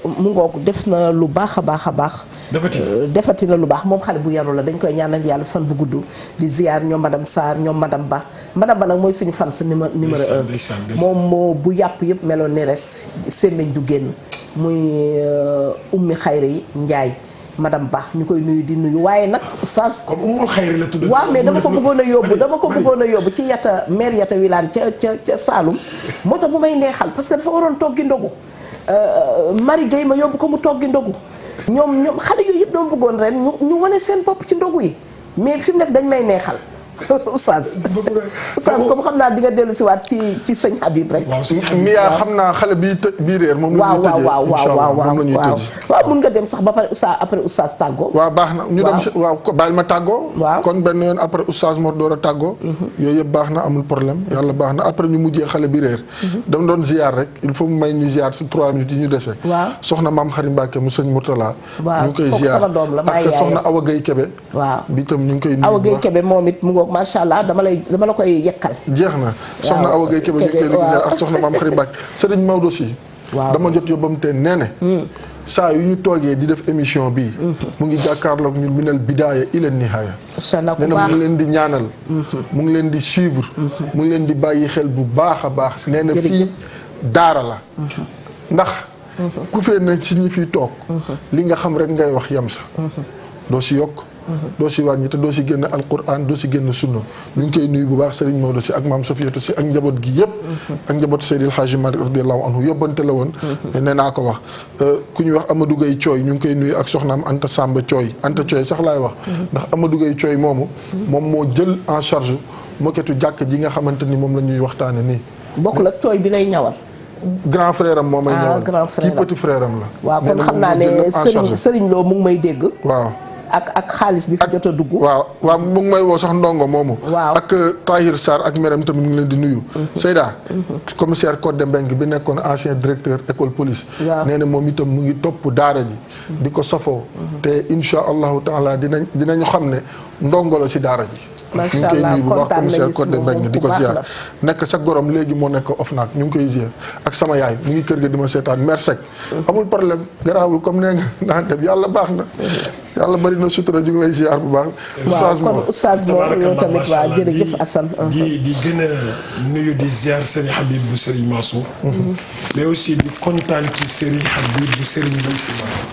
mu ngoog def na lu baax a baax a baax. defati na lu baax moom xale bu yaru la dañ koy ñaanal yàlla fan bu gudd di ziar ñoom madame Sarr ñoom madame Ba nag mooy suñu fan sa numéro 1 moom moo bu yàpp yëpp meloon ni res sémmiñ du génn muy ummi xayri yi Njaay madame Ba ñu koy nuyu di nuyu waaye nag oustaz comme umul xayri la tudd. waaw mais dama ko bëggoon a yóbbu ci yata maire yata wilaan ca Saalum moo tax bu may neexal parce que dafa waroon toggi ndogu Marie Gueye ma yóbbu ko mu toggi ndogu ñoom xale yooyu yëpp dama bëggoon ren ñu wane seen bopp ci ndogu yi mais fi mu nekk dañ may neexal oustaz comme xam naa di nga dellu si waat ci sëñ Habib rek. Mia xam naa xale bii réer moom la ñuy tëjee waaw mun nga dem sax ba pare oustaz après oustaz tàggoo. waaw baax na ñu dem si waaw baal ma tàggoo. waaw kon benn yoon après oustaz Mor door a tàggoo. yooyu yëpp baax na amul problème yàlla baax na après ñu mujjee xale bi réer. dama doon ziar rek il faut mu may ñu ziar su 3 minutes yi ñu dese. waaw soxna maam Xari Mbàkke mu sëñ Mourtala. ñu ngi koy ziar ak soxna Awa Gueye Kebe. waaw bi itam ñu ngi koy nuyu Awa Gueye Kebe moom it mu ngoog macha allah dama la koy yekkal. jeex na soxna Awa Gueye Kébé ñu koy liggéey ak soxna maam Xari Mbàkke Serigne Maodo si. dama jot yóbbam te nee na saa yu ñu toogee di def émission bii. mu ngi jàkkaarloog ñun minal bidaaya ila nihaaya. nee na mu ngi leen di ñaanal. mu ngi leen di suivre. mu ngi leen di bàyyi xel bu baax a baax. nee na fii daara la. ndax ku fee na ci ñi fiy toog. li nga xam rek ngay wax yam sa. doo si yokk. doo si wàññi te doo si génn alquran doo si génn sunna ñu ngi koy nuyu bu baax Serigne Maodo si ak maam Sofiyatu si ak njaboot gi yëpp. ak njaboot Seydil Hadji Malick radiyallahu anhu yóbbante la woon. nee naa ko wax ku ñuy wax Amadou Gueye Thioy ñu ngi koy nuyu ak soxnaam Anta Samba Thioy Anta Thioy sax laay wax. ndax Amadou Gueye Thioy moom moo jël en charge moketu jàkk ji nga xamante ni moom la ñuy waxtaane nii. bokkul ak Thioy bi lay ñawal. grand frère am moo may ñawal grand frère am kii petit frère am la. waaw kon xam naa ne Serigne Lo mu ngi may dégg. waaw. ak xaalis bi fi jot a dugg. waaw mu ngi may woo sax ndongo moomu. waaw ak Tahir Sarr ak Merem tamit ñu ngi leen di nuyu. Seyda. commissaire Codé Mbengue bi nekkoon ancien directeur école police. nee na moom itam mu ngi topp daara ji. di ko safoo. te incha allahu taala dinañ xam ne ndongo la si daara ji. macha allah bu baax kontaan nañu commissaire si Codé moom Mbengue di bu ko baax ziar la. nekk sa gorom léegi moo nekk OFNAC ñu ngi koy ziar ak sama yaay mu ngi kër ga di ma seetaan mère Seck amul problème garaawul comme nee nga naan dem yàlla baax na yàlla bari na sutura ñu ngi lay ziar bu baax. waaw kon oustaz moom yow tamit waa jërëjëf Assane. di gën a nuyu di ziar Serigne Habib bu Serigne Mansour. mais aussi di kontaan ci Serigne Habib bu Serigne Mbaye Sy Mansour.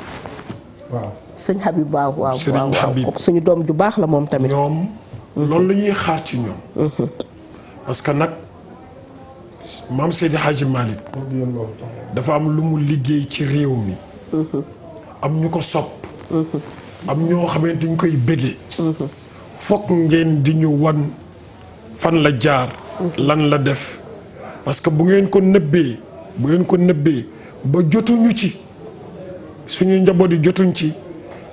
waaw sëñ Habib waaw Serigne Habib suñu doom ju baax la moom tamit. ñoom loolu la ñuy xaar ci ñoom. parce que nag maam Seydi Hadji Malick dafa am lu mu liggéey ci réew mi. am ñu ko sopp. am ñoo xamante ñu koy bëggee. fokk ngeen di ñu wan fan la jaar. lan la def parce que bu ngeen ko nëbbee ba jotuñu ci suñu njaboot yi jotuñ ci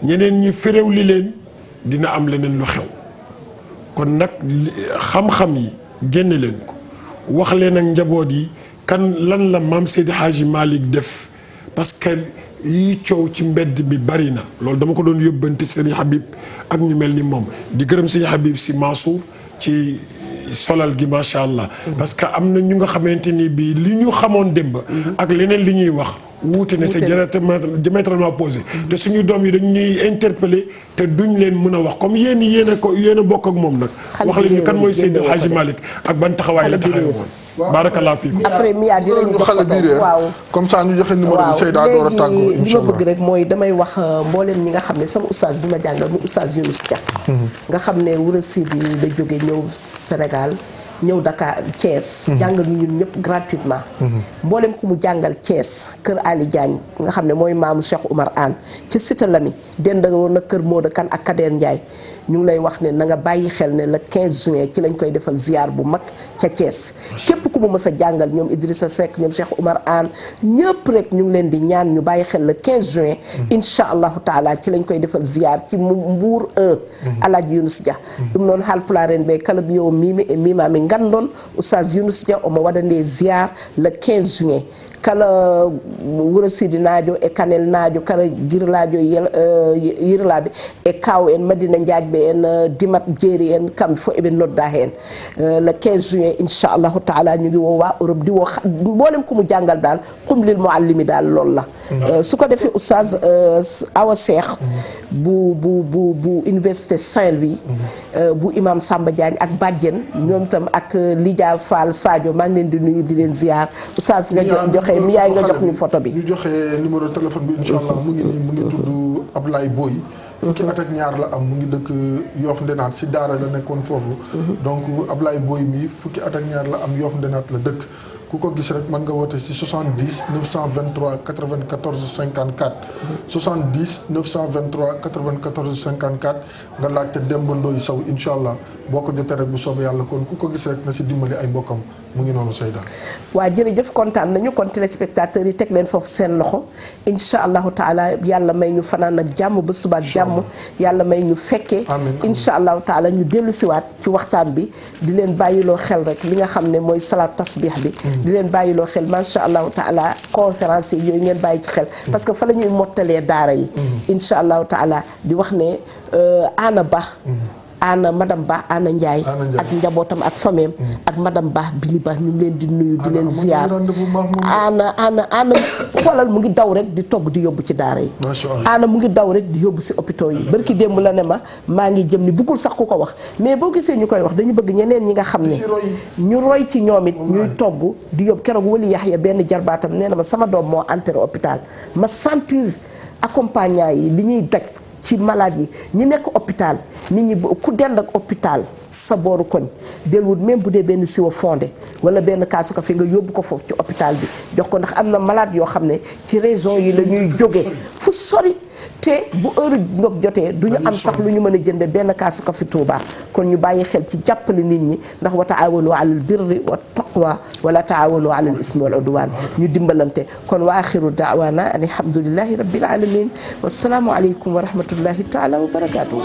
ñeneen ñi féréw li leen dina am leneen lu xew kon nag xam-xam yi génne leen ko wax leen ak njaboot yi kan lan la maam Seydi Hadji Malick def parce que yi coow ci mbedd bi bari na loolu dama ko doon yóbbante Serigne Habib ak ñu mel ni moom di gërëm Serigne Habib Sy Mansour ci solal gi macha allah. parce que am na ñu nga xamante ni bii li ñu xamoon démb. ak leneen li ñuy wax. wuute ne c'est diamétralement opposé. te suñu doom yi dañu ñuy interpeller te duñ leen mën a wax comme yéen a bokk ak moom nag. wax leen ni kan mooy Seydi El Hadji Malick ak ban taxawaay la taxawee woon. barakallah fiikum. après Mia dinañ ko xale bii de waaw. comme ça ñu joxe numéro bi Seyda door a tàggoo léegi li ma bëgg rek mooy damay wax mbooleem ñi nga xam ne sama oustaz bi ma jàngal mu oustaz Younous Dia. nga xam ne Wuro Sidi la jóge ñëw Sénégal ñëw Dakar Thiès. jàngal ñu ñun ñëpp gratuitement. mboolem ku mu jàngal Thiès kër Ali Diagne nga xam ne mooy maamu Cheikh Oumar Anne ci Cité Lamy dend woon na kër Modou Kane ak Kader Ndiaye ñu ngi lay wax ne na nga bàyyi xel ne le 15 juin ci lañ koy defal ziar bu mag ca Thiès. képp ku mu mës a jàngal ñoom Idrissa Seck ñoom Cheikh Oumar Anne ñëpp rek ñu ngi leen di ñaan ñu bàyyi xel le 15 juin. incha allahu taala ci lañ koy defal ziar ci Mbour 1. Alaaji Younous Dia. ɗum noon haalpulaar en ɓe kala ɓiyowo mimi e mimami ngandon oustaz Younous Dia omo waɗande ziar le 15 juin kala Wuro Sidi naajo e Kanel naajo kala girlajo yirlaɓe e kaw en Madina Diagne en Dimat Jeeri en kamɓe fof eɓe nodda hen le 15 juin inchallahu taala ñu ngi woo waa Europe di woo mboolem ku mu jàngal daal xumlil muallimi daal loolu la su ko defee oustaz Awa Cheikh bu université Saint-Louis bu imam Samba Diagne ak Badiane ñoom tam ak Lidia Fall Sadio maa ngi leen di nuyu di leen ziar oustaz nga joxe mi yaay nga jox ñu photo bi. ñu joxe numéro téléphone bi incha allah mu ngi nii mu ngi tudd Ablaye Boy. fukki at ak ñaar la am mu ngi dëkk Yoff Ndenaat si daara la nekkoon foofu. donc Ablaye Boy mi fukki at ak ñaar la am Yoff Ndenaat la dëkk. ku ko gis rek mën nga woote si 70 923 94 54. 70 923 94 54 nga laajte Demba Ndoye Sow incha allah boo ko jotee rek bu soobee yàlla kon ku ko gis rek na si dimbali ay mbokkam mu ngi noonu Seyda. waa jërëjëf kontaan nañu kon téléspectateurs yi teg leen foofu seen loxo incha allahu taala yàlla may ñu fanaan ak jàmm ba subaat jàmm yàlla may ñu fekkee. incha allahu taala ñu dellu siwaat ci waxtaan bi di leen bàyyiloo xel rek li nga xam ne mooy salaat tasbih bi. di leen bàyyiloo xel macha allahu taala conférence yi yooyu ngeen bàyyi ci xel. parce que fa la ñuy mottalee daara yi. incha allahu taala di wax ne Ana Ba. Ana madame Ba Ana Ndiaye ak njabootam ak fameem ak madame Ba Bili Ba ñu ngi leen di nuyu di leen ziar Ana xoolal mu ngi daw rek di togg di yóbbu ci daara yi Ana mu ngi daw rek di yóbbu si hôpitaux yi barki démb la ne ma maa ngi jëm ni buggul sax ku ko wax mais boo gisee ñu koy wax dañu bëgg ñeneen ñi nga xam ne ñu roy ci ñoom it ñuy togg di yóbbu keroog wali Yaxya benn jarbaatam nee na ma sama doom moo entré hôpital ma sentir accompagnant yi li ñuy daj ci malade yi ñi nekk hôpital nit ñi ku dend ak hôpital sa booru koñ delwut même bu dee benn siwa fondé wala benn kaasu café nga yóbbu ko foofu ci hôpital bi jox ko ndax am na malade yoo xam ne ci région yi la ñuy jóge fu sori te bu heure ndog jotee du ñu am sax lu ñu mën a jënde benn kaasu café Touba kon ñu bàyyi xel ci jàppale nit ñi ndax wa taawanu alal birri wa taqwa wala taawanu alal ismi wal udwan ñu dimbalante kon wa axiru daawana an alhamdulillahi rabbil alamin wassalaamu aleykum wa rahmatullahi taala wa barakatuh